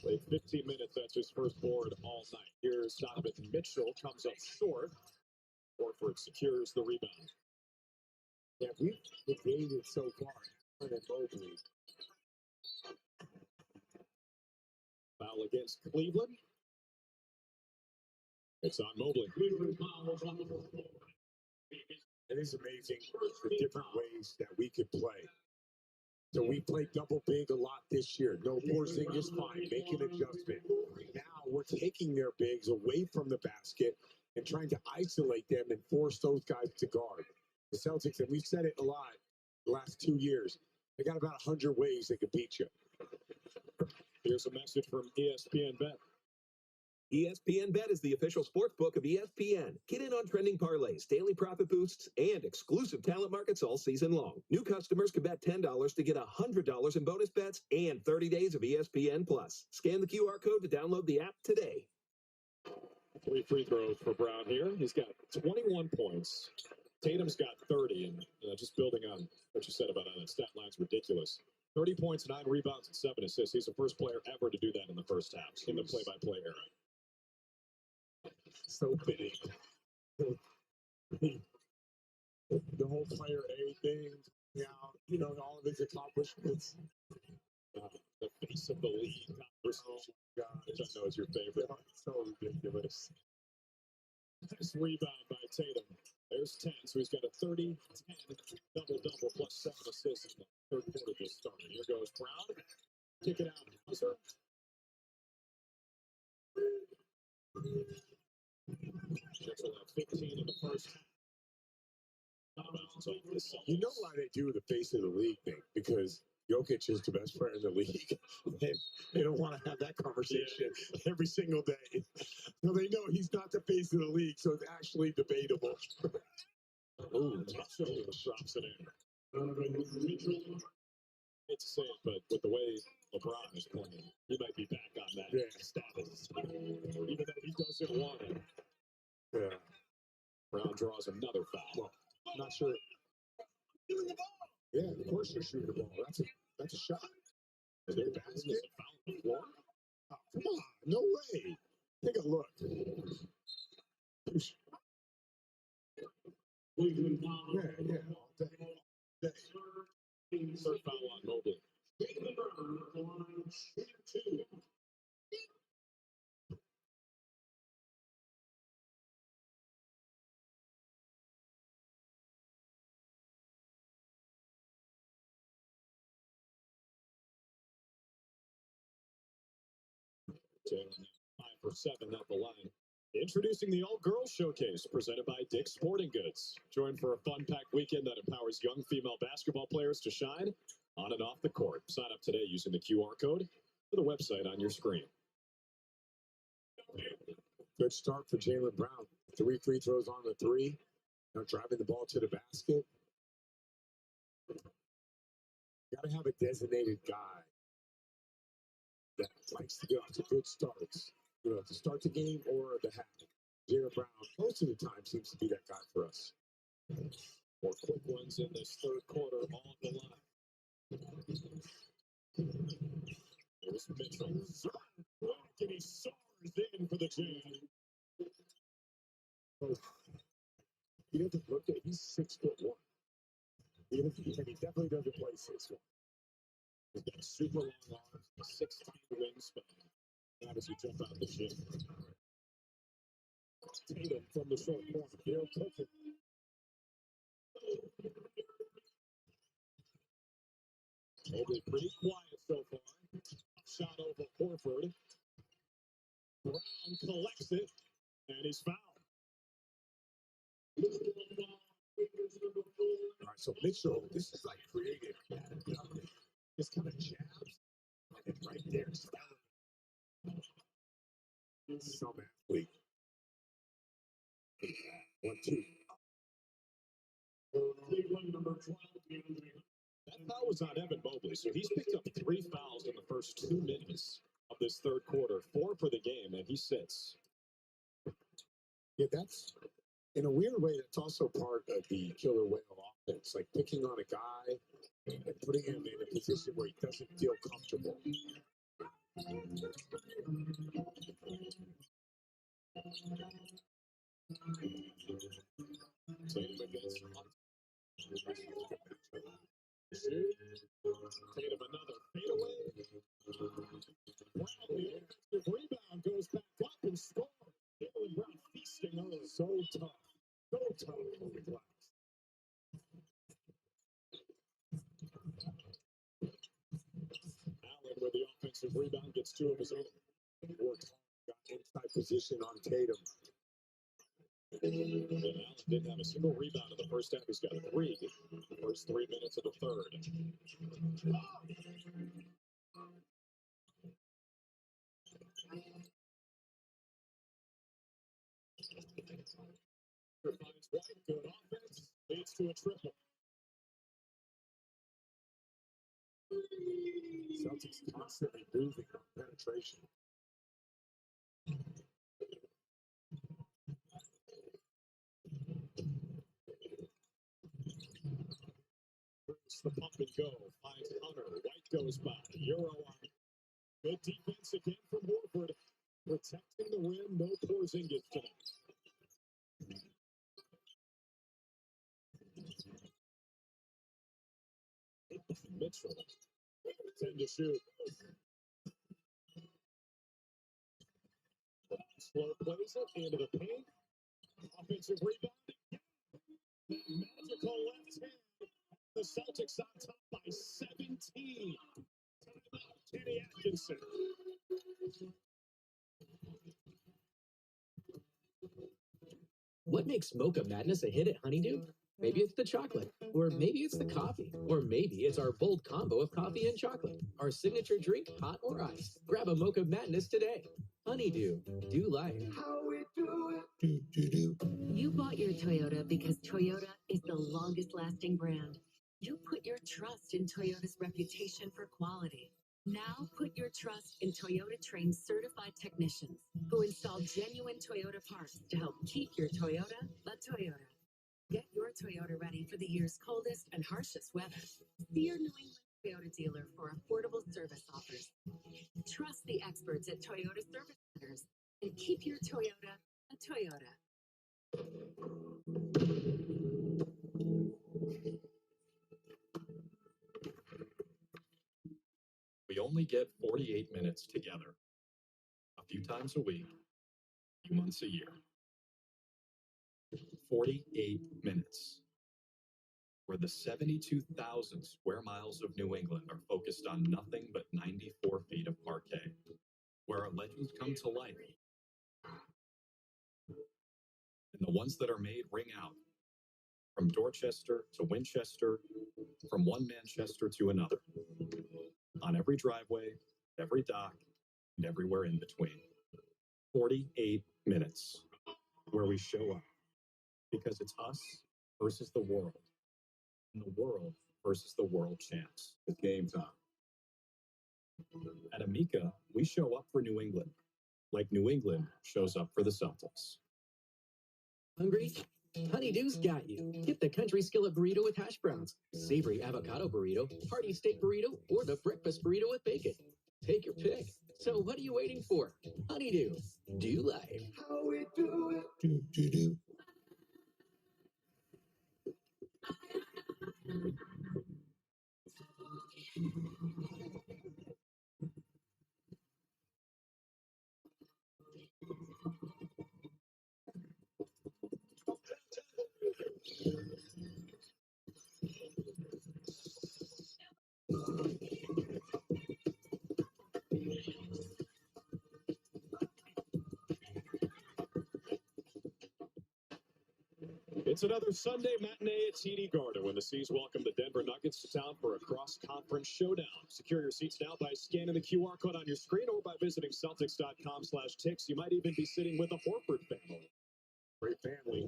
D: Played 15 minutes. That's his first board all night. Here's Donovan Mitchell. Comes up short. Horford secures the rebound.
U: Yeah, we've debated so far. Mobley.
D: Foul against Cleveland. It's on Mobley.
U: It is amazing the different ways that we could play. So we played double big a lot this year. No Porzingis, fine, make an adjustment. Now we're taking their bigs away from the basket and trying to isolate them and force those guys to guard. The Celtics, and we've said it a lot the last 2 years, they got about 100 ways they can beat you.
D: Here's a message from ESPN Bet.
H: ESPN Bet is the official sports book of ESPN. Get in on trending parlays, daily profit boosts, and exclusive talent markets all season long. New customers can bet $10 to get $100 in bonus bets and 30 days of ESPN Plus. Scan the QR code to download the app today.
D: 3 free throws for Brown here. He's got 21 points. Tatum's got 30, and just building on what you said about that stat line's ridiculous. 30 points, 9 rebounds, and 7 assists. He's the first player ever to do that in the first half in the play-by-play era.
U: So big. The whole player A thing, all of his accomplishments.
D: The face of the league conversation, which I know is your favorite.
U: So ridiculous.
D: Nice rebound by Tatum. There's 10, so he's got a 30-10 double-double plus 7 assists in the third quarter just started. Here goes Brown. Kick it out. Buzzer. Jets will have 15 in the first half.
U: You know why they do the face of the league thing? Because Jokic is the best player in the league. They don't want to have that conversation every single day. So they know he's not the face of the league, so it's actually debatable.
D: Oh, drops it in. It's safe, but with the way LeBron is playing, he might be back on that status, even though he doesn't want it.
U: Yeah.
D: Brown draws another foul.
U: Well, I'm not sure. Shooting the ball. Yeah, of course they're shooting the ball. That's a shot.
D: Is there a basket? Foul on the floor?
U: Oh, come on, no way. Take a look. Yeah, all day.
D: Third foul on Mobley. Tatum 5 for 7 at the line. Introducing the All-Girls Showcase, presented by Dick's Sporting Goods. Join for a fun-packed weekend that empowers young female basketball players to shine on and off the court. Sign up today using the QR code for the website on your screen.
U: Good start for Jaylen Brown. 3 free throws on the 3. Now driving the ball to the basket. Got to have a designated guy that likes to get off to good starts. To start the game or the half. Jaylen Brown, most of the time, seems to be that guy for us.
D: More quick ones in this third quarter on the line. There's Mitchell. And he soars in for the jam. You have to look at, he's 6'1". And he definitely doesn't play 6'1". He's got super long arms, 6'10" wingspan. How does he jump out the gym? Tatum from the short corner. He'll touch it. Mobley pretty quiet so far. Shot over Horford. Brown collects it, and he's fouled. All right, so Mitchell, this is like creative. Just kind of jabs, and right there, some athlete. 1-2. That foul was on Evan Mobley, so he's picked up 3 fouls in the first 2 minutes of this third quarter, 4 for the game, and he sits. Yeah, that's, in a weird way, that's also part of the killer whale offense, like picking on a guy and putting him in a position where he doesn't feel comfortable. Tatum against Tatum another fadeaway. Brown, the offensive rebound, goes back up and scores. Jaylen Brown feasting on it. So tough on the glass. Allen with the offensive rebound gets 2 of his own. Worked hard, got inside position on Tatum. And Allen didn't have a single rebound in the first half. He's got 3 the first 3 minutes of the third. Finds White, good offense, leads to a triple. Celtics constantly moving on penetration. Brings the pump and go, finds Hunter. White goes by. Euro on. Good defense again from Horford. Protecting the rim, no Porzingis tonight. Mitchell, 10 to shoot. Slow plays it into the paint. Offensive rebound. Magical left hand. The Celtics on top by 17. Timeout, Kenny Atkinson.
K: What makes Mocha Madness a hit at Honeydew? Maybe it's the chocolate, or maybe it's the coffee, or maybe it's our bold combo of coffee and chocolate. Our signature drink, hot or iced. Grab a Mocha Madness today. Honeydew, do life. How we do it. Do.
V: You bought your Toyota because Toyota is the longest lasting brand. You put your trust in Toyota's reputation for quality. Now put your trust in Toyota trained certified technicians who install genuine Toyota parts to help keep your Toyota a Toyota. Get your Toyota ready for the year's coldest and harshest weather. See your New England Toyota dealer for affordable service offers. Trust the experts at Toyota Service Centers and keep your Toyota a Toyota.
D: We only get 48 minutes together. A few times a week, a few months a year. 48 minutes. Where the 72,000 square miles of New England are focused on nothing but 94 feet of parquet. Where our legends come to life. And the ones that are made ring out. From Dorchester to Winchester, from one Manchester to another. On every driveway, every dock, and everywhere in between. 48 minutes where we show up. Because it's us versus the world. And the world versus the world champs. It's game time. At Amica, we show up for New England. Like New England shows up for the Celtics.
K: Hungry? Honeydew's got you. Get the country skillet burrito with hash browns, savory avocado burrito, hearty steak burrito, or the breakfast burrito with bacon. Take your pick. So what are you waiting for? Honeydew. Do life. How we do it. Do.
D: It's another Sunday matinee at TD Garden when the Seas welcome the Denver Nuggets to town for a cross-conference showdown. Secure your seats now by scanning the QR code on your screen or by visiting Celtics.com/ticks. You might even be sitting with a Horford family.
U: Great family.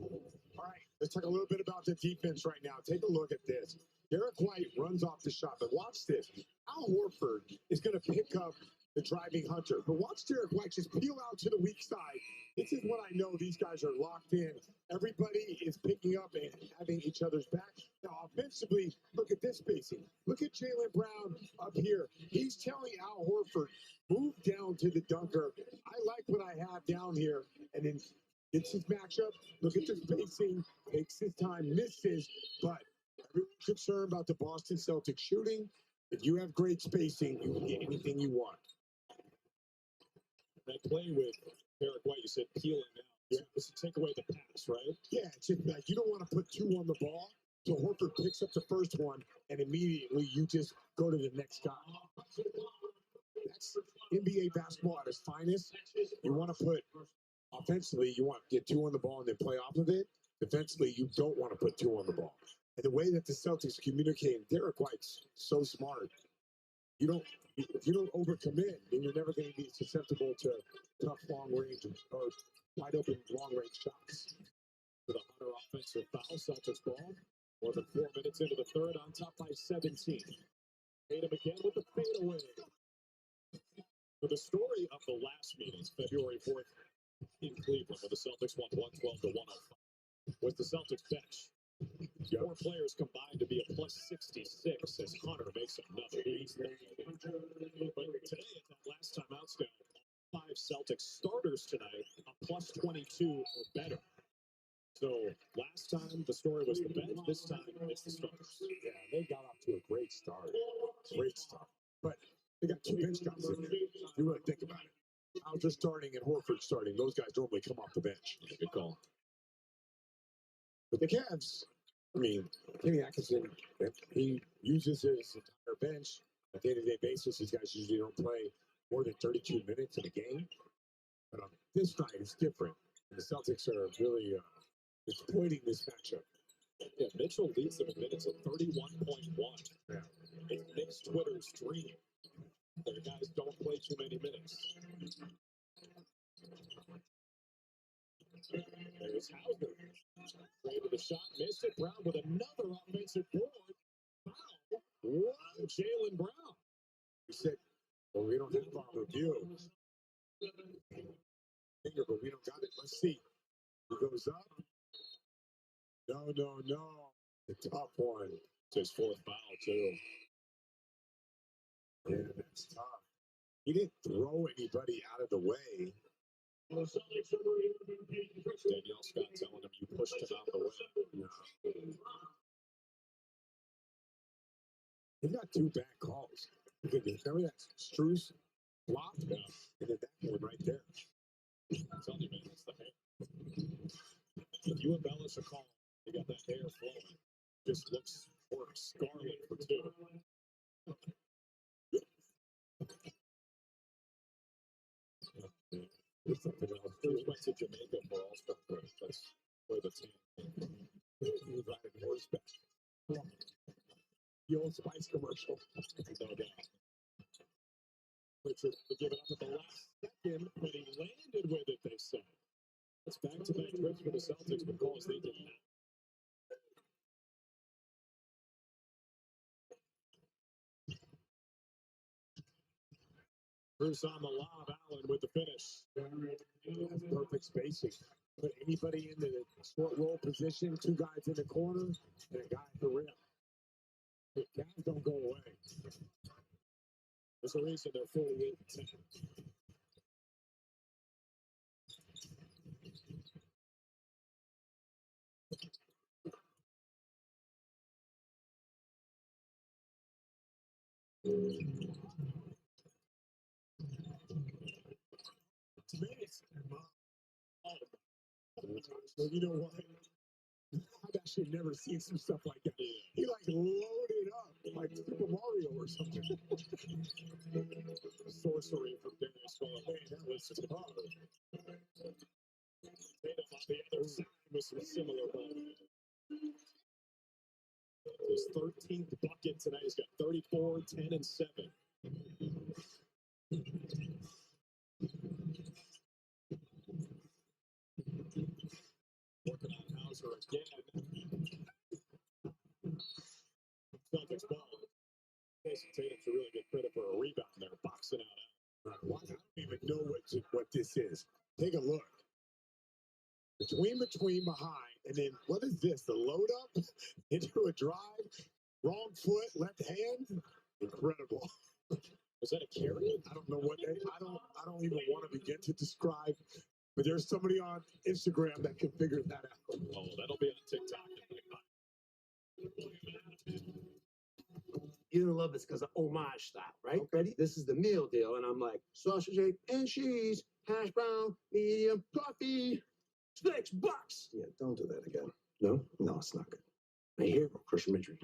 U: All right, let's talk a little bit about the defense right now. Take a look at this. Derek White runs off the shot, but watch this. Al Horford is going to pick up the driving Hunter, but watch Derek White just peel out to the weak side. This is what I know. These guys are locked in. Everybody is picking up and having each other's back. Now, offensively, look at this spacing. Look at Jaylen Brown up here. He's telling Al Horford, move down to the dunker. I like what I have down here. And then gets his matchup. Look at the spacing. Takes his time, misses. But everyone's concerned about the Boston Celtics shooting. If you have great spacing, you can get anything you want.
D: That play with Derek White, you said peeling out. Yeah, this will take away the pass, right?
U: Yeah, it's just like you don't want to put two on the ball. So Horford picks up the first one, and immediately you just go to the next guy. That's NBA basketball at its finest. You want to put offensively, you want to get two on the ball and then play off of it. Defensively, you don't want to put two on the ball. And the way that the Celtics communicate, Derek White's so smart. If you don't overcommit, then you're never going to be susceptible to tough long range or wide open long range shots.
D: With a Hunter offensive foul, Celtics ball. More than 4 minutes into the third, on top by 17. Tatum again with the fadeaway. So the story of the last meeting, February 4th in Cleveland, where the Celtics won 112 to 105, was the Celtics bench. 4 players combined to be a plus 66 as Hunter makes another ace. But today, at that last time out scout, 5 Celtics starters tonight, a plus 22 or better. So last time the story was the bench, this time it's the starters.
U: Yeah, they got off to a great start. Great start. But they got 2 bench guys in there. If you really think about it. Alger starting and Horford starting. Those guys normally come off the bench.
D: Good call.
U: But the Cavs, I mean, Kenny Atkinson, he uses his entire bench on a day-to-day basis. These guys usually don't play more than 32 minutes in a game. But on this night, it's different. And the Celtics are really exploiting this matchup.
D: Yeah, Mitchell leads them in minutes at 31.1.
U: Yeah.
D: It's Nick's Twitter's dream. Their guys don't play too many minutes. There's Hauser. Created a shot, missed it. Brown with another offensive board. Foul. What? Jaylen Brown.
U: He said, well, we don't have our review. But we don't got it. Let's see. He goes up. No. The top one.
D: It's his 4th foul, too.
U: Yeah, that's tough. He didn't throw anybody out of the way.
D: Danielle Scott telling him you pushed him out of the way.
U: No. He got 2 bad calls. Remember that Strus flop?
D: Yeah.
U: And then that one right there.
D: I'm telling you, man, it's the hair. If you embellish a call, you got that hair flowing. Just looks for scarlet for 2.
U: There's something else.
D: First went to Jamaica for All-Star break. That's where the team
U: He's riding horseback. The Old Spice commercial.
D: no doubt. Richard to give it up at the last second, but he landed with it, they say. That's back-to-back trips for the Celtics because they did not. Bruce on the lob, Allen with the finish.
U: That's perfect spacing. Put anybody in the short roll position, 2 guys in the corner, and a guy at the rim. The Cavs don't go away.
D: There's a reason they're 48-10.
U: To me, it's so you know what? I got actually never seen some stuff like that. He like loaded up like Super Mario or something.
D: Sorcery from Darius Garland. That was superb. Tatum on the other side with some similar ball. His 13th bucket tonight. He's got 34, 10, and 7. Working on Hauser again. Celtics ball. Jason Tatum's a really good credit for a rebound there, boxing out.
U: I don't even know what this is. Take a look. Between, behind, and then what is this? The load up into a drive, wrong foot, left hand. Incredible.
D: Was that a carry?
U: I don't know what they, I don't even want to begin to describe. But there's somebody on Instagram that can figure that out.
D: Oh, that'll be on TikTok.
F: You're gonna love this because of homage style, right? Okay. Ready? This is the meal deal, and I'm like sausage, egg, and cheese, hash brown, medium, coffee, $6. Yeah, don't do that again. No, it's not good. I hear crush imagery.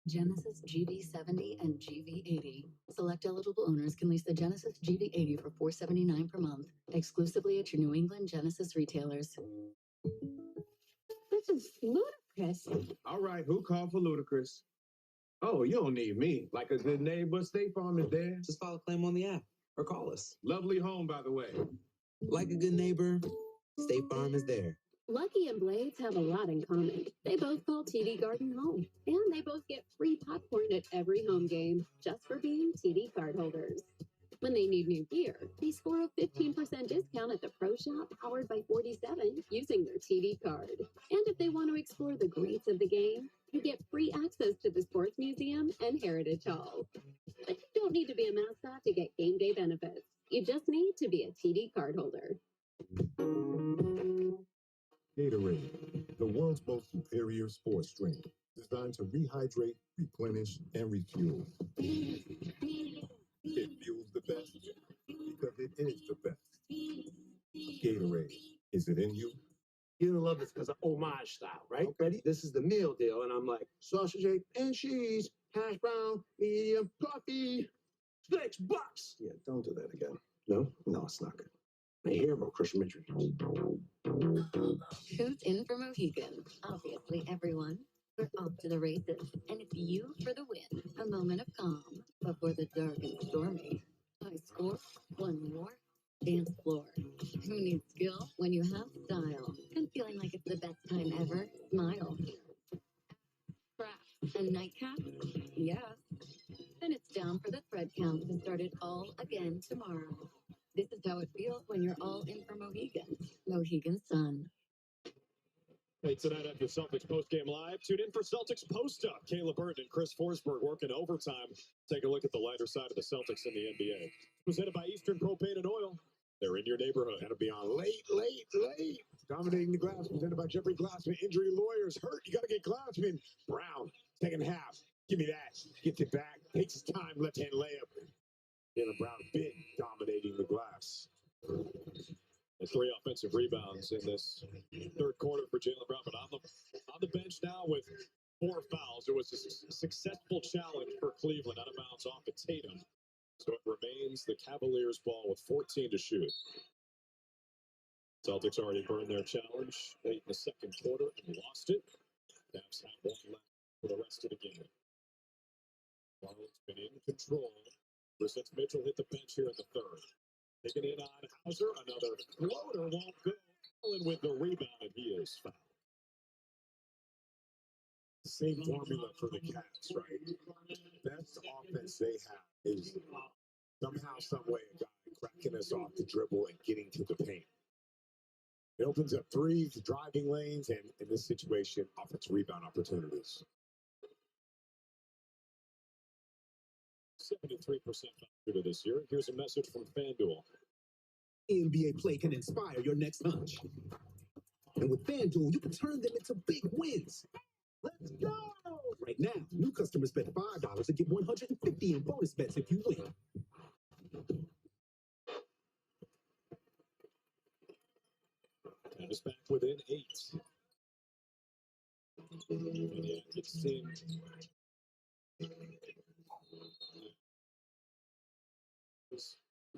V: Genesis GV70 and GV80. Select eligible owners can lease the Genesis GV80 for $479 per month, exclusively at your New England Genesis retailers.
L: This is ludicrous.
F: All right, who called for ludicrous? Oh, you don't need me. Like a good neighbor, State Farm is there.
Q: Just file a claim on the app or call us.
F: Lovely home, by the way.
Q: Like a good neighbor, State Farm is there.
A: Lucky and Blades have a lot in common. They both call TD Garden home, and they both get free popcorn at every home game just for being TD cardholders. When they need new gear, they score a 15% discount at the Pro Shop powered by 47 using their TD card. And if they want to explore the greats of the game, you get free access to the Sports Museum and Heritage Hall. But you don't need to be a mascot to get game day benefits. You just need to be a TD cardholder.
E: Gatorade, the world's most superior sports drink, designed to rehydrate, replenish, and refuel. It fuels the best because it is the best. Gatorade, is it in you?
F: You're gonna love this because of homage style, right? Okay. Ready? This is the meal deal, and I'm like sausage, egg, and cheese, hash brown, medium, coffee, $6. Yeah, don't do that again. No, it's not good. I hear crush imagery.
V: Who's in for Mohegan? Obviously, everyone. We're off to the races, and it's you for the win. A moment of calm before the dark and stormy. High score, one more. Dance floor. Who needs skill when you have style? And feeling like it's the best time ever? Smile. Craft. A nightcap? Yes. Then it's down for the thread count to start it all again tomorrow. This is how it feels when you're all in for Mohegan. Mohegan Sun.
D: Hey, tonight at the Celtics postgame live, tune in for Celtics post-up. Caleb Burton and Chris Forsberg working overtime. Take a look at the lighter side of the Celtics in the NBA. Presented by Eastern Propane and Oil. They're in your neighborhood.
U: That'll be on late. Dominating the glass, presented by Jeffrey Glassman. Injury lawyers hurt. You got to get Glassman. Brown, second half. Give me that. Gets it back. Takes his time. Left-hand layup. Jaylen Brown, big, dominating the glass.
D: There's 3 offensive rebounds in this third quarter for Jaylen Brown, but on the bench now with 4 fouls. It was a successful challenge for Cleveland, out of bounds off of Tatum. So it remains the Cavaliers' ball with 14 to shoot. Celtics already burned their challenge late in the second quarter and lost it. Cavs have 1 left for the rest of the game. Charlotte's been in control. Since Mitchell hit the bench here in the third. Taking it on Hauser, another floater won't go. Allen with the rebound, and he is fouled.
U: Same formula for the Cavs, right? Best offense they have is somehow, some way, a guy cracking us off the dribble and getting to the paint. It opens up threes, driving lanes, and in this situation, offensive rebound opportunities.
D: 73% shooter this year. Here's a message from FanDuel.
O: NBA play can inspire your next hunch. And with FanDuel, you can turn them into big wins. Let's go! Right now, new customers bet $5 and get $150 in bonus bets if you win.
D: Cavs back within 8. Indiana gets in.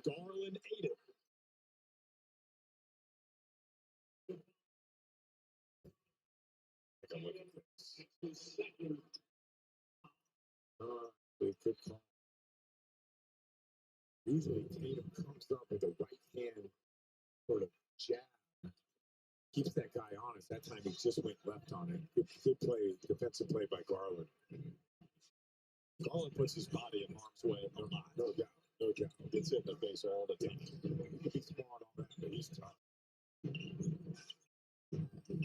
D: Garland ate it. I'm looking for second. Good call. Usually Tatum comes up with a right hand sort of jab. Keeps that guy honest. That time he just went left on it. Good play, defensive play by Garland. Garland puts his body in harm's way. No doubt. No doubt. Gets hit in the face all the time. He could be smart on that, but he's tough.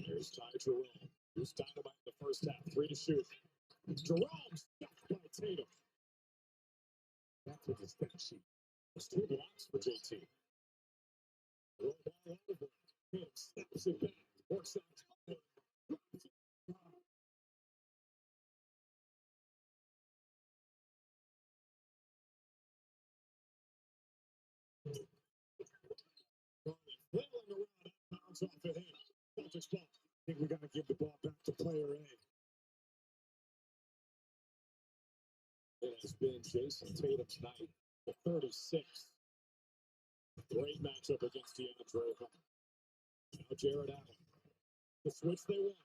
D: There's Ty Jerome. Who's dynamite in the first half. 3 to shoot. Jerome stopped by Tatum. That's what his stat sheet. There's 2 blocks for JT. Roll ball over. Tatum snaps it back. Works out. Flailing around, bounce off at him. Celtics ball. I think we got to give the ball back to player A. It has been Jason Tatum's night, the 36th. Great matchup against DeAndre Hunter. Now Jared Allen. The switch they want.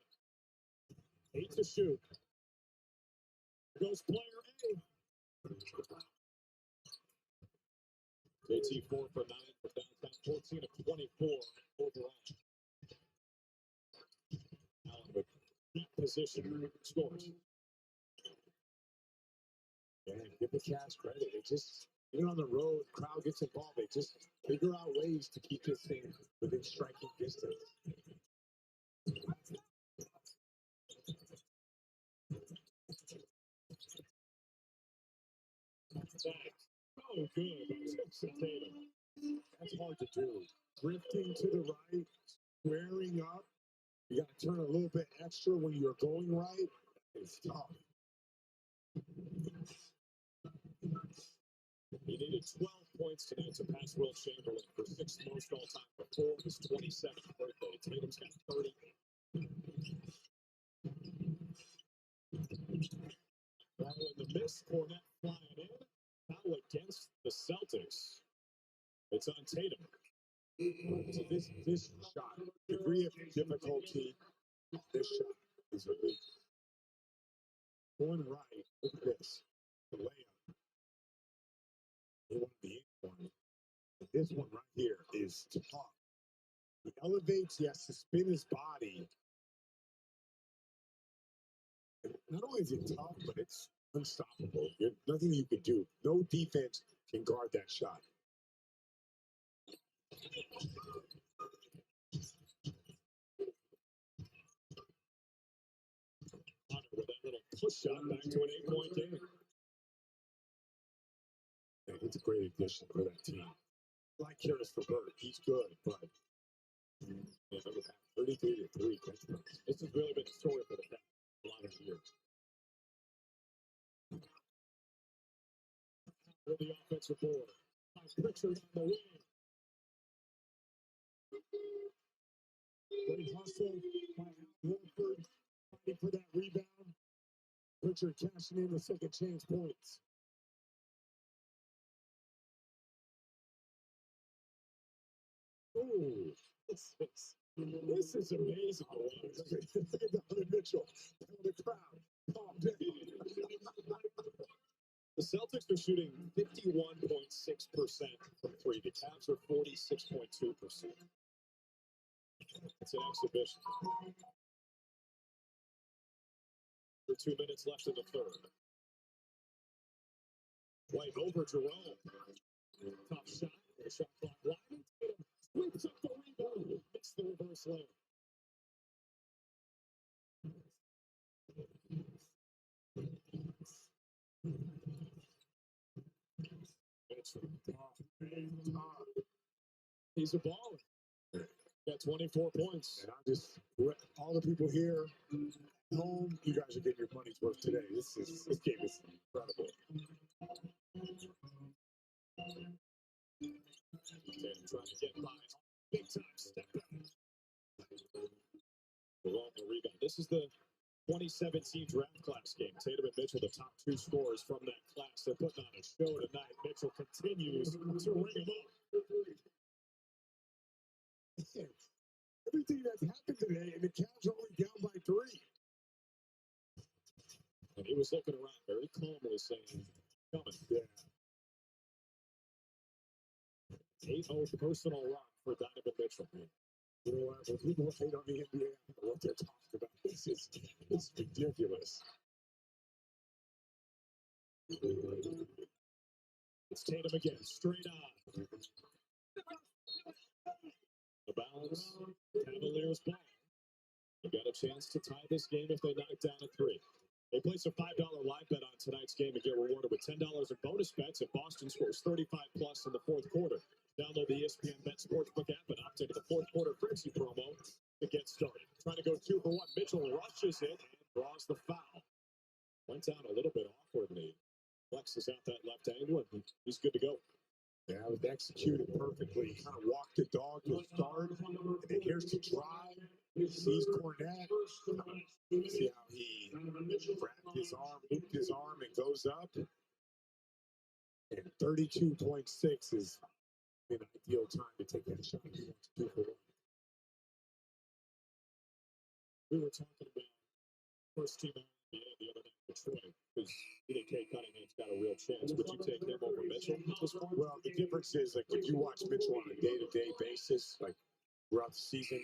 D: 8 to shoot. Goes player A. JT 4 for 9 from downtown, 14 of 24 overall. Allen with deep position scores. And give the Cavs credit. They just, even on the road, crowd gets involved. They just figure out ways to keep this thing within striking distance. Oh, good. Tatum. That's hard to do. Drifting to the right, squaring up. You got to turn a little bit extra when you're going right. It's tough. He needed 12 points tonight to pass Will Chamberlain for 6th most all-time before his 27th birthday. Tatum's got 30. Ball in the miss, Cornette flying in. Foul against the Celtics. It's on Tatum. So this shot, degree of difficulty, this shot is elite. Going right, look at this. The layup. They want the eighth one. But this one right here is tough. He elevates, he has to spin his body. And not only is it tough, but it's unstoppable. There's nothing you can do. No defense can guard that shot. With that little push shot back to an 8-point game. Yeah, it's a great addition for that team. I like Harris for Bird. He's good, but 33 to 3 touchdowns. This has really been a story for the past a lot of years. For the offensive board. Pritchard on the wing. Great hustle by Al Horford. Fighting for that rebound. Pritchard cashing in the second chance points. Ooh, this is amazing. Look at Donovan Mitchell. Tell the crowd. Calm down. The Celtics are shooting 51.6% from 3. The Cavs are 46.2%. It's an exhibition. 2 minutes left in the third. White over Jerome. Top shot. The shot clock winding. Tatum sweeps up the rebound. Missed the reverse lane. It's tough. He's a baller. Got 24 points.
U: And I just, all the people here at home, you guys are getting your money's worth today. This game is incredible.
D: Tatum trying to get by. Big time step back. Along the rebound. This is the 2017 draft class game. Tatum and Mitchell, the top two scorers from that class. They're putting on a show tonight. Mitchell continues to ring them up.
U: Everything that's happened today, and the Cavs are only down by 3.
D: And he was looking around very calmly saying, coming.
U: Yeah.
D: 8-0 personal rock for Donovan Mitchell.
U: You know what? When people hate on the NBA, I don't know what they're talking about. It's ridiculous.
D: It's Tatum again, straight on. The bounce, Cavaliers ball. They got a chance to tie this game if they knock down a 3. They place a $5 live bet on tonight's game and get rewarded with $10 in bonus bets if Boston scores 35 plus in the fourth quarter. Download the ESPN Bet Sportsbook app and opt into the fourth quarter frenzy promo to get started. Trying to go 2 for 1. Mitchell rushes it and draws the foul. Went down a little bit awkwardly. Flexes out that left angle and he's good to go.
U: Yeah, it was executed perfectly. Kind of walked the dog to start, and then here's the drive. Sees Cornette. See how he wrapped his arm, looped his arm, and goes up. And 32.6 is an ideal time to take that shot. He wants 2 for 1.
D: We were talking about first team the other night in Detroit because K. Cunningham's got a real chance. Would you take him over Mitchell at this point?
U: Well, the difference is, like, if you watch Mitchell on a day-to-day basis, like throughout the season,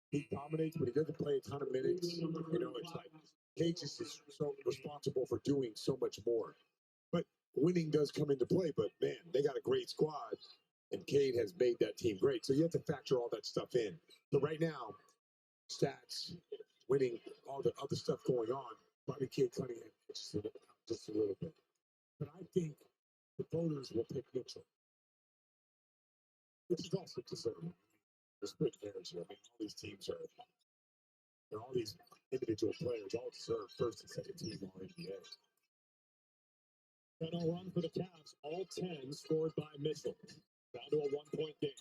U: he dominates, but he doesn't play a ton of minutes. You know, it's like Cage is so responsible for doing so much more. But winning does come into play. But man, they got a great squad, and Cade has made that team great. So you have to factor all that stuff in. So right now, stats, winning, all the other stuff going on, probably Cade Cunningham just a little bit. But I think the voters will pick Mitchell, which is also deserving. There's good players here. I mean, all these teams are, all these individual players all deserve first and second team all NBA.
D: 10-0 run for the Cavs, all 10 scored by Mitchell. Down to a 1-point game.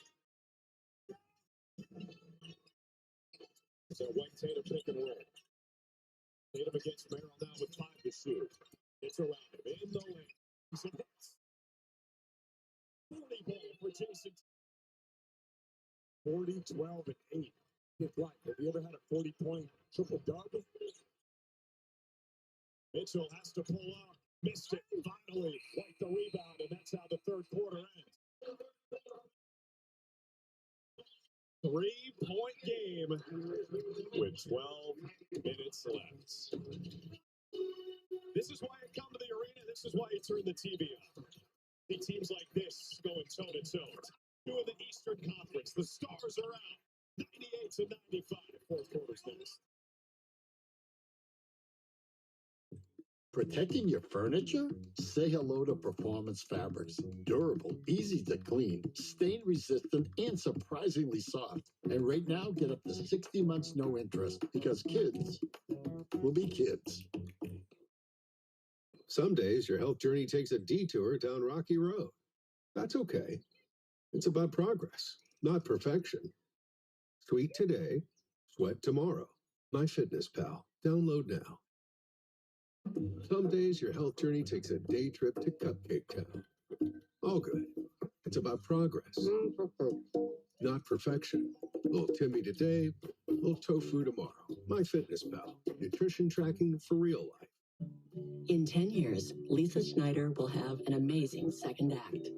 D: So White Tatum pick and roll. Tatum against Merrill now with 5 to shoot. It's around him in the lane. He's a hit. 40 ball for Jason.
U: 40, 12, and 8. Get right. Have you ever had a 40-point triple-double?
D: Mitchell has to pull up. Missed it. Finally, like the rebound, and that's how the third quarter ends. 3-point game with 12 minutes left. This is why I come to the arena. This is why you turn the TV on. See teams like this going toe-to-toe. 2 in the Eastern Conference. The stars are out. 98-95. Fourth quarter's next.
B: Protecting your furniture? Say hello to Performance Fabrics. Durable, easy to clean, stain resistant, and surprisingly soft. And right now, get up to 60 months no interest because kids will be kids.
R: Some days your health journey takes a detour down Rocky Road. That's okay. It's about progress, not perfection. Sweet today, sweat tomorrow. MyFitnessPal. Download now. Some days your health journey takes a day trip to Cupcake Town. All good. It's about progress, not perfection. Little Timmy today, little tofu tomorrow. MyFitnessPal. Nutrition tracking for real life.
Y: In 10 years, Lisa Schneider will have an amazing second act,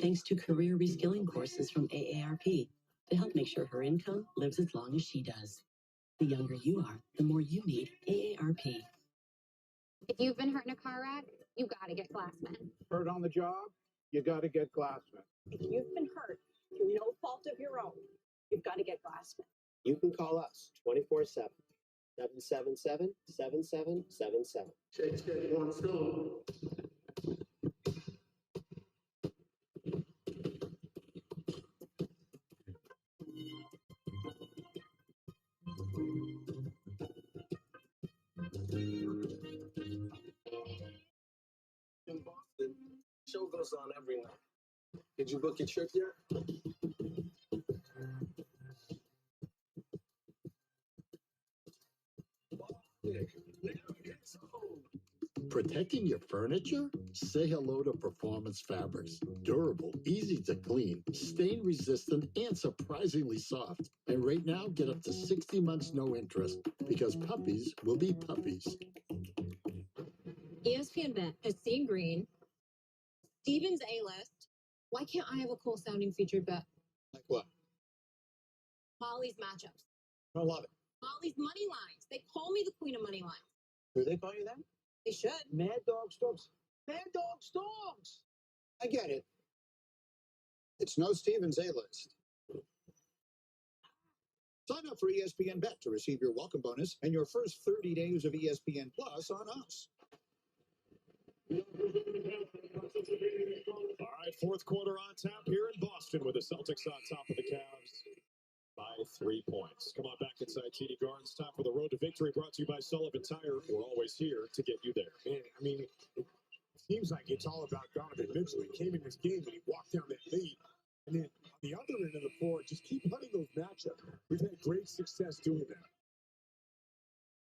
Y: thanks to career reskilling courses from AARP to help make sure her income lives as long as she does. The younger you are, the more you need AARP.
A: If you've been hurt in a car wreck, you gotta get Glassman.
F: Hurt on the job? You got to get Glassman.
S: If you've been hurt through no fault of your own, you've got to get Glassman.
W: You can call us 24/7, 777-7777.
B: Shake, one, two.
F: goes on every night. Did you book your trip yet?
B: Protecting your furniture? Say hello to Performance Fabrics. Durable, easy to clean, stain resistant, and surprisingly soft. And right now, get up to 60 months no interest because puppies will be puppies.
A: ESPN Bet has seen green, Steven's A-list. Why can't I have a cool sounding featured bet?
U: Like what?
A: Molly's matchups.
U: I love it.
A: Molly's money lines. They call me the queen of money lines.
U: Do they call you that?
A: They should.
U: Mad Dog Stokes. Mad Dog Stokes. I get it. It's no Stevens A-list. Sign up for ESPN Bet to receive your welcome bonus and your first 30 days of ESPN Plus on us.
D: All right, fourth quarter on tap here in Boston with the Celtics on top of the Cavs by 3 points. Come on back inside TD Garden's time for the road to victory, brought to you by Sullivan Tire. We're always here to get you there.
U: Man, I mean, it seems like it's all about Donovan Mitchell. He came in this game and he walked down that lead. And then on the other end of the floor, just keep hunting those matchups. We've had great success doing that.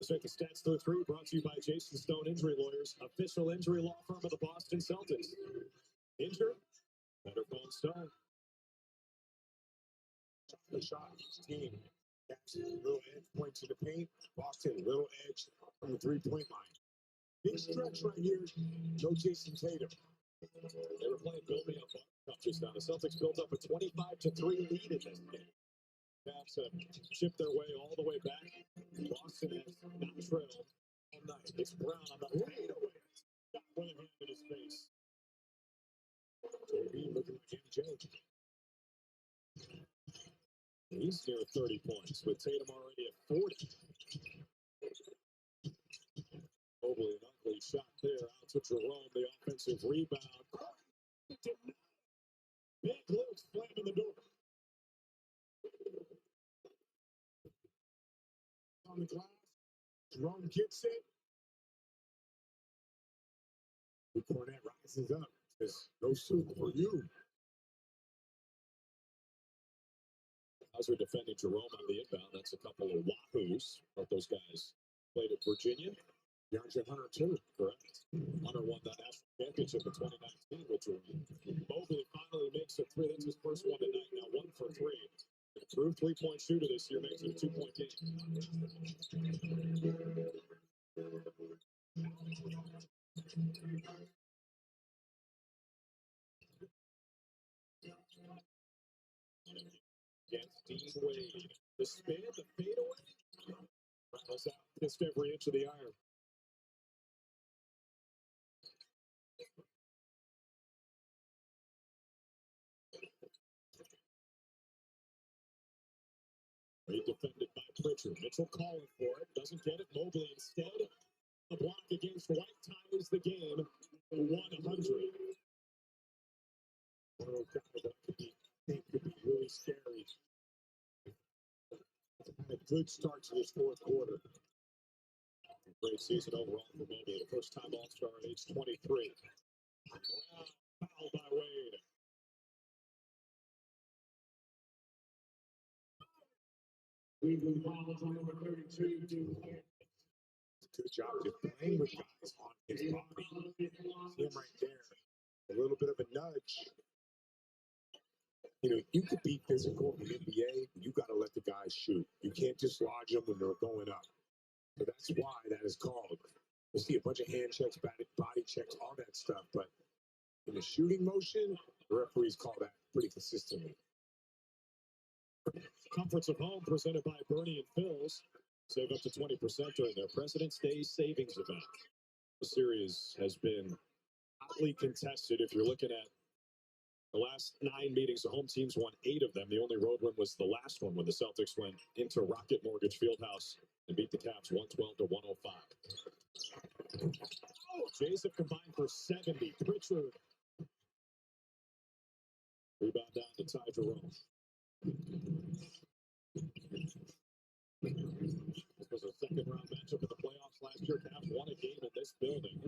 D: Let's take the stats through three, brought to you by Jason Stone Injury Lawyers, official injury law firm of the Boston Celtics. Injured? Better phone Stone.
U: The shot, team. That's a little edge point to the paint. Boston, little edge from the three-point line. Big stretch right here. No Jason Tatum.
D: They were playing build me up just now. The Celtics built up a 25-3 lead in this game. Cavs have chipped their way all the way back. Boston has not trailed all night. It's Brown on the fadeaway. Got one hand in his face.
U: JB looking like MJ.
D: He's near 30 points with Tatum already at 40. Mobley, an ugly shot there out to Jerome, the offensive rebound. Big Luke slamming the door.
U: On the glass. Jerome gets it. Cornette rises up. Says, no soup for you.
D: As we're defending Jerome on the inbound, that's a couple of wahoos. Both those guys played at Virginia.
U: DeAndre Hunter, too.
D: Correct. Hunter won that national championship in 2019 with Jerome. Mobley finally makes a three. That's his first one tonight. Now 1 for 3. An improved three-point shooter this year, makes it a 2-point game. Against Dean Wade. The spin, the fadeaway. Rattles out, missed every inch of the iron. Great defended by Pritchard. Mitchell calling for it. Doesn't get it. Mobley instead. The block against White ties the game to 100.
U: One of those guys that could be really scary. Had a good start to this fourth quarter.
D: Great season overall for Mobley. The first time All-Star at age 23. Wow, foul by Wade.
U: Cleveland fouls on number 32. Good job just playing with guys on his body. See him right there. A little bit of a nudge. You know, you could be physical in the NBA, but you got to let the guys shoot. You can't dislodge them when they're going up. So that's why that is called. You'll see a bunch of hand checks, body checks, all that stuff. But in the shooting motion, the referees call that pretty consistently.
D: Comforts of home presented by Bernie and Phil's. Save up to 20% during their President's Day savings event. The series has been hotly contested. If you're looking at the last 9 meetings, the home teams won 8 of them. The only road win was the last one when the Celtics went into Rocket Mortgage Fieldhouse and beat the Cavs 112-105. Oh, Jays have combined for 70. Pritchard. Rebound down to Ty Jerome. This was a second-round matchup in the playoffs last year. Cavs won a game in this building.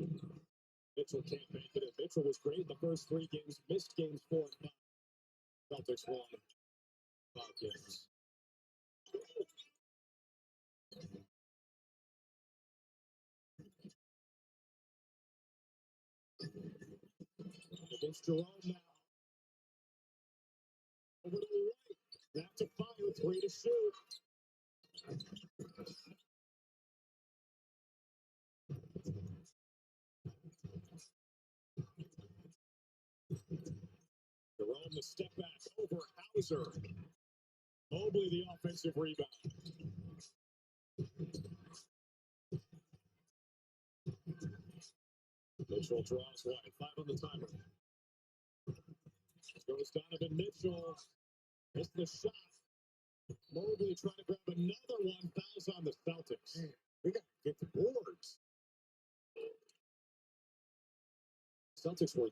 D: Mitchell can't make it, and Mitchell was great in the first 3 games, missed games 4 and 5. Celtics won 5 games. Against Jerome now. Over to the right. Back to fire. 3 to shoot. Jerome the step back over Hauser. Mobley the offensive rebound. Mitchell draws one. 5 on the timer. Goes Donovan Mitchell. Missed the shot. Mobley trying to grab another one. Fouls on the Celtics. We got to get the boards. Celtics were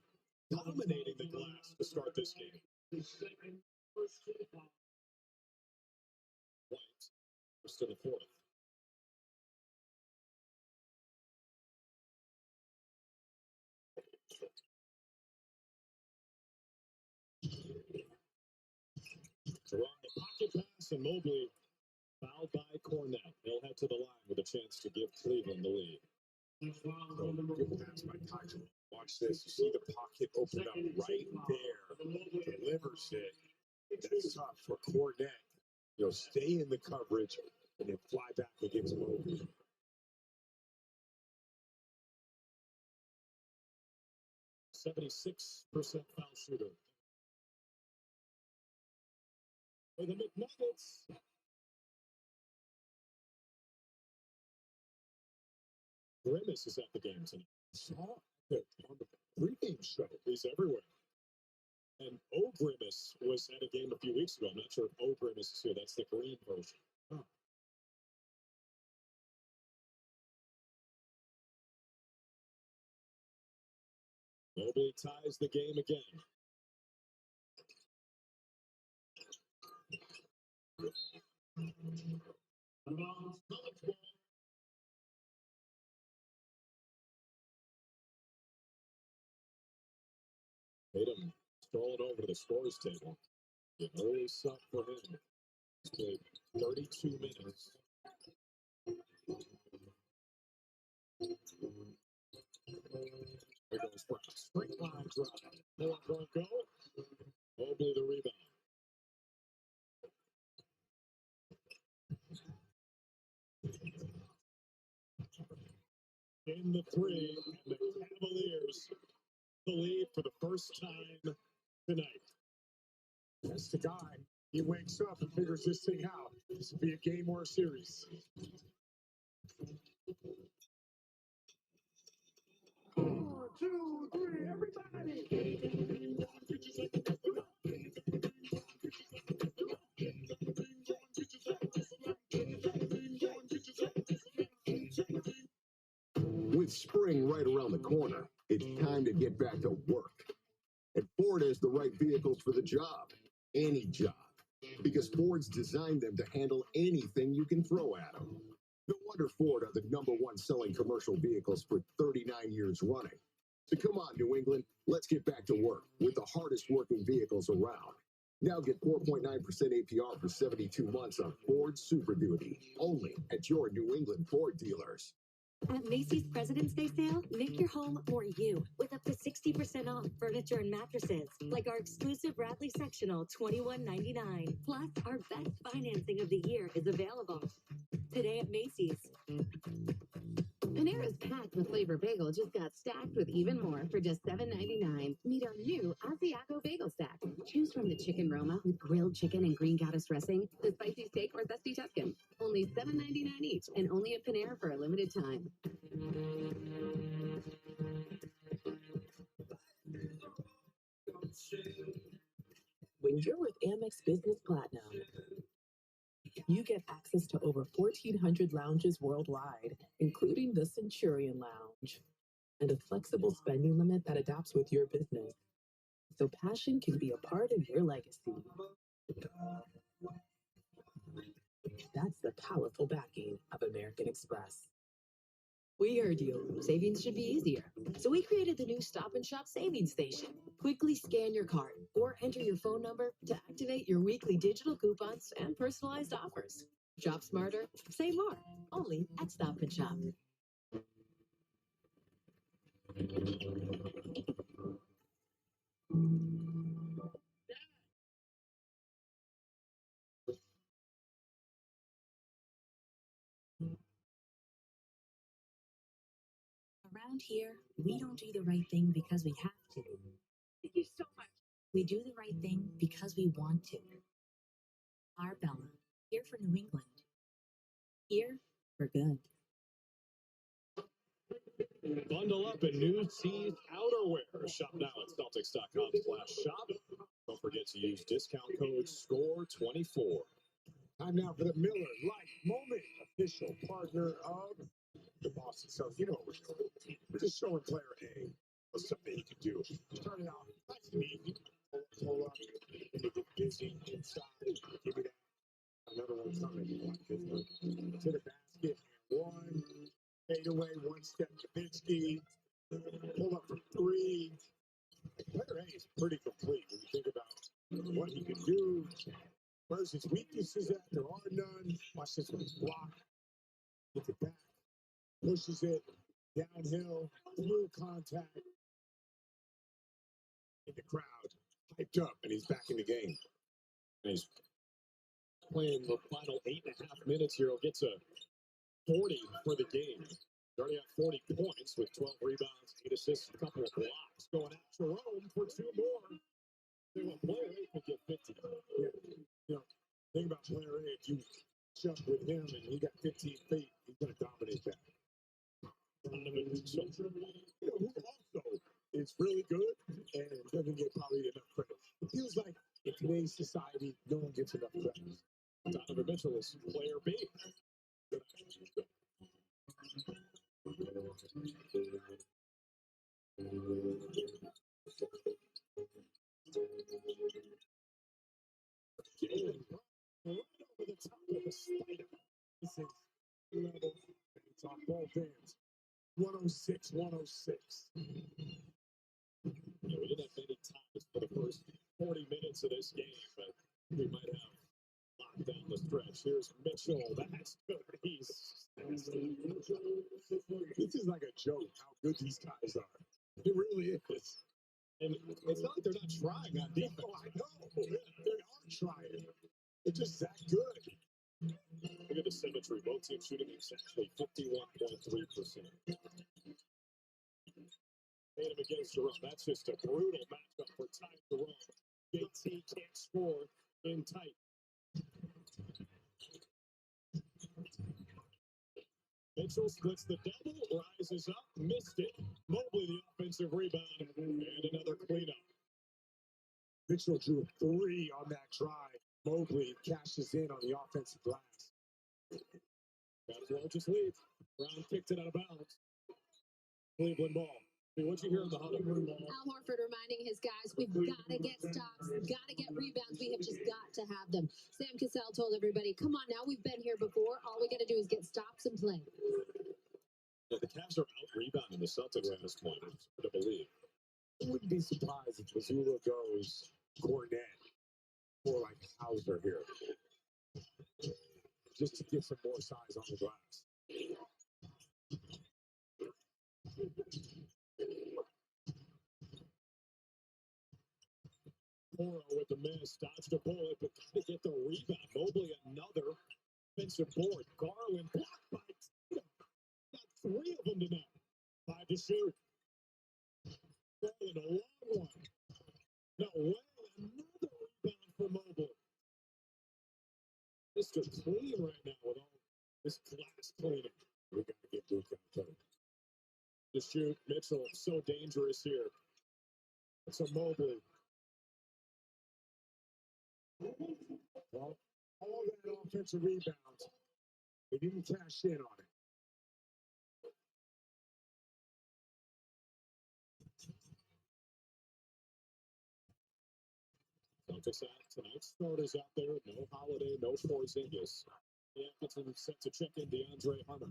D: dominating the glass to start this game. White was to the 4th. Jerome the pocket pass, and Mobley fouled by Cornette. They'll head to the line with a chance to give Cleveland the lead.
U: Good pass by Tatum. Watch this. You see the pocket open up right there. Delivers it. That's tough for Cornette. Stay in the coverage and then fly back against Mobley.
D: .76% foul shooter. For the McNuggets. Grimace is at the game tonight.
U: Saw it on the pregame show.
D: He's everywhere. And O Grimace was at a game a few weeks ago. I'm not sure if O Grimace is here. That's the green version. Oh. Mobley ties the game again. Tatum strolling over to the scores table. An early suck for him. He's played 32 minutes. There goes Brown. Straight line drive. No one going to go. Mobley the rebound. In the 3, and the Cavaliers the lead for the first time tonight.
U: That's the guy. He wakes up and figures this thing out. This will be a game or a series. 4, 2, 3, everybody!
E: With spring right around the corner, it's time to get back to work. And Ford has the right vehicles for the job. Any job. Because Ford's designed them to handle anything you can throw at them. No wonder Ford are the #1 selling commercial vehicles for 39 years running. So come on, New England, let's get back to work with the hardest working vehicles around. Now get 4.9% APR for 72 months on Ford Super Duty. Only at your New England Ford dealers.
V: At Macy's President's Day sale, make your home more you with up to 60% off furniture and mattresses, like our exclusive Bradley sectional $21.99. Plus, our best financing of the year is available today at Macy's.
A: Panera's packed with flavor bagel just got stacked with even more for just $7.99. Meet our new Asiago Bagel Stack. Choose from the chicken Roma with grilled chicken and green goddess dressing, the spicy steak or zesty Tuscan. Only $7.99 each, and only at Panera for a limited time.
C: When you're with Amex Business Platinum, you get access to over 1,400 lounges worldwide, including the Centurion Lounge, and a flexible spending limit that adapts with your business, so passion can be a part of your legacy. That's the powerful backing of American Express.
V: We heard you. Savings should be easier. So we created the new Stop and Shop Savings Station. Quickly scan your card or enter your phone number to activate your weekly digital coupons and personalized offers. Shop smarter, save more. Only at Stop and Shop. Around here, we don't do the right thing because we have to. Thank you so much. We do the right thing because we want to. Our Bella, here for New England. Here for good.
D: Bundle up in new C's outerwear. Shop now at Celtics.com/shop. Don't forget to use discount code SCORE24.
F: Time now for the Miller Lite Moment, official partner of the Boston Celtics. You know what we're doing. We're just showing player A what's something he can do. Starting off nice and easy. Pull up, and they get busy inside. Give me that. Another one coming. To the basket. One. Fade away. One step. Kavitsky. Pull up for three. Player A is pretty complete when you think about what he can do. Where's his weaknesses at? There are none. Watch this one. Block. Gets it back. Pushes it downhill. Through contact. In the crowd. Hyped up. And he's back in the game.
D: And he's playing the final 8.5 minutes here. He'll get to 40 for the game. He's already got 40 points with 12 rebounds, 8 assists, a couple of blocks. Going at Jerome for 2 more. Player A could get 50.
F: Yeah. You know, think about player A. If you jump with him and he got 15 feet, he's going to dominate that. You know, who also is really good and doesn't get probably enough credit. It feels like in today's society, no one gets enough credit.
D: Donovan Mitchell is player B.
F: Right over the top of the spider. This is level. It's on both ends. 106, 106.
D: Yeah, we didn't have many times for the first 40 minutes of this game, but we might have locked down the stretch. Here's Mitchell. That's good.
F: This is like a joke how good these guys are. It really is.
D: And it's not like they're not trying on defense.
F: Oh, I know. They are trying. They're just that good.
D: Look at the symmetry. Both teams shooting exactly 51.3%. Tatum against Jerome. That's just a brutal matchup for Ty Jerome. JT can't score in tight. Mitchell splits the double, rises up, missed it. Mobley the offensive rebound, and another cleanup.
F: Mitchell drew 3 on that try. Mobley cashes in on the offensive glass.
D: Got his largest lead. Brown kicked it out of bounds. Cleveland ball. Hey, what'd you hear in the huddle?
A: Al Horford reminding his guys, we've got to get stops, got to get rebounds. We have just got to have them. Sam Cassell told everybody, come on now, we've been here before. All we got to do is get stops and play.
D: Yeah, the Cavs are out-rebounding the Celtics at this point. It's hard to believe.
F: I wouldn't be surprised if Missoula goes Cornet or like Hauser here. Just to get some more size on the glass.
D: Moro with the miss, dodged a bullet, but got to get the rebound. Mobley another offensive board. Garland blocked by Tatum. Got 3 of them tonight. 5 to shoot. Garland, a long one. No way, another rebound for Mobley. Mr. Clean right now with all this glass cleaning.
F: We got to get Luke out there.
D: To shoot, Mitchell so dangerous here. It's a Mobley.
F: Well, all that offensive rebound, they didn't cash in on it.
D: Celtics out tonight. Starters out there. No Holiday, no Porzingis. The Atkinson set to check in DeAndre Hunter.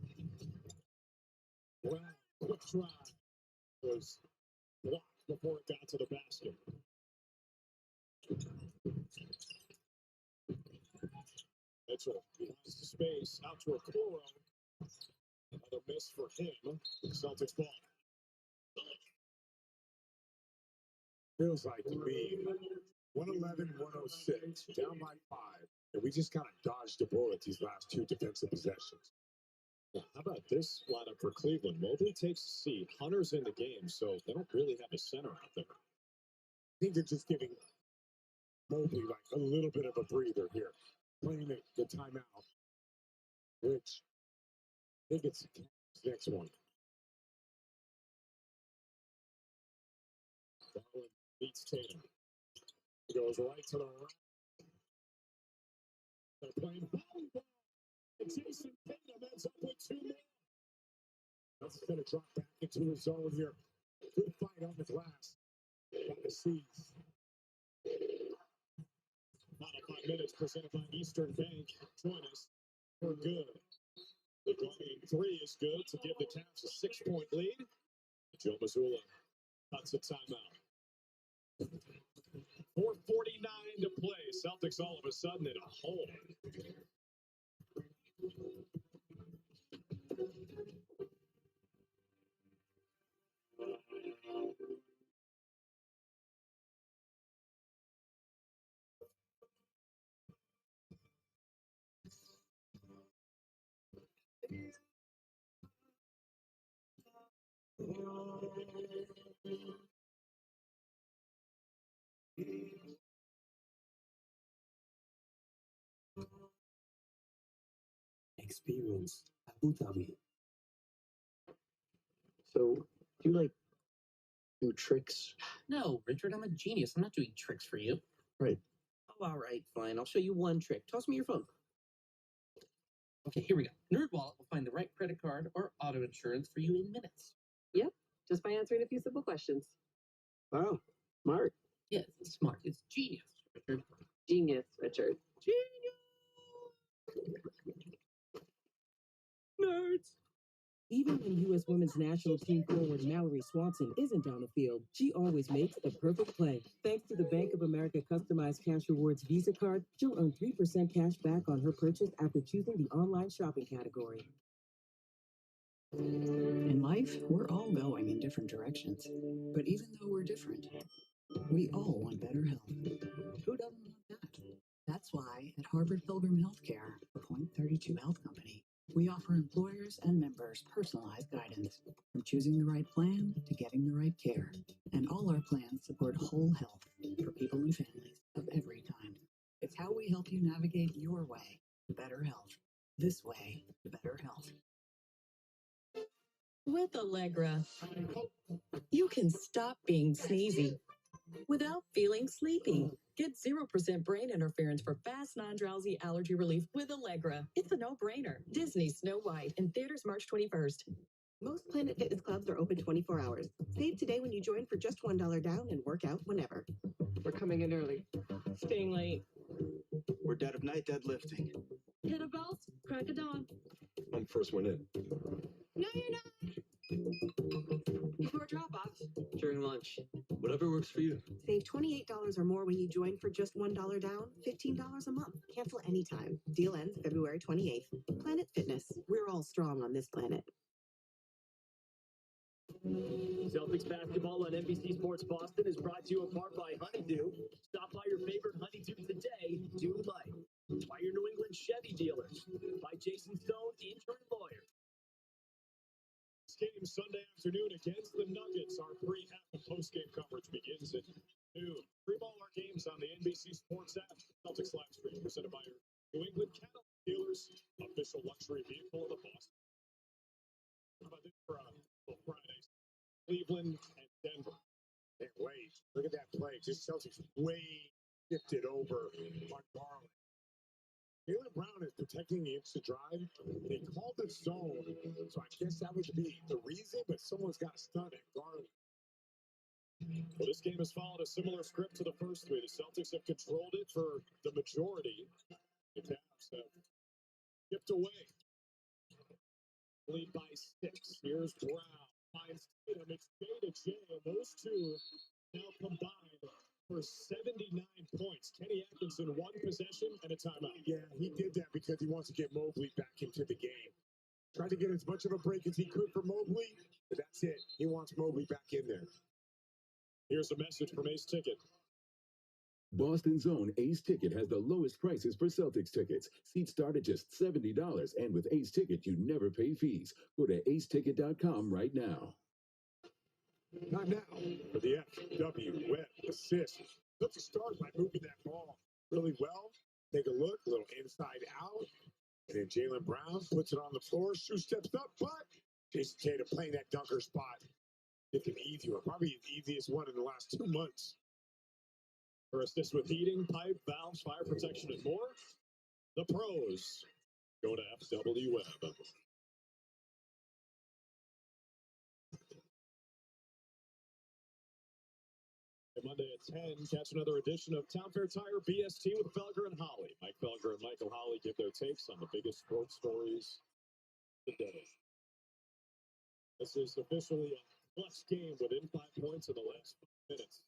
D: Well, quick try was blocked before it got to the basket. Mitchell behind the space out to Okoro. Another miss for him. Celtics ball.
U: Feels like to me 111, 106, down by 5. And we just kind of dodged the bullet these last two defensive possessions.
D: Well, how about this lineup for Cleveland? Mobley takes a seat. Hunter's in the game, so they don't really have a center out there.
U: I think they're just giving Mobley like a little bit of a breather here, playing the timeout, which I think it's the next one.
D: Garland beats Tatum. He goes right to the right. They're playing volleyball. And Jason Tatum ends up with 2 more.
U: That's going to drop back into his zone here. Good fight on the glass. By the Seas.
D: Final 5 minutes presented by Eastern Bank. Join us for good. The going 3 is good to give the Cavs a 6-point lead. Joe Mazzulla cuts a timeout. 4:49 to play. Celtics all of a sudden in a hole.
K: Experience Abu Dhabi.
Q: So, do you like do tricks?
K: No, Richard, I'm a genius. I'm not doing tricks for you.
Q: Right.
K: Oh, all right, fine. I'll show you one trick. Toss me your phone. Okay, here we go. NerdWallet will find the right credit card or auto insurance for you in minutes.
C: Yep, just by answering a few simple questions.
Q: Wow, smart.
K: Yes, it's smart. It's genius, Richard.
C: Genius, Richard.
K: Nerds.
G: Even when U.S. women's national team forward Mallory Swanson isn't on the field, she always makes the perfect play. Thanks to the Bank of America Customized Cash Rewards Visa card, she'll earn 3% cash back on her purchase after choosing the online shopping category.
J: In life, we're all going in different directions. But even though we're different, we all want better health. Who doesn't want that? That's why at Harvard Pilgrim Healthcare, a Point32 health company, we offer employers and members personalized guidance, from choosing the right plan to getting the right care. And all our plans support whole health for people and families of every kind. It's how we help you navigate your way to better health. This way to better health.
M: With Allegra, you can stop being sneezy without feeling sleepy. Get 0% brain interference for fast, non-drowsy allergy relief with Allegra. It's a no-brainer. Disney Snow White in theaters March 21st.
L: Most Planet Fitness clubs are open 24 hours. Save today when you join for just $1 down and work out whenever.
C: We're coming in early.
M: Staying late.
T: We're dead of night deadlifting.
M: Kettlebells, crack a dawn.
R: I'm first one in.
M: No, you're not. Before drop-off.
K: During lunch. Whatever works for you.
L: Save $28 or more when you join for just $1 down, $15 a month. Cancel anytime. Deal ends February 28th. Planet Fitness. We're all strong on this planet.
X: Celtics basketball on NBC Sports Boston is brought to you in part by Honeydew. Stop by your favorite Honeydew today. Do life. By your New England Chevy dealers. By Jason Stone, interim lawyer.
D: This game Sunday afternoon against the Nuggets. Our pre-half and post-game coverage begins at noon. Pre-ball our games on the NBC Sports app. Celtics live stream presented by your New England Cattle Dealers, official luxury vehicle of the Boston. How about this for Friday? Cleveland and Denver.
U: Can't wait. Look at that play. Just Celtics way shifted over on Garland. Jaylen Brown is protecting the instant drive. They called the zone, so I guess that would be the reason, but someone's got to stun it. Garland.
D: Well, this game has followed a similar script to the first three. The Celtics have controlled it for the majority. The Cavs have chipped away. Lead by 6. Here's Brown. Finds Tatum. It's J to J. And those two now combined for 79 points. Kenny Atkinson, 1 possession and a timeout.
F: Yeah, he did that because he wants to get Mobley back into the game. Tried to get as much of a break as he could for Mobley, but that's it. He wants Mobley back in there.
D: Here's a message from Ace Ticket.
H: Boston's own Ace Ticket has the lowest prices for Celtics tickets. Seats start at just $70, and with Ace Ticket, you never pay fees. Go to aceticket.com right now.
F: Time now for the FW Web assist. Let's start by moving that ball really well. Take a look, a little inside out. And then Jaylen Brown puts it on the floor. Shoe steps up, but Jason Tatum playing that dunker spot. It's an easy one, probably the easiest one in the last 2 months.
D: For assist with heating, pipe, valves, fire protection, and more, the pros go to FW Web. And Monday at 10, catch another edition of Town Fair Tire BST with Felger and Holly. Mike Felger and Michael Holly give their takes on the biggest sports stories of the day. This is officially a clutch game within 5 points in the last 5 minutes.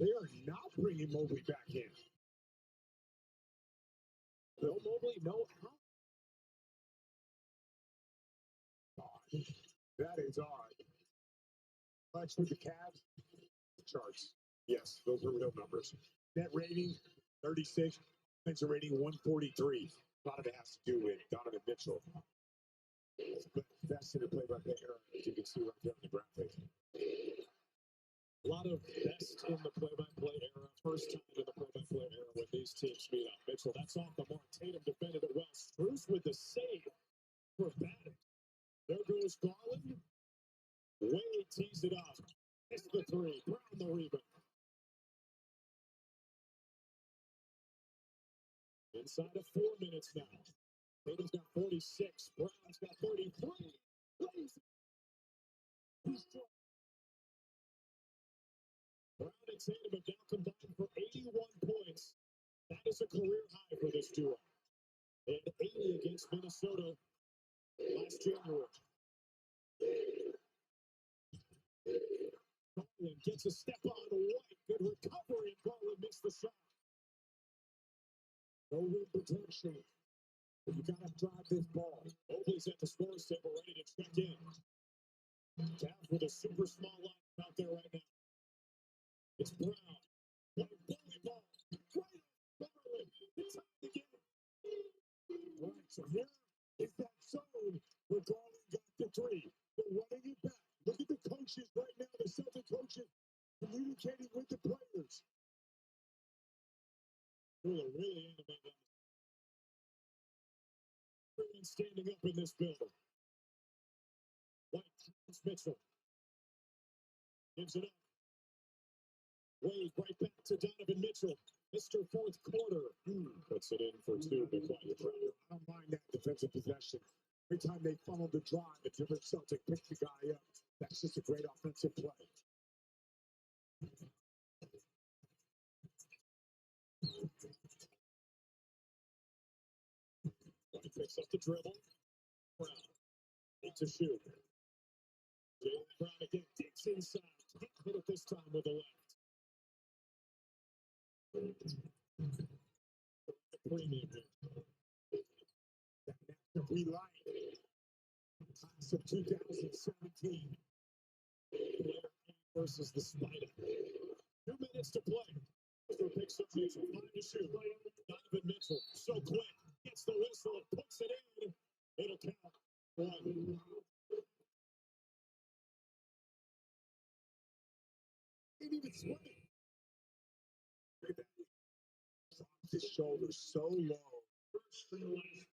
F: They are not bringing Mobley back in.
D: No Mobley, no out.
F: That is odd. Clutch with the Cavs. Charts. Yes, those are real numbers. Net rating, 36. Offensive rating, 143. A lot of it has to do with Donovan Mitchell. But that's in the play-by-play era, as you can see right there in the graphic.
D: A lot of best in the play-by-play era. First time in the play-by-play era when these teams meet up. Mitchell, that's off the mark. Tatum defended it well. Strus with the save for Batten. There goes Garland. Wade tees it up. It's the 3. Brown the rebound. Inside of 4 minutes now. Tatum's got 46. Brown's got 33. Brown and Tatum have now combined for 81 points. That is a career high for this duo. And 80 against Minnesota last January. Garland gets a step on White. Good recovery, and Garland missed the shot. No rim protection. You got to drive this ball. Mobley's at the scores table, ready to check in. Cavs with a super small line out there right now. It's Brown. White bully ball. Right. Garland. It's time to get it. All right, so here is that zone where Garland got the 3. They're running it back. Look at the coaches right now, the Celtic coaches communicating with the players. Really animated. Everyone's standing up in this building. White finds Mitchell. Gives it up. Wade right back to Donovan Mitchell. Mr. Fourth quarter. Puts it in for 2. But quiet.
F: I don't mind that defensive possession. Every time they funnel the drive, a different Celtic picks the guy up. That's just a great offensive play.
D: White picks up the dribble. Brown. Need to shoot. Jaylen Brown again. Digs inside. Can't hit it this time with the left. The premium here.
F: The relight. Class of 2017.
D: Player A versus the Spider. 2 minutes to play. Mitchell picks up Mitchell. Time to shoot. Donovan Mitchell. So quick. Gets the whistle and puts it in. It'll count. 1.
F: Ain't even sweating. Drops his shoulders so low.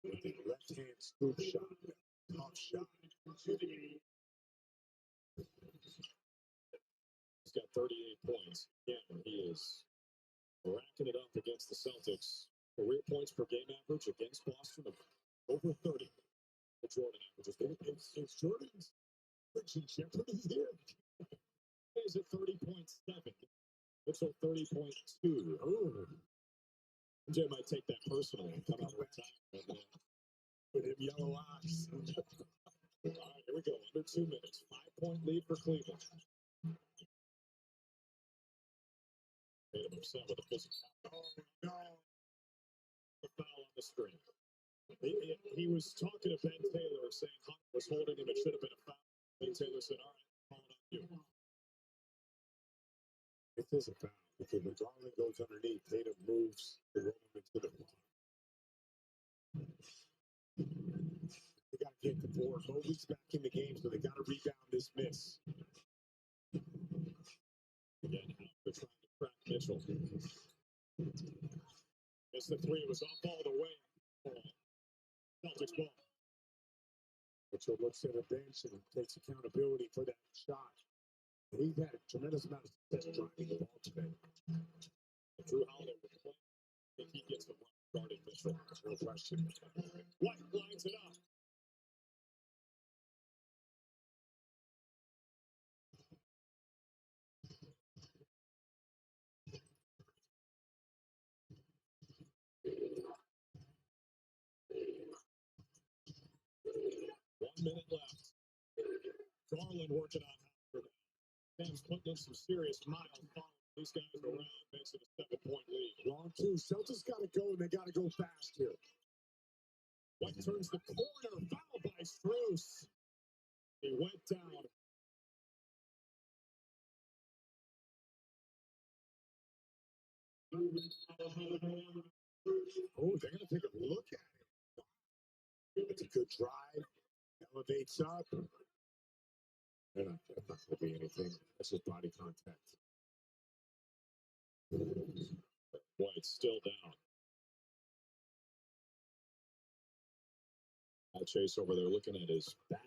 F: With the left-hand scoop shot. Tough shot.
D: He's got 38 points. Again, he is racking it up against the Celtics. Career points per game average against Boston of over 30. The Jordan averages.
F: It's Jordan's in jeopardy here.
D: He's at 30.7. Mitchell 30.2. MJ might take that personally and come out with time with him yellow eyes. All right, here we go. Under 2 minutes. 5-point lead for Cleveland. Made him upset with a physical. Oh, no. The foul on the screen. He was talking to Ben Taylor, saying Hunt was holding him. It should have been a foul. Ben Taylor said, all right, call it on you.
U: It is a foul because when Garland goes underneath, Tatum moves the room into the block. They got to get the board. Mobley's back in the game, so they got to rebound this miss.
D: Again, they're trying to crack Mitchell. Missed the three. It was off all the way. Celtics ball.
U: Mitchell looks at a bench and takes accountability for that shot. He's had a tremendous amount of success driving the ball today.
D: Drew Holiday will play. I think he gets the one guarding Mitchell.
U: No question.
D: White lines it up. One minute left. Garland working on Howard. Sam's putting in some serious miles. These guys around makes it a 7-point lead.
U: Wrong two. Celtics got to go, and they got to go fast here.
D: White turns the corner. Foul by Strus. He went down.
U: Oh, they're going to take a look at it. It's a good drive. Elevates up. That's not going to be anything. That's just body contact.
D: White still down. Chase over there looking at his bat.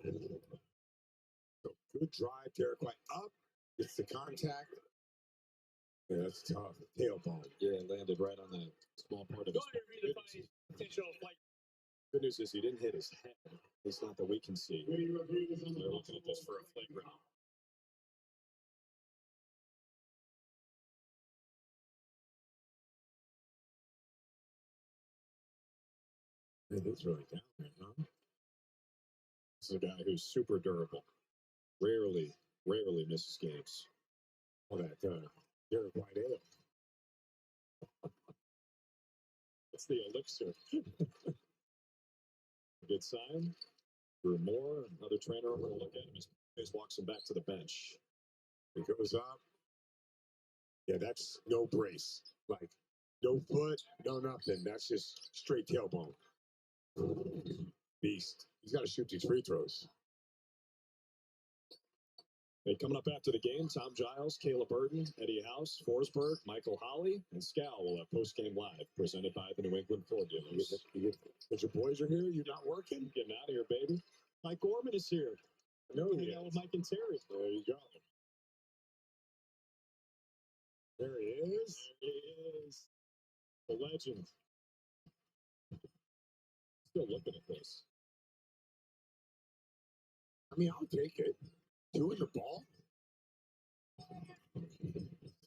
U: So good drive, Derek White up. It's the contact. Yeah, that's tough. Tailbone.
D: Yeah, landed right on the small part of his Good news is he didn't hit his head. At least not that we can see. They're looking at this for a flagrant.
U: It is really down there, huh?
D: This is a guy who's super durable. Rarely misses games.
U: All that Derek White ale.
D: It's the elixir. Good sign. Drew Moore, another trainer, we're going to look at him as he walks him back to the bench.
U: He goes up. Yeah, that's no brace. Like, no foot, no nothing. That's just straight tailbone. Beast. He's got to shoot these free throws.
D: Hey, coming up after the game, Tom Giles, Caleb Burton, Eddie House, Forsberg, Michael Holly, and Scal will have post-game live presented by the New England Floor Dealers.
U: Because your boys are here, you're not working?
D: Getting out of here, baby. Mike Gorman is here.
U: No,
D: hang out with Mike and Terry.
U: There you go. There he is.
D: There he is. The legend. Still looking at this.
U: I mean, I'll take it. 2 in the ball? So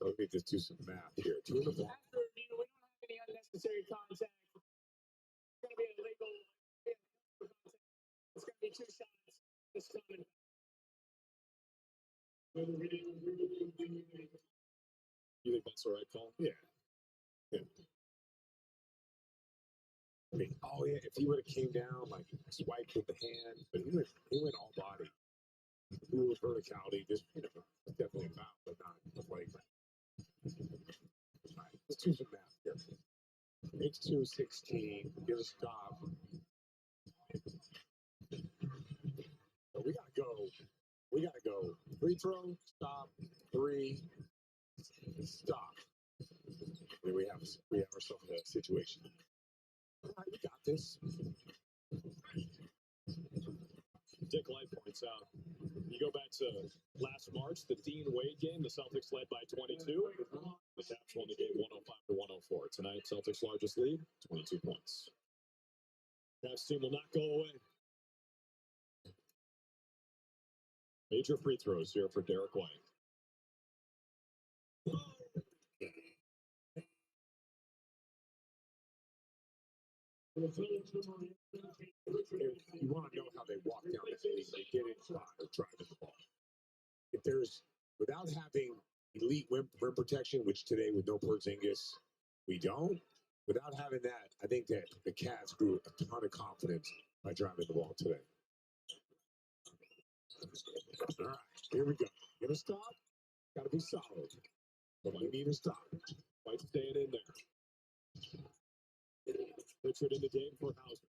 U: let me just do some math here. 2 in the ball.
I: After review, we don't have any unnecessary contact. It's going to be illegal. It's going to be 2 shots. This coming.
D: You think that's the right call?
U: Yeah. I mean, oh yeah, if he would have came down, like swiped with the hand, but he went all body. Rule of verticality, just definitely a foul, but not a flagrant. All right, let's do some math here. Makes 2 16. Get a stop. So we gotta go. We gotta go. Free throw, stop, 3, stop. And we have ourselves a situation. All right, we got this.
D: Dick Light points out, you go back to last March, the Dean Wade game, the Celtics led by 22. The Caps won the game 105-104. Tonight, Celtics' largest lead, 22 points. Caps team will not go away. Major free throws here for Derek White.
N: You want to know how they walk down the city, they get it by driving the ball. If there's, without having elite rim protection, which today with no Porzingis, we don't. Without having that, I think that the Cavs grew a ton of confidence by driving the ball today. All right, here we go. Gonna stop. Got to be solid. But we need to stop. White staying in there. Richard in the game for Hauser.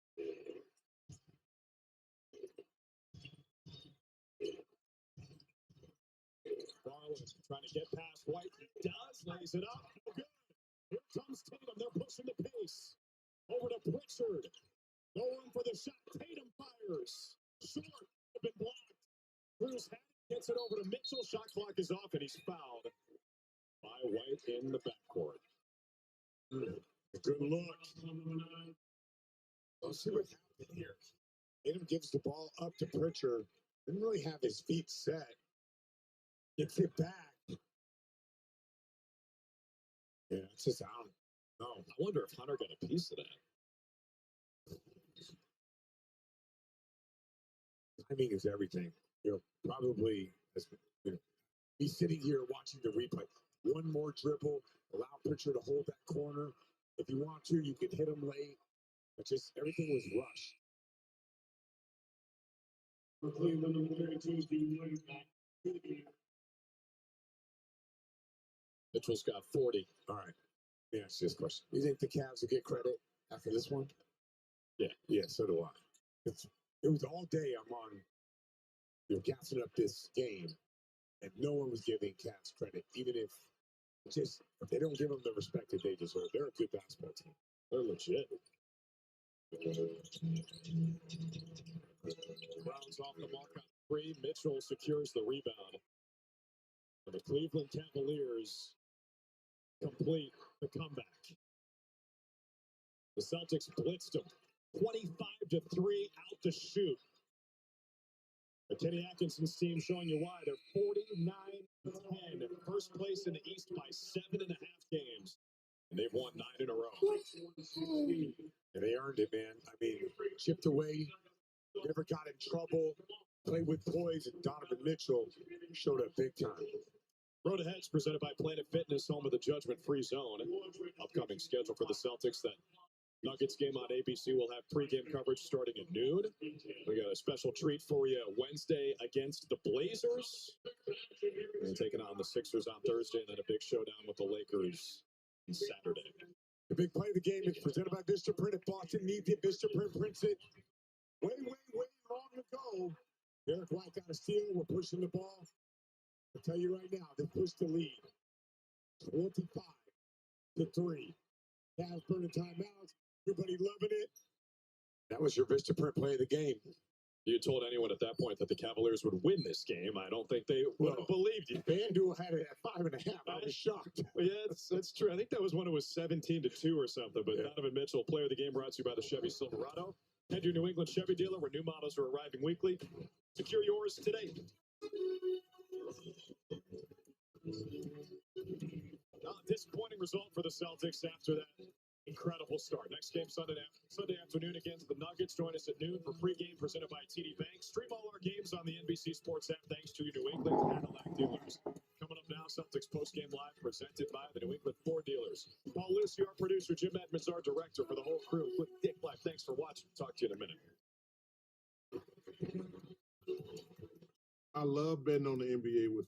N: Garland trying to get past White. He does. Lays it up. No good. Here comes Tatum. They're pushing the pace. Over to Pritchard. No room for the shot. Tatum fires. Short. Been blocked. Cruz gets it over to Mitchell. Shot clock is off, and he's fouled by White in the backcourt. Good look. Let's see what happened here. Tatum gives the ball up to Pritchard. Didn't really have his feet set. Gets it back. Yeah, it's just out. No, I wonder if Hunter got a piece of that. Timing is everything. Probably, he's sitting here watching the replay. One more dribble, allow Pritchard to hold that corner. If you want to, you can hit him late. But just everything was rushed. Mitchell's got 40. All right. Let me ask you this question. Do you think the Cavs will get credit after this one? Yeah, so do I. It was all day I'm on, gassing up this game, and no one was giving Cavs credit, even if they don't give them the respect that they deserve. They're a good basketball team. They're legit. Brown's off the mark on 3. Mitchell secures the rebound. And the Cleveland Cavaliers complete the comeback. The Celtics blitzed them 25-3 out to shoot. The Kenny Atkinson's team showing you why. They're 49-10, first place in the East by 7.5 games. And they've won 9 in a row. And they earned it, man. I mean, chipped away, never got in trouble, played with poise, and Donovan Mitchell showed up big time. Road Ahead's presented by Planet Fitness, home of the judgment-free zone. Upcoming schedule for the Celtics. That Nuggets game on ABC will have pregame coverage starting at noon. We got a special treat for you Wednesday against the Blazers. And taking on the Sixers on Thursday, and then a big showdown with the Lakers on Saturday. The big play of the game is presented by Vistaprint. If Boston needs it, Vistaprint prints it. Way long ago. Derek White got a steal. We're pushing the ball. I'll tell you right now, they pushed the lead. 25-3. Cavs burning timeouts. Everybody loving it. That was your Vistaprint play of the game. You told anyone at that point that the Cavaliers would win this game. I don't think they would have believed you. FanDuel had it at 5.5. I was shocked. Well, yeah, that's true. I think that was when it was 17-2 or something. But Donovan Mitchell, player of the game, brought to you by the Chevy Silverado. Head to your New England Chevy dealer where new models are arriving weekly. Secure yours today. Disappointing result for the Celtics after that incredible start. Next game Sunday afternoon against the Nuggets. Join us at noon for pregame presented by TD Bank. Stream all our games on the NBC Sports app thanks to your New England Cadillac dealers. Coming up now, Celtics postgame live presented by the New England Ford dealers. Paul Lucy, our producer, Jim Edmonds, our director. For the whole crew, with Dick Black. Thanks for watching. Talk to you in a minute.
O: I love betting on the NBA with